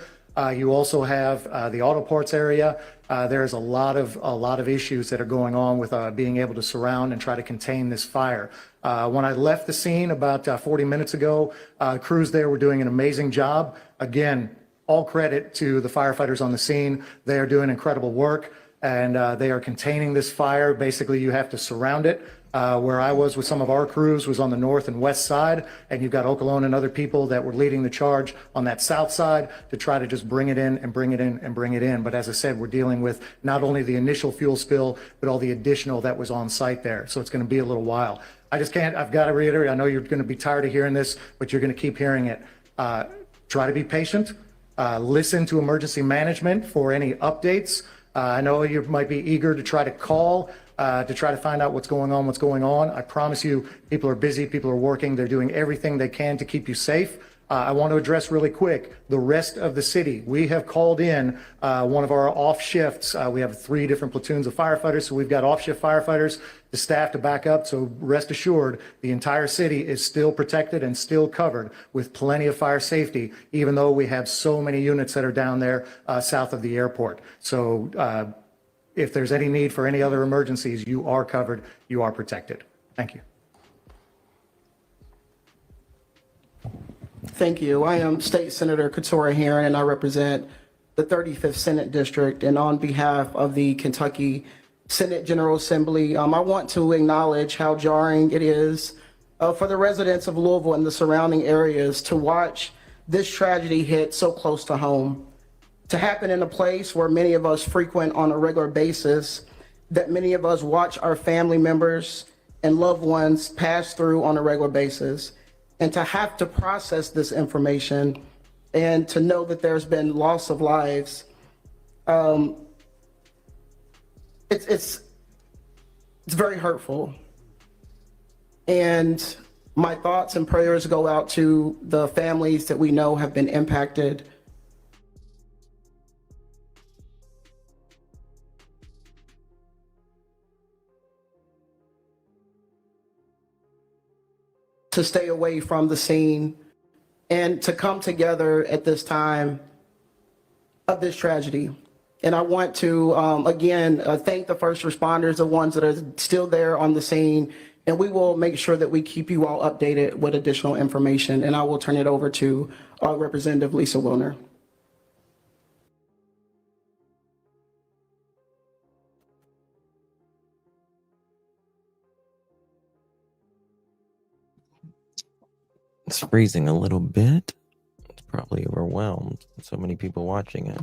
You also have the auto parts area. There's a lot of issues that are going on with being able to surround and try to contain this fire. When I left the scene about 40 minutes ago, crews there were doing an amazing job. Again, all credit to the firefighters on the scene. They are doing incredible work, and they are containing this fire. Basically, you have to surround it. Where I was with some of our crews was on the north and west side, and you've got Okolona and other people that were leading the charge on that south side to try to just bring it in and bring it in and bring it in. But as I said, we're dealing with not only the initial fuel spill, but all the additional that was on site there. So it's going to be a little while. I've got to reiterate, I know you're going to be tired of hearing this, but you're going to keep hearing it. Try to be patient. Listen to emergency management for any updates. I know you might be eager to try to call to try to find out what's going on. I promise you, people are busy, people are working, they're doing everything they can to keep you safe. I want to address really quick the rest of the city. We have called in one of our off shifts. We have 3 different platoons of firefighters, so we've got off shift firefighters, the staff to back up. So rest assured, the entire city is still protected and still covered with plenty of fire safety, even though we have so many units that are down there south of the airport. So if there's any need for any other emergencies, you are covered, you are protected. Thank you. Thank you. I am State Senator Katora Herron, and I represent the 35th Senate District. And on behalf of the Kentucky Senate General Assembly, I want to acknowledge how jarring it is for the residents of Louisville and the surrounding areas to watch this tragedy hit so close to home, to happen in a place where many of us frequent on a regular basis, that many of us watch our family members and loved ones pass through on a regular basis. And to have to process this information and to know that there's been loss of lives, it's very hurtful. And my thoughts and prayers go out to the families that we know have been impacted. To stay away from the scene and to come together at this time of this tragedy. And I want to, again, thank the first responders, the ones that are still there on the scene, and we will make sure that we keep you all updated with additional information. And I will turn it over to Representative Lisa Wilner. It's freezing a little bit. It's probably overwhelmed. So many people watching it.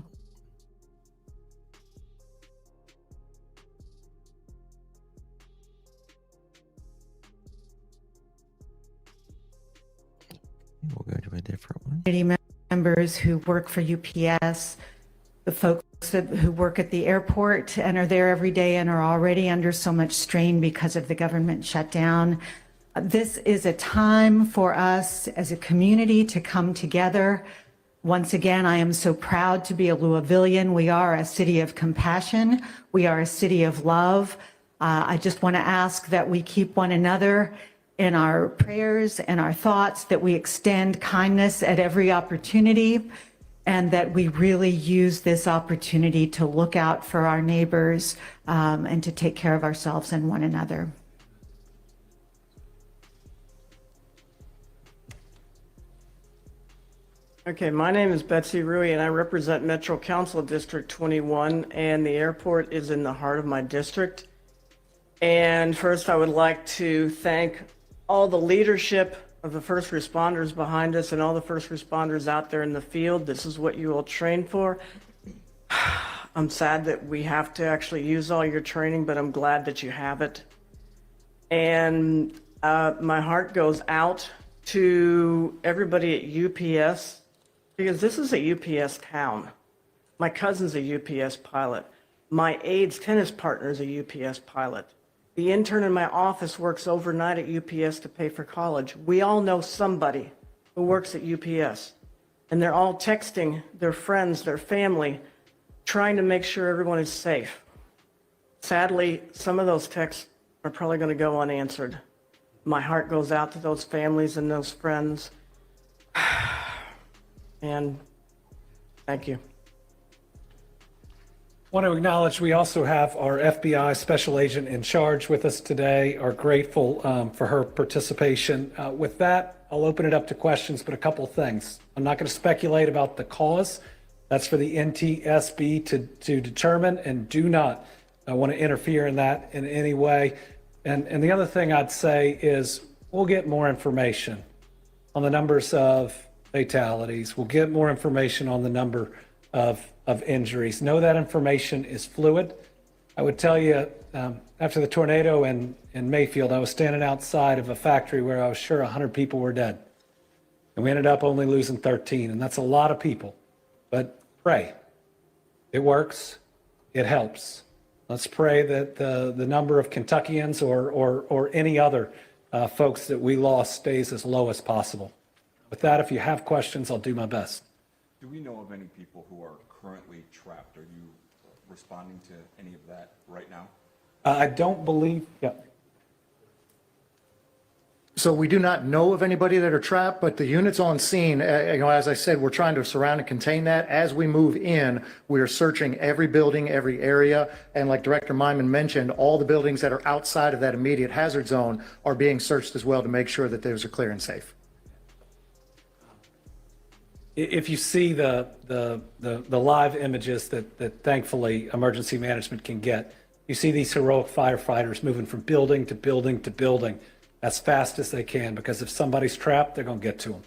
We'll go to a different one. Community members who work for UPS, the folks who work at the airport and are there every day and are already under so much strain because of the government shutdown. This is a time for us as a community to come together. Once again, I am so proud to be a Louisvillian. We are a city of compassion. We are a city of love. I just want to ask that we keep one another in our prayers and our thoughts, that we extend kindness at every opportunity, and that we really use this opportunity to look out for our neighbors and to take care of ourselves and one another. Okay, my name is Betsy Rui, and I represent Metro Council District 21, and the airport is in the heart of my district. And first, I would like to thank all the leadership of the first responders behind us and all the first responders out there in the field. This is what you all train for. I'm sad that we have to actually use all your training, but I'm glad that you have it. And my heart goes out to everybody at UPS, because this is a UPS town. My cousin's a UPS pilot. My aide's tennis partner is a UPS pilot. The intern in my office works overnight at UPS to pay for college. We all know somebody who works at UPS, and they're all texting their friends, their family, trying to make sure everyone is safe. Sadly, some of those texts are probably going to go unanswered. My heart goes out to those families and those friends. And thank you. I want to acknowledge we also have our FBI special agent in charge with us today. Are grateful for her participation. With that, I'll open it up to questions, but a couple things. I'm not going to speculate about the cause. That's for the NTSB to determine, and do not want to interfere in that in any way. And the other thing I'd say is we'll get more information on the numbers of fatalities. We'll get more information on the number of injuries. Know that information is fluid. I would tell you, after the tornado in Mayfield, I was standing outside of a factory where I was sure 100 people were dead. And we ended up only losing 13, and that's a lot of people. But pray. It works. It helps. Let's pray that the number of Kentuckians or any other folks that we lost stays as low as possible. With that, if you have questions, I'll do my best. Do we know of any people who are currently trapped? Are you responding to any of that right now? I don't believe, yeah. So we do not know of anybody that are trapped, but the units on scene, as I said, we're trying to surround and contain that. As we move in, we are searching every building, every area. And like Director Myman mentioned, all the buildings that are outside of that immediate hazard zone are being searched as well to make sure that those are clear and safe. If you see the live images that thankfully emergency management can get, you see these heroic firefighters moving from building to building to building as fast as they can, because if somebody's trapped, they're going to get to them.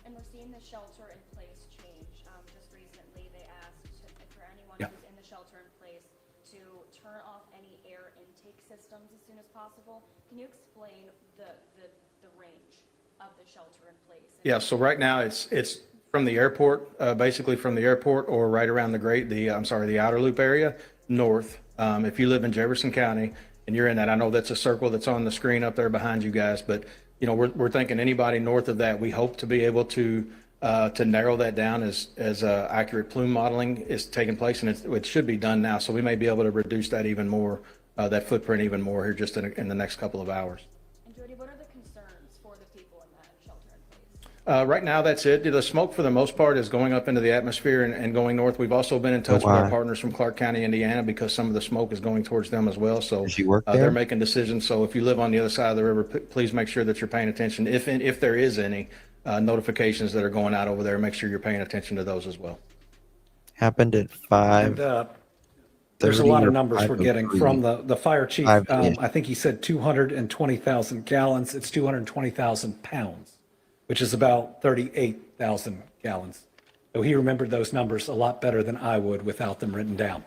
And we're seeing the shelter in place change. Just recently, they asked for anyone who's in the shelter in place to turn off any air intake systems as soon as possible. Can you explain the range of the shelter in place? Yeah, so right now it's from the airport, basically from the airport or right around the outer loop area north. If you live in Jefferson County and you're in that, I know that's a circle that's on the screen up there behind you guys, but you know, we're thinking anybody north of that, we hope to be able to narrow that down as accurate plume modeling is taking place, and it should be done now. So we may be able to reduce that even more, that footprint even more here just in the next couple of hours. And Jody, what are the concerns for the people in that shelter in place? Right now, that's it. The smoke, for the most part, is going up into the atmosphere and going north. We've also been in touch with our partners from Clark County, Indiana, because some of the smoke is going towards them as well. So they're making decisions. So if you live on the other side of the river, please make sure that you're paying attention. If there is any notifications that are going out over there, make sure you're paying attention to those as well. Happened at 5. There's a lot of numbers we're getting from the fire chief. I think he said 220,000 gallons. It's 220,000 pounds, which is about 38,000 gallons. So he remembered those numbers a lot better than I would without them written down.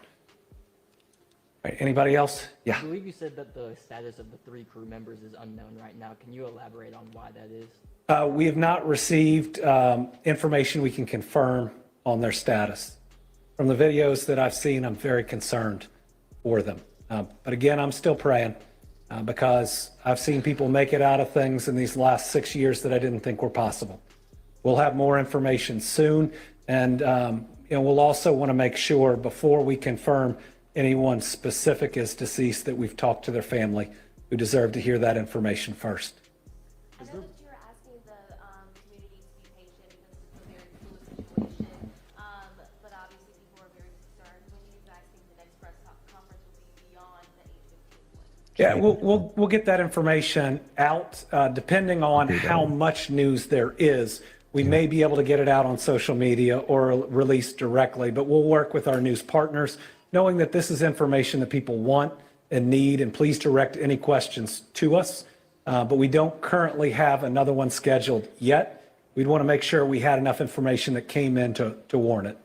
All right, anybody else? Yeah. I believe you said that the status of the 3 crew members is unknown right now. Can you elaborate on why that is? We have not received information we can confirm on their status. From the videos that I've seen, I'm very concerned for them. But again, I'm still praying because I've seen people make it out of things in these last 6 years that I didn't think were possible. We'll have more information soon. And we'll also want to make sure before we confirm anyone specific is deceased that we've talked to their family, who deserve to hear that information first. I know that you're asking the community to be patient because it's a very fluid situation, but obviously people are very concerned. When do you guys think the next press conference will be beyond the 8:15? Yeah, we'll get that information out depending on how much news there is. We may be able to get it out on social media or release directly, but we'll work with our news partners, knowing that this is information that people want and need, and please direct any questions to us. But we don't currently have another one scheduled yet. We'd want to make sure we had enough information that came in to warn it.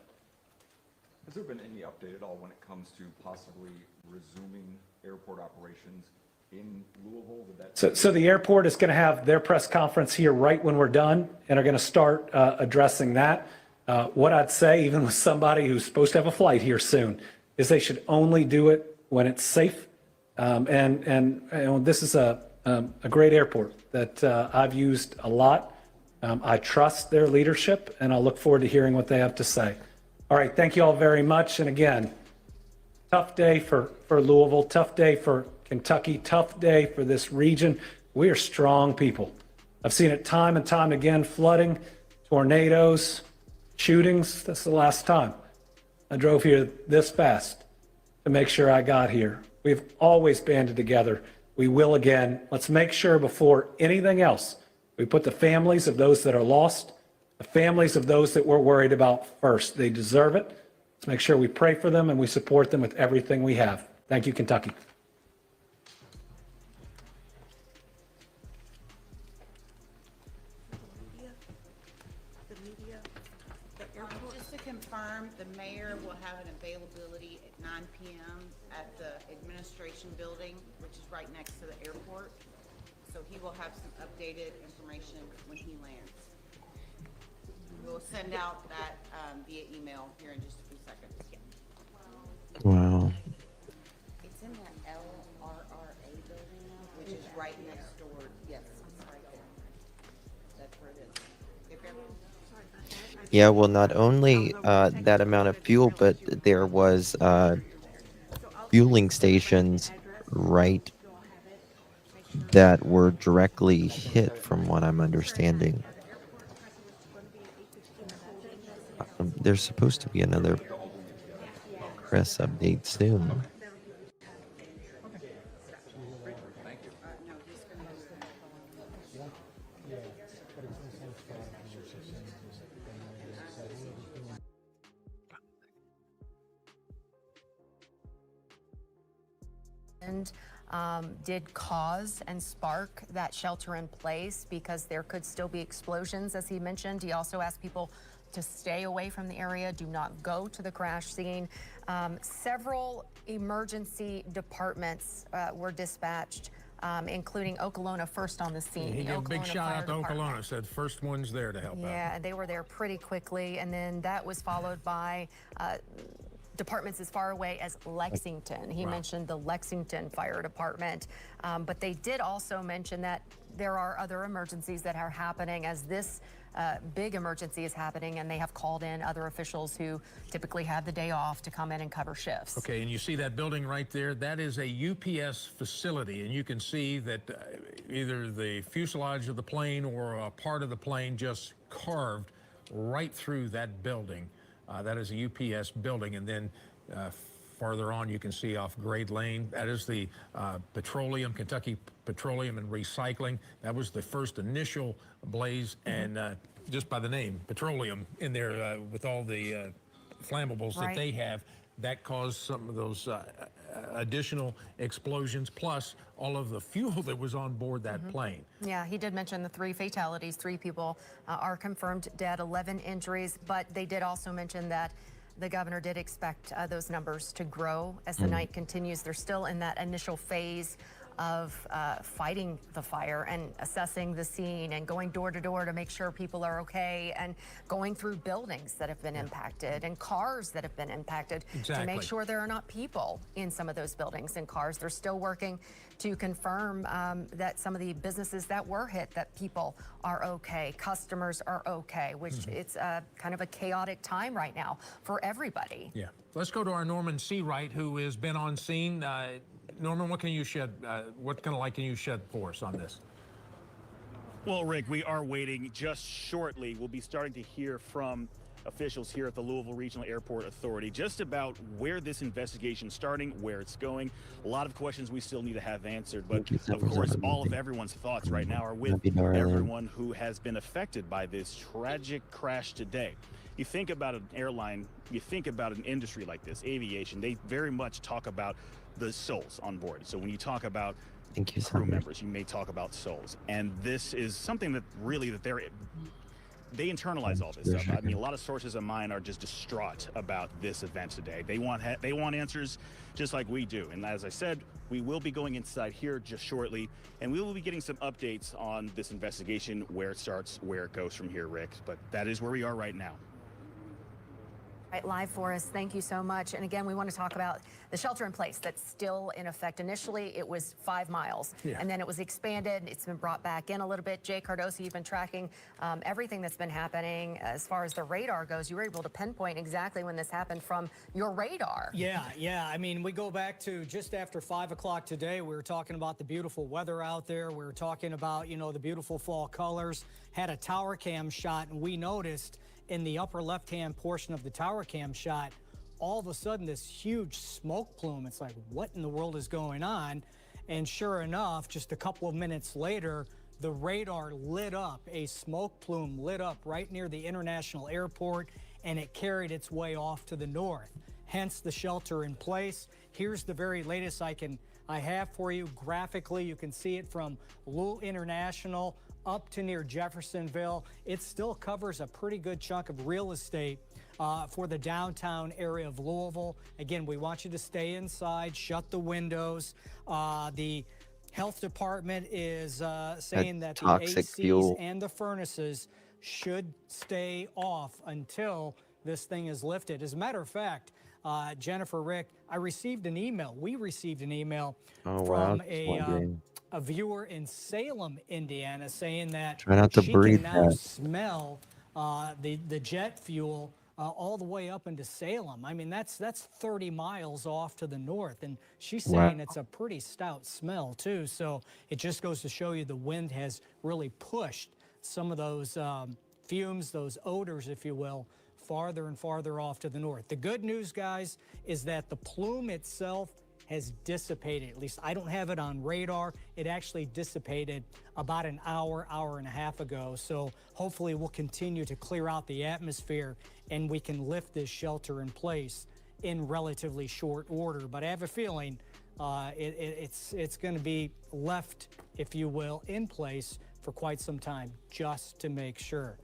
Has there been any update at all when it comes to possibly resuming airport operations in Louisville? So the airport is going to have their press conference here right when we're done, and are going to start addressing that. What I'd say, even with somebody who's supposed to have a flight here soon, is they should only do it when it's safe. And this is a great airport that I've used a lot. I trust their leadership, and I'll look forward to hearing what they have to say. All right, thank you all very much. And again, tough day for Louisville, tough day for Kentucky, tough day for this region. We are strong people. I've seen it time and time again, flooding, tornadoes, shootings. That's the last time I drove here this fast to make sure I got here. We've always banded together. We will again. Let's make sure before anything else, we put the families of those that are lost, the families of those that we're worried about first. They deserve it. Let's make sure we pray for them and we support them with everything we have. Thank you, Kentucky. Just to confirm, the mayor will have an availability at 9 p.m. at the administration building, which is right next to the airport. So he will have some updated information when he lands. We'll send out that via email here in just a few seconds. Wow. It's in that LRRA building, which is right next door. Yes, it's right there. That's where it is. If everyone- Yeah, well, not only that amount of fuel, but there was fueling stations right that were directly hit, from what I'm understanding. There's supposed to be another press update soon. Did cause and spark that shelter in place because there could still be explosions, as he mentioned. He also asked people to stay away from the area, do not go to the crash scene. Several emergency departments were dispatched, including Okolona first on the scene. He gave a big Okolona shout Fire out to Department. Okolona, said first one's there to help out. Yeah, they were there pretty quickly, and then that was followed by departments as far away as Lexington. He mentioned the Lexington Fire Department, but they did also mention that there are other emergencies that are happening as this big emergency is happening, and they have called in other officials who typically have the day off to come in and cover shifts. Okay, and you see that building right there? That is a UPS facility, and you can see that either the fuselage of the plane or a part of the plane just carved right through that building. That is a UPS building, and then farther on you can see off Grade Lane, that is the petroleum, Kentucky Petroleum and Recycling. That was the first initial blaze, and just by the name, petroleum in there with all the flammables that they have, that caused some of those additional explosions, plus all of the fuel that was on board that plane. Yeah, he did mention the 3 fatalities. 3 people are confirmed dead, 11 injuries, but they did also mention that the governor did expect those numbers to grow as the night continues. They're still in that initial phase of fighting the fire and assessing the scene and going door to door to make sure people are okay, and going through buildings that have been impacted and cars that have been impacted to make sure there are not people in some of those buildings and cars. They're still working to confirm that some of the businesses that were hit, that people are okay, customers are okay, which it's kind of a chaotic time right now for everybody. Yeah. Let's go to our Norman Seawright, who has been on scene. Norman, what can you shed? What kind of light can you shed for us on this? Well, Rick, we are waiting just shortly. We'll be starting to hear from officials here at the Louisville Regional Airport Authority just about where this investigation is starting, where it's going. A lot of questions we still need to have answered, but of course, all of everyone's thoughts right now are with everyone who has been affected by this tragic crash today. You think about an airline, you think about an industry like this, aviation, they very much talk about the souls on board. So when you talk about crew members, you may talk about souls. And this is something that really that they internalize all this stuff. I mean, a lot of sources of mine are just distraught about this event today. They want answers just like we do. And as I said, we will be going inside here just shortly, and we will be getting some updates on this investigation, where it starts, where it goes from here, Rick. But that is where we are right now. Right, live for us. Thank you so much. And again, we want to talk about the shelter in place that's still in effect. Initially, it was 5 miles, and then it was expanded. It's been brought back in a little bit. Jay Cardoso, you've been tracking everything that's been happening as far as the radar goes. You were able to pinpoint exactly when this happened from your radar. Yeah. I mean, we go back to just after 5 o'clock today. We were talking about the beautiful weather out there. We were talking about, the beautiful fall colors. Had a tower cam shot, and we noticed in the upper left-hand portion of the tower cam shot, all of a sudden this huge smoke plume. It's like, what in the world is going on? And sure enough, just a couple of minutes later, the radar lit up, a smoke plume lit up right near the international airport, and it carried its way off to the north. Hence the shelter in place. Here's the very latest I have for you graphically. You can see it from Louisville International up to near Jeffersonville. It still covers a pretty good chunk of real estate for the downtown area of Louisville. Again, we want you to stay inside, shut the windows. The health department is saying that the toxic ACs fuel. and the furnaces should stay off until this thing is lifted. As a matter of fact, Jennifer, Rick, we received an email from a viewer in Salem, Indiana, saying that Try not to she breathe can now that. smell the jet fuel all the way up into Salem. I mean, that's 30 miles off to the north, and she's saying it's a pretty stout smell too. So it just goes to show you the wind has really pushed some of those fumes, those odors, if you will, farther and farther off to the north. The good news, guys, is that the plume itself has dissipated. At least I don't have it on radar. It actually dissipated about an hour and a half ago. So hopefully we'll continue to clear out the atmosphere and we can lift this shelter in place in relatively short order. But I have a feeling it's going to be left, if you will, in place for quite some time, just to make sure,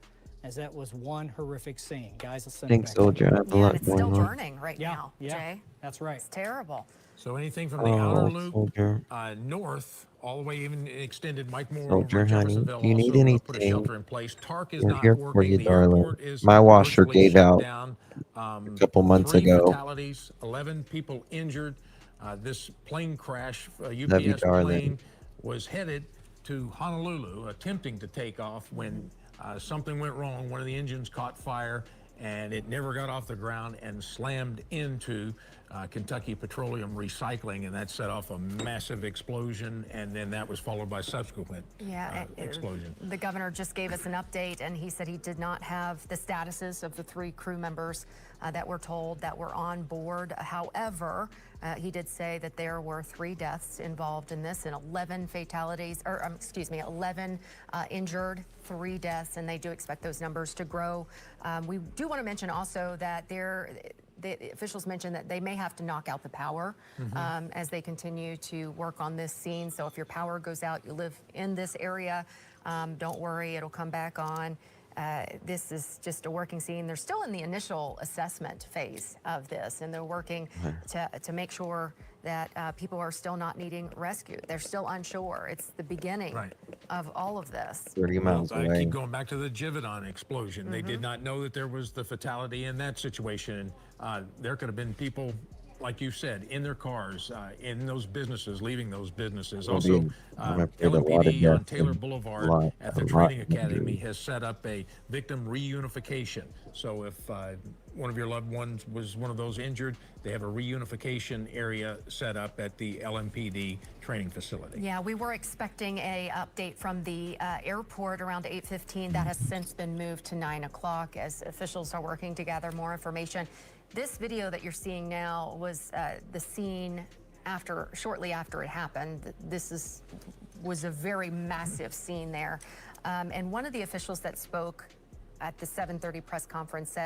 as that was one horrific scene. Guys, let's send it Thanks, back. soldier. I have a lot It's still going on. burning right now, Jay. That's right. It's terrible. So anything from the outer loop soldier. north, all the way even extended, Mike Moore Soldier, over in honey, Jeffersonville do you need also put a anything? shelter in place. TARC is We're not here for working. you, The darling. airport is My washer virtually gave shut out down. a couple months 3 ago. fatalities, 11 people injured. This plane crash, a Love you, UPS darling. plane, was headed to Honolulu, attempting to take off when something went wrong. One of the engines caught fire, and it never got off the ground and slammed into Kentucky Petroleum Recycling, and that set off a massive explosion, and then that was followed by subsequent explosion. The governor just gave us an update, and he said he did not have the statuses of the 3 crew members that were told that were on board. However, he did say that there were 3 deaths involved in this and 11 fatalities, or 11 injured, 3 deaths, and they do expect those numbers to grow. We do want to mention also that the officials mentioned that they may have to knock out the power as they continue to work on this scene. So if your power goes out, you live in this area, don't worry, it'll come back on. This is just a working scene. They're still in the initial assessment phase of this, and they're working to make sure that people are still not needing rescue. They're still unsure. It's the beginning of all of this. 30 miles I away. keep going back to the Givaudan explosion. They did not know that there was the fatality in that situation. There could have been people, like you said, in their cars, in those businesses, leaving those businesses. Well, Also, I'm afraid a lot of LMPD on deaths Taylor and Boulevard at the a lot Training of Academy injuries. has set up a victim reunification. So if one of your loved ones was one of those injured, they have a reunification area set up at the LMPD training facility. Yeah, we were expecting a update from the airport around 8:15. That has since been moved to 9 o'clock as officials are working to gather more information. This video that you're seeing now was the scene shortly after it happened. This was a very massive scene there. And one of the officials that spoke at the 7:30 press conference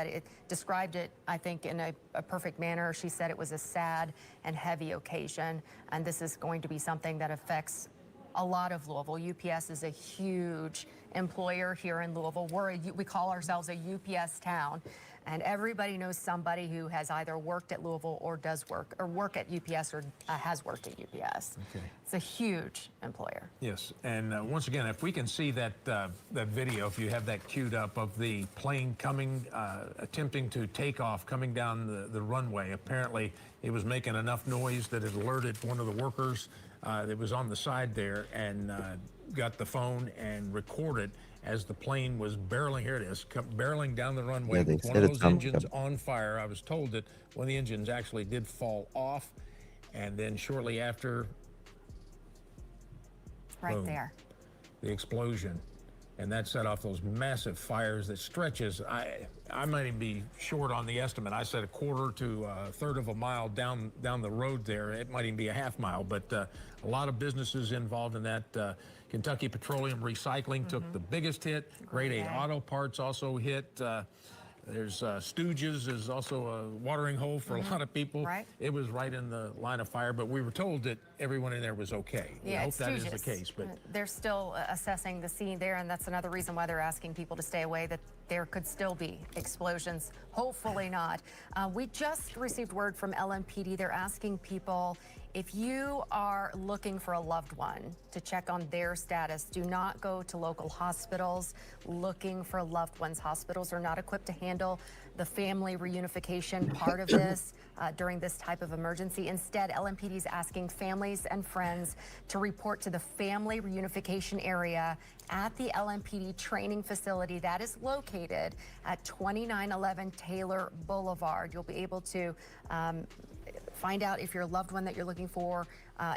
described it, I think, in a perfect manner. She said it was a sad and heavy occasion, and this is going to be something that affects a lot of Louisville. UPS is a huge employer here in Louisville. We call ourselves a UPS town, and everybody knows somebody who has either worked at Louisville or does work at UPS or has worked at UPS. Okay. It's a huge employer. Yes, and once again, if we can see that video, if you have that queued up, of the plane coming, attempting to take off, coming down the runway. Apparently, it was making enough noise that it alerted one of the workers that was on the side there, and got the phone and recorded as the plane was barreling. Here it is, barreling down the runway. Yeah, they with one said of it's those engines on fire. I was told that one of the engines actually did fall off, and then shortly after, Right boom, there. the explosion, and that set off those massive fires that stretches. I might even be short on the estimate. I said a quarter to a third of a mile down the road there. It might even be a half mile, but a lot of businesses involved in that. Kentucky Petroleum Recycling took the biggest hit. Grade A Auto Parts also hit. There's Stooges is also a watering hole for a lot of people. Right. It was right in the line of fire, but we were told that everyone in there was okay. We hope it's that is the Stooges. case. But They're still assessing the scene there, and that's another reason why they're asking people to stay away, that there could still be explosions. Hopefully not. We just received word from LMPD. They're asking people, if you are looking for a loved one, to check on their status. Do not go to local hospitals looking for loved ones. Hospitals are not equipped to handle the family reunification part of this during this type of emergency. Instead, LMPD is asking families and friends to report to the family reunification area at the LMPD training facility that is located at 2911 Taylor Boulevard. You'll be able to find out if your loved one that you're looking for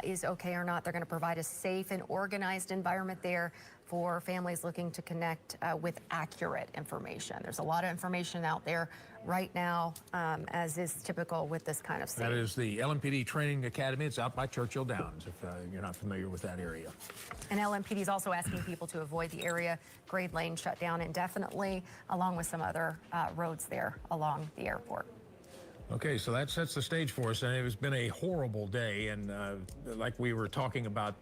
is okay or not. They're going to provide a safe and organized environment there for families looking to connect with accurate information. There's a lot of information out there right now, as is typical with this kind of scene. that is the LMPD Training Academy. It's out by Churchill Downs, if you're not familiar with that area. And LMPD is also asking people to avoid the area. Grade Lane shut down indefinitely, along with some other roads there along the airport. Okay, so that sets the stage for us, and it has been a horrible day. And like we were talking about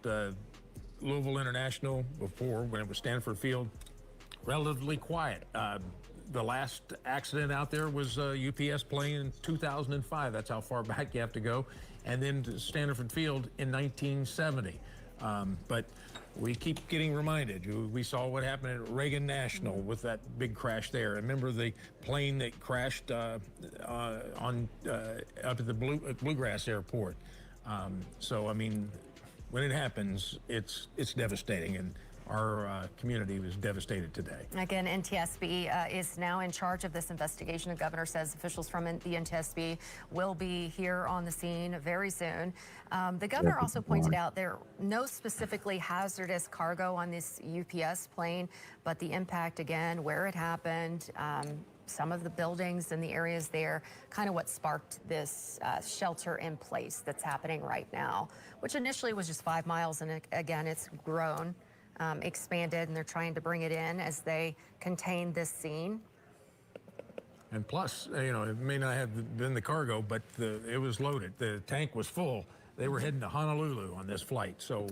Louisville International before, when it was Stanford Field, relatively quiet. The last accident out there was a UPS plane in 2005. That's how far back you have to go. And then to Stanford Field in 1970. But we keep getting reminded. We saw what happened at Reagan National with that big crash there. Remember the plane that crashed up at the Bluegrass Airport. So, I mean, when it happens, it's devastating, and our community was devastated today. Again, NTSB is now in charge of this investigation. The governor says officials from the NTSB will be here on the scene very soon. The governor also pointed out there no specifically hazardous cargo on this UPS plane, but the impact, again, where it happened, some of the buildings and the areas there, kind of what sparked this shelter in place that's happening right now, which initially was just 5 miles, and again, it's grown. Expanded, and they're trying to bring it in as they contain this scene. And plus, it may not have been the cargo, but it was loaded. The tank was full. They were heading to Honolulu on this flight. So,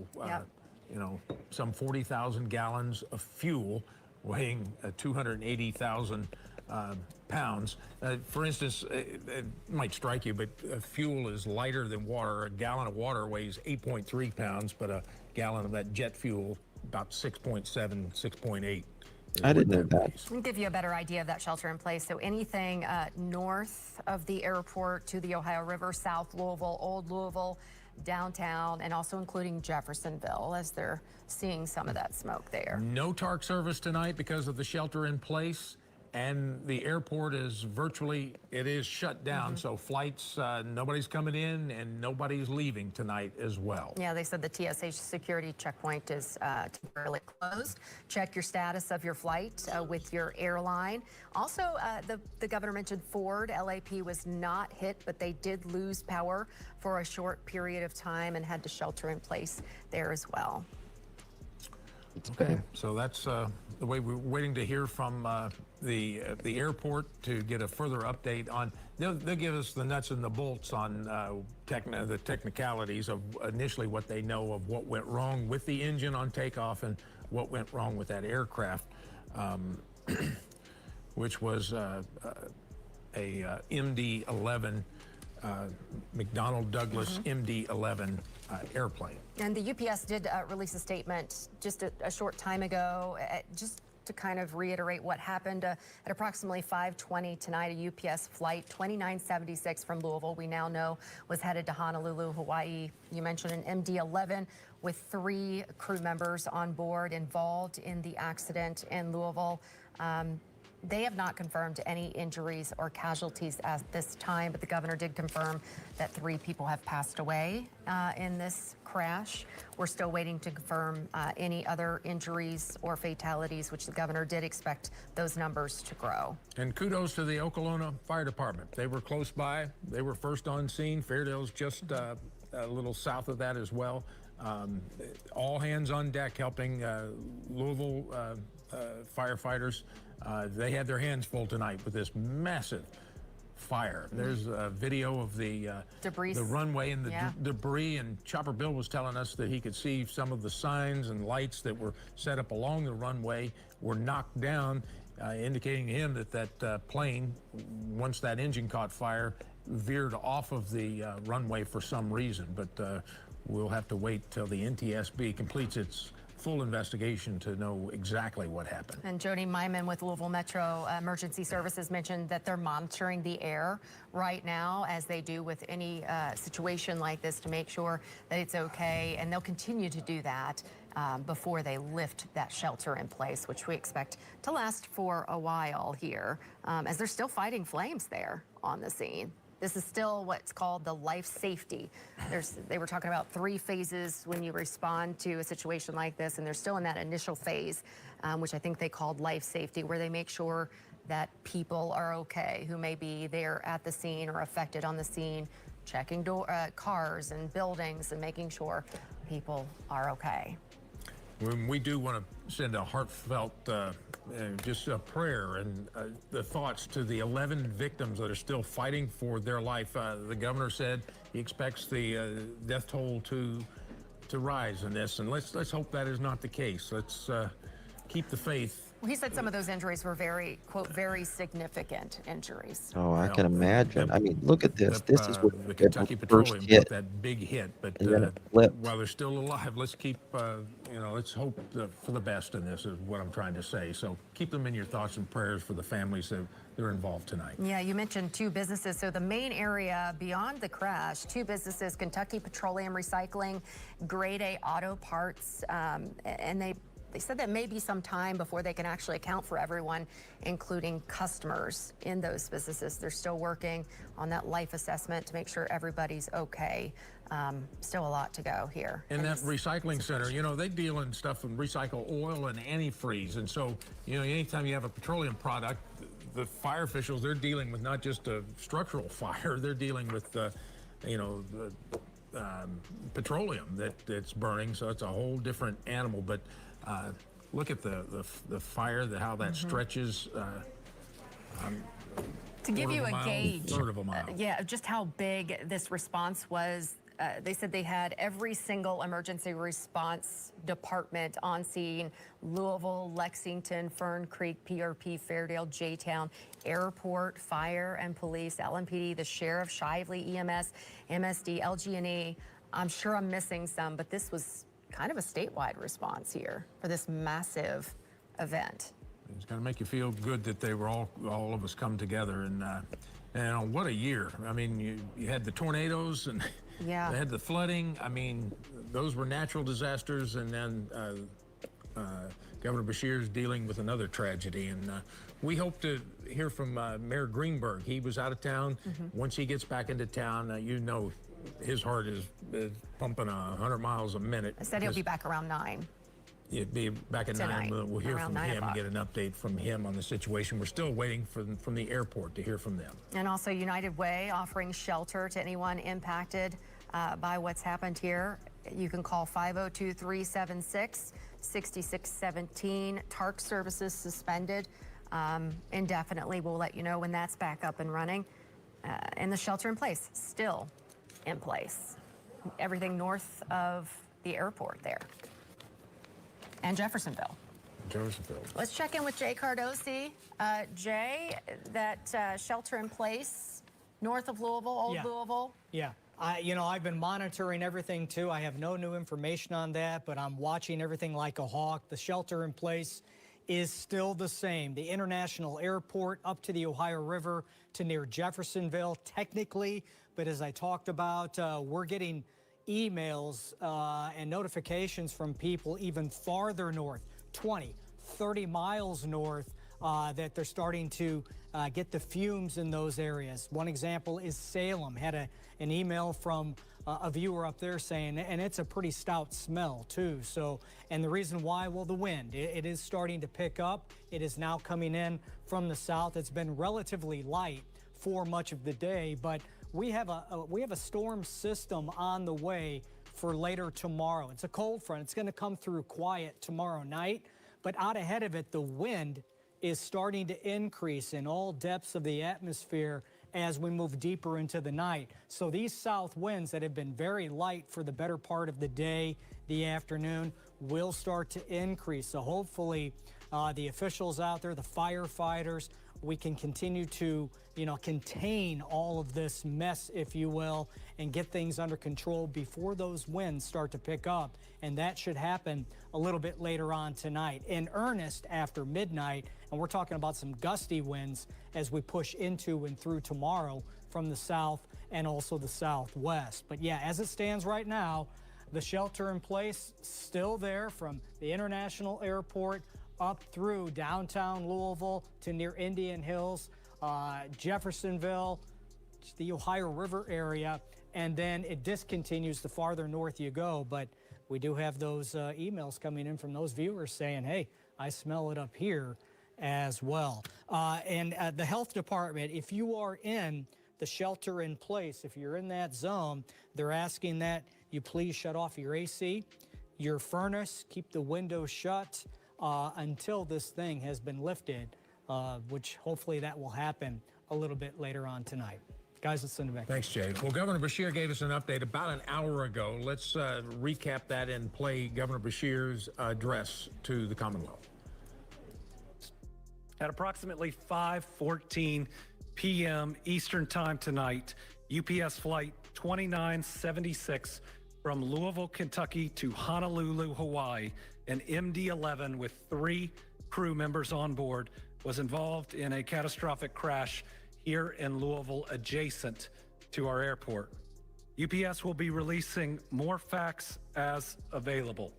some 40,000 gallons of fuel weighing 280,000 pounds. For instance, it might strike you, but fuel is lighter than water. A gallon of water weighs 8.3 pounds, but a gallon of that jet fuel about 6.7, 6.8. I didn't know that. I'll give you a better idea of that shelter in place. So anything north of the airport to the Ohio River, South Louisville, Old Louisville, downtown, and also including Jeffersonville, as they're seeing some of that smoke there. No TARC service tonight because of the shelter in place. And the airport is shut down. So flights, nobody's coming in and nobody's leaving tonight as well. Yeah, they said the TSA security checkpoint is temporarily closed. Check your status of your flight with your airline. Also, the governor mentioned Ford. LAP was not hit, but they did lose power for a short period of time and had to shelter in place there as well. Okay, so that's the way we're waiting to hear from the airport to get a further update on. They'll give us the nuts and the bolts on the technicalities of initially what they know of what went wrong with the engine on takeoff and what went wrong with that aircraft, which was a MD-11 McDonnell Douglas MD-11 airplane. And the UPS did release a statement just a short time ago, just to kind of reiterate what happened at approximately 5:20 tonight. A UPS flight 2976 from Louisville, we now know, was headed to Honolulu, Hawaii. You mentioned an MD-11 with 3 crew members on board involved in the accident in Louisville. They have not confirmed any injuries or casualties at this time, but the governor did confirm that 3 people have passed away in this crash. We're still waiting to confirm any other injuries or fatalities, which the governor did expect those numbers to grow. And kudos to the Okolona Fire Department. They were close by. They were first on scene. Fairdale's just a little south of that as well. All hands on deck helping Louisville firefighters They had their hands full tonight with this massive fire. There's a video of the Debris. the runway and the debris, and Chopper Bill was telling us that he could see some of the signs and lights that were set up along the runway were knocked down, indicating to him that that plane, once that engine caught fire, veered off of the runway for some reason. But we'll have to wait till the NTSB completes its full investigation to know exactly what happened. And Jody Myman with Louisville Metro Emergency Services mentioned that they're monitoring the air right now, as they do with any situation like this, to make sure that it's okay. And they'll continue to do that before they lift that shelter in place, which we expect to last for a while here, as they're still fighting flames there on the scene. This is still what's called the life safety. They were talking about 3 phases when you respond to a situation like this, and they're still in that initial phase, which I think they called life safety, where they make sure that people are okay who may be there at the scene or affected on the scene, checking cars and buildings and making sure people are okay. We do want to send a heartfelt, just a prayer and the thoughts to the 11 victims that are still fighting for their life. The governor said he expects the death toll to rise in this, and let's hope that is not the case. Let's keep the faith. Well, he said some of those injuries were very, quote, very significant injuries. Oh, I can imagine. I mean, look at this. This is what the Kentucky first Petroleum hit. got that big hit, but And then it flipped. while they're still alive, let's keep, let's hope for the best in this, is what I'm trying to say. So keep them in your thoughts and prayers for the families that are involved tonight. Yeah, you mentioned 2 businesses. So the main area beyond the crash, 2 businesses, Kentucky Petroleum Recycling, Grade A Auto Parts, and they said that may be some time before they can actually account for everyone, including customers in those businesses. They're still working on that life assessment to make sure everybody's okay. Still a lot to go here. And that recycling center, they deal in stuff and recycle oil and antifreeze. And so, anytime you have a petroleum product, the fire officials, they're dealing with not just a structural fire, they're dealing with, petroleum that's burning. So it's a whole different animal. But look at the fire, how that stretches. To give you a gauge, third of a mile. Just how big this response was. They said they had every single emergency response department on scene: Louisville, Lexington, Fern Creek, PRP, Fairdale, J-Town, Airport, Fire and Police, LMPD, the Sheriff, Shively, EMS, MSD, LG&E. I'm sure I'm missing some, but this was kind of a statewide response here for this massive event. It's going to make you feel good that they were all of us come together, and what a year. I mean, you had the tornadoes and they had the flooding. I mean, those were natural disasters, and then Governor Beshear's dealing with another tragedy, and we hope to hear from Mayor Greenberg. He was out of town. Once he gets back into town, his heart is pumping 100 miles a minute. I said he'll be back around 9. It'd be back at Tonight, 9. We'll hear around from 9 him and o'clock. get an update from him on the situation. We're still waiting from the airport to hear from them. And also United Way offering shelter to anyone impacted by what's happened here. You can call 502-376-6617. TARC services suspended indefinitely. We'll let you know when that's back up and running. And the shelter in place still in place. Everything north of the airport there. And Jeffersonville. Let's check in with Jay Cardosi. Jay, that shelter in place north of Louisville, Old Louisville. Yeah. I've been monitoring everything too. I have no new information on that, but I'm watching everything like a hawk. The shelter in place is still the same. The international airport up to the Ohio River to near Jeffersonville, technically. But as I talked about, we're getting emails and notifications from people even farther north, 20, 30 miles north, that they're starting to get the fumes in those areas. One example is Salem. Had an email from a viewer up there saying, and it's a pretty stout smell too. So, and the reason why, well, the wind, it is starting to pick up. It is now coming in from the south. It's been relatively light for much of the day, but we have a storm system on the way for later tomorrow. It's a cold front. It's going to come through quiet tomorrow night, but out ahead of it, the wind is starting to increase in all depths of the atmosphere as we move deeper into the night. So these south winds that have been very light for the better part of the day, the afternoon, will start to increase. So hopefully the officials out there, the firefighters, we can continue to, contain all of this mess, if you will, and get things under control before those winds start to pick up. And that should happen a little bit later on tonight. In earnest after midnight, and we're talking about some gusty winds as we push into and through tomorrow from the south and also the southwest. But yeah, as it stands right now, the shelter in place still there from the international airport up through downtown Louisville to near Indian Hills, Jeffersonville, the Ohio River area, and then it discontinues the farther north you go. But we do have those emails coming in from those viewers saying, hey, I smell it up here as well. And the health department, if you are in the shelter in place, if you're in that zone, they're asking that you please shut off your AC, your furnace, keep the windows shut until this thing has been lifted, which hopefully that will happen a little bit later on tonight. Guys, let's send it back. Thanks, Jay. Well, Governor Beshear gave us an update about an hour ago. Let's recap that and play Governor Beshear's address to the Commonwealth. At approximately 5:14 p.m. Eastern Time tonight, UPS Flight 2976 from Louisville, Kentucky to Honolulu, Hawaii, an MD-11 with 3 crew members on board was involved in a catastrophic crash here in Louisville adjacent to our airport. UPS will be releasing more facts as available.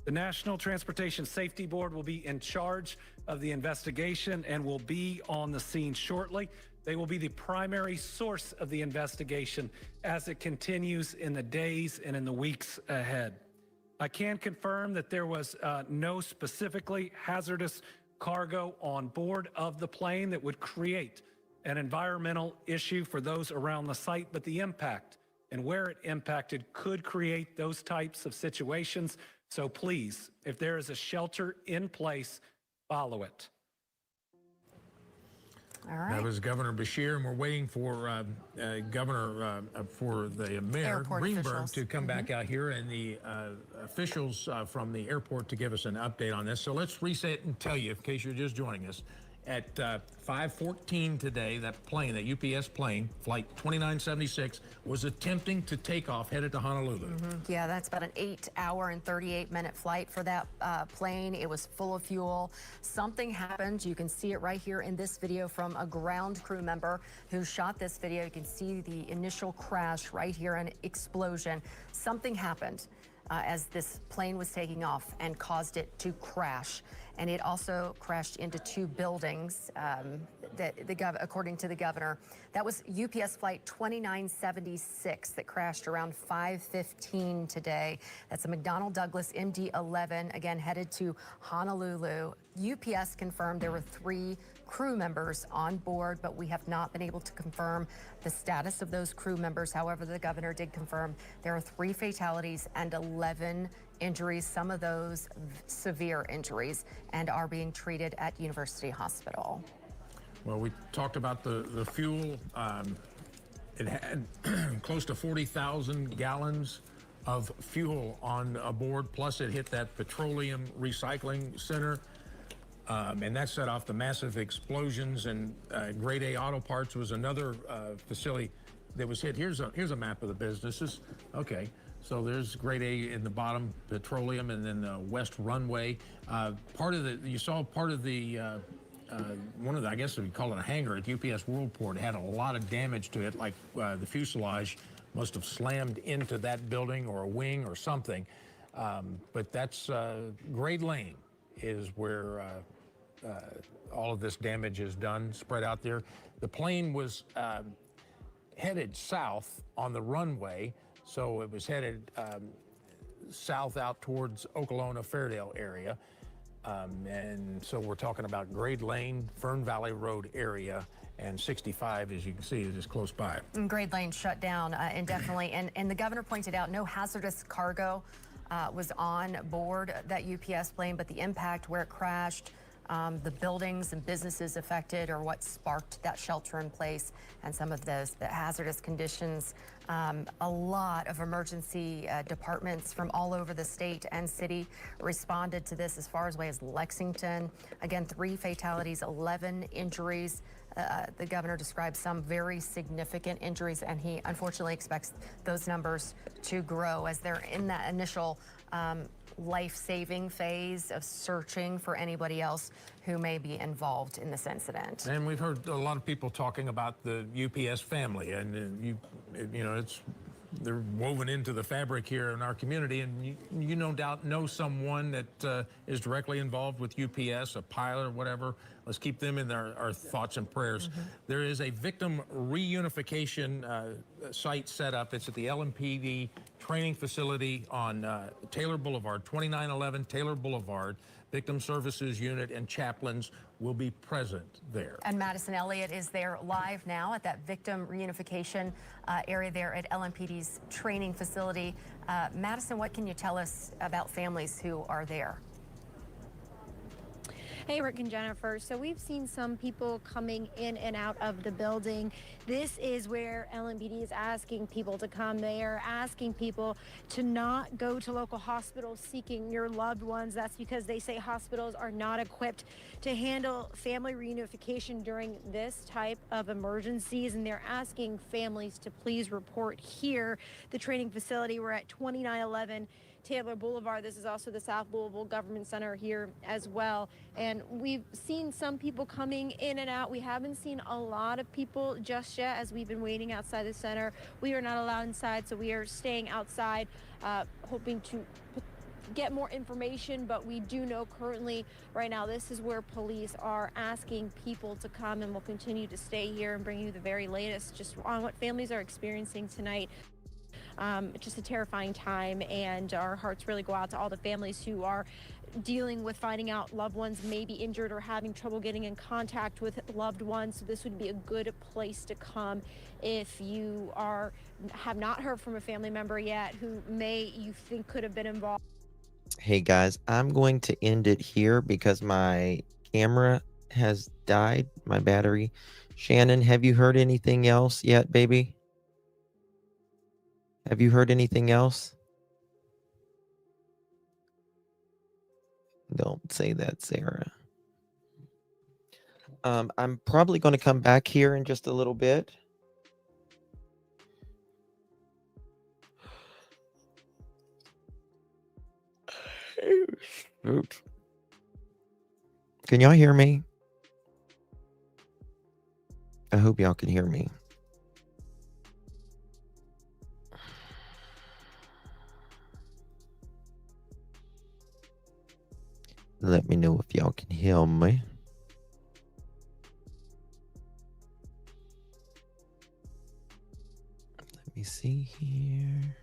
The National Transportation Safety Board will be in charge of the investigation and will be on the scene shortly. They will be the primary source of the investigation as it continues in the days and in the weeks ahead. I can confirm that there was no specifically hazardous cargo on board of the plane that would create an environmental issue for those around the site, but the impact and where it impacted could create those types of situations. So please, if there is a shelter in place, follow it. All right. That was Governor Beshear, and we're waiting for for the Mayor Airport Greenberg officials. to come back out here and the officials from the airport to give us an update on this. So let's reset and tell you, in case you're just joining us, at 5:14 today, that plane, that UPS plane, Flight 2976, was attempting to take off headed to Honolulu. Yeah, that's about an 8-hour and 38-minute flight for that plane. It was full of fuel. Something happened. You can see it right here in this video from a ground crew member who shot this video. You can see the initial crash right here, an explosion. Something happened as this plane was taking off and caused it to crash. And it also crashed into 2 buildings, according to the governor. That was UPS Flight 2976 that crashed around 5:15 today. That's a McDonnell Douglas MD-11, again, headed to Honolulu. UPS confirmed there were 3 crew members on board, but we have not been able to confirm the status of those crew members. However, the governor did confirm there are 3 fatalities and 11 injuries, some of those severe injuries, and are being treated at University Hospital. Well, we talked about the fuel. It had close to 40,000 gallons of fuel on board, plus it hit that petroleum recycling center. And that set off the massive explosions, and Grade A Auto Parts was another facility that was hit. Here's a map of the businesses. Okay, so there's Grade A in the bottom, petroleum, and then the west runway. You saw part of the one of the, I guess we call it a hangar at UPS Worldport. It had a lot of damage to it, like the fuselage must have slammed into that building or a wing or something. But that's Grade Lane is where all of this damage is done, spread out there. The plane was headed south on the runway, so it was headed south out towards Okolona, Fairdale area. And so we're talking about Grade Lane, Fern Valley Road area, and 65, as you can see, is close by. Grade Lane shut down indefinitely, and the governor pointed out no hazardous cargo was on board that UPS plane, but the impact where it crashed the buildings and businesses affected or what sparked that shelter in place and some of the hazardous conditions. A lot of emergency departments from all over the state and city responded to this as far away as Lexington. Again, 3 fatalities, 11 injuries. The governor described some very significant injuries, and he unfortunately expects those numbers to grow as they're in that initial life-saving phase of searching for anybody else who may be involved in this incident. And we've heard a lot of people talking about the UPS family, and you know, they're woven into the fabric here in our community, and you no doubt know someone that is directly involved with UPS, a pilot or whatever. Let's keep them in our thoughts and prayers. There is a victim reunification site set up. It's at the LMPD training facility on Taylor Boulevard, 2911 Taylor Boulevard. Victim Services Unit and chaplains will be present there. And Madison Elliott is there live now at that victim reunification area there at LMPD's training facility. Madison, what can you tell us about families who are there? Hey, Rick and Jennifer. So we've seen some people coming in and out of the building. This is where LMPD is asking people to come. They are asking people to not go to local hospitals seeking your loved ones. That's because they say hospitals are not equipped to handle family reunification during this type of emergencies. And they're asking families to please report here. The training facility, we're at 2911 Taylor Boulevard. This is also the South Louisville Government Center here as well. And we've seen some people coming in and out. We haven't seen a lot of people just yet as we've been waiting outside the center. We are not allowed inside, so we are staying outside, hoping to get more information. But we do know currently right now this is where police are asking people to come, and we'll continue to stay here and bring you the very latest just on what families are experiencing tonight. Just a terrifying time, and our hearts really go out to all the families who are dealing with finding out loved ones may be injured or having trouble getting in contact with loved ones. So this would be a good place to come if you have not heard from a family member yet who you think could have been involved. Hey guys, I'm going to end it here because my camera has died, my battery. Shannon, have you heard anything else yet, baby? Have you heard anything else? Don't say that, Sarah. I'm probably going to come back here in just a little bit. Oops. Can y'all hear me? I hope y'all can hear me. Let me know if y'all can hear me. Let me see here.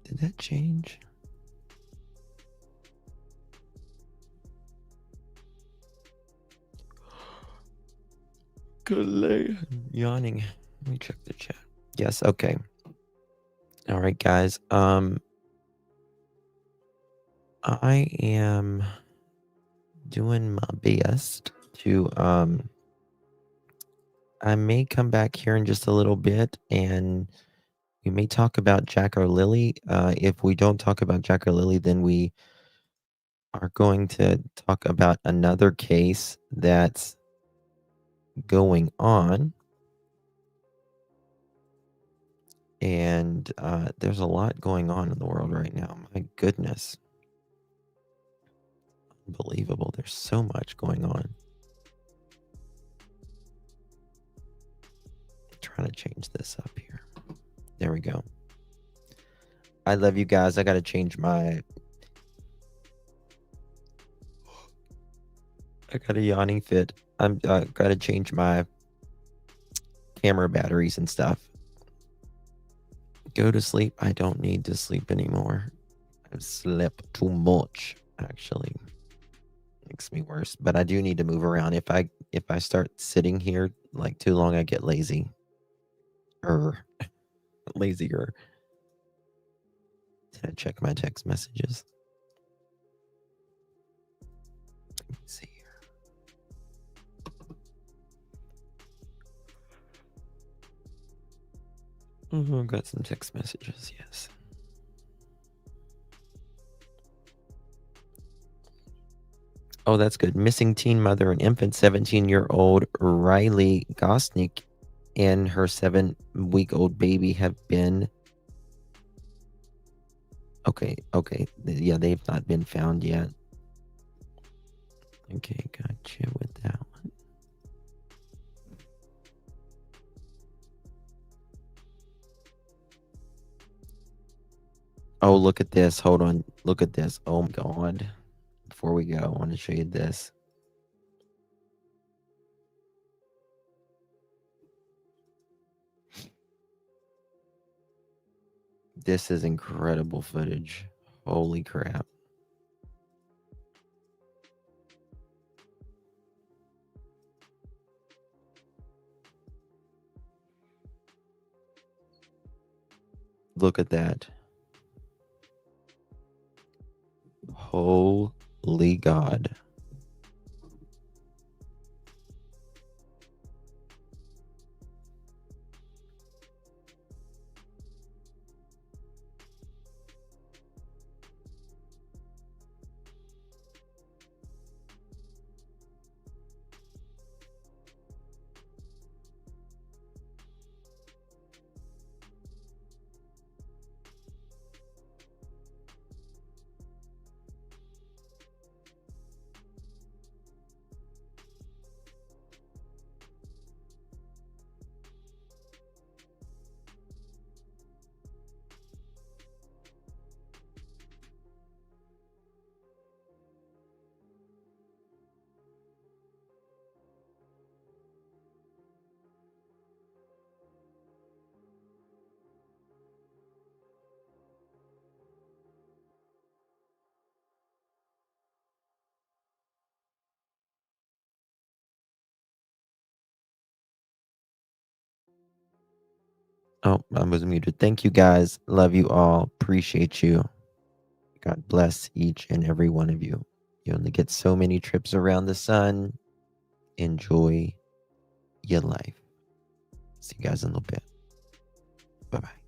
Did that change? Yawning. Let me check the chat. Yes, okay. All right, guys. I am doing my best to I may come back here in just a little bit and we may talk about Jack or Lily. If we don't talk about Jack or Lily, then we are going to talk about another case that's going on. And there's a lot going on in the world right now. My goodness. Unbelievable. There's so much going on. I'm trying to change this up here. There we go. I love you guys. I got to change my... I got a yawning fit. I'm got to change my camera batteries and stuff. Go to sleep. I don't need to sleep anymore. I've slept too much, actually. Makes me worse. But I do need to move around. If I start sitting here like too long, I get lazy. Lazier. Did I check my text messages? Let me see here. Oh, I've got some text messages, yes. Oh, that's good. Missing teen mother and infant 17-year-old Riley Gosnick and her 7-week-old baby have been... Okay. Yeah, they've not been found yet. Okay, gotcha with that one. Oh, look at this. Hold on. Look at this. Oh, my God. Before we go, I want to show you this. This is incredible footage. Holy crap. Look at that. Holy God. Oh, I was muted. Thank you guys. Love you all. Appreciate you. God bless each and every one of you. You only get so many trips around the sun. Enjoy your life. See you guys in a little bit. Bye-bye.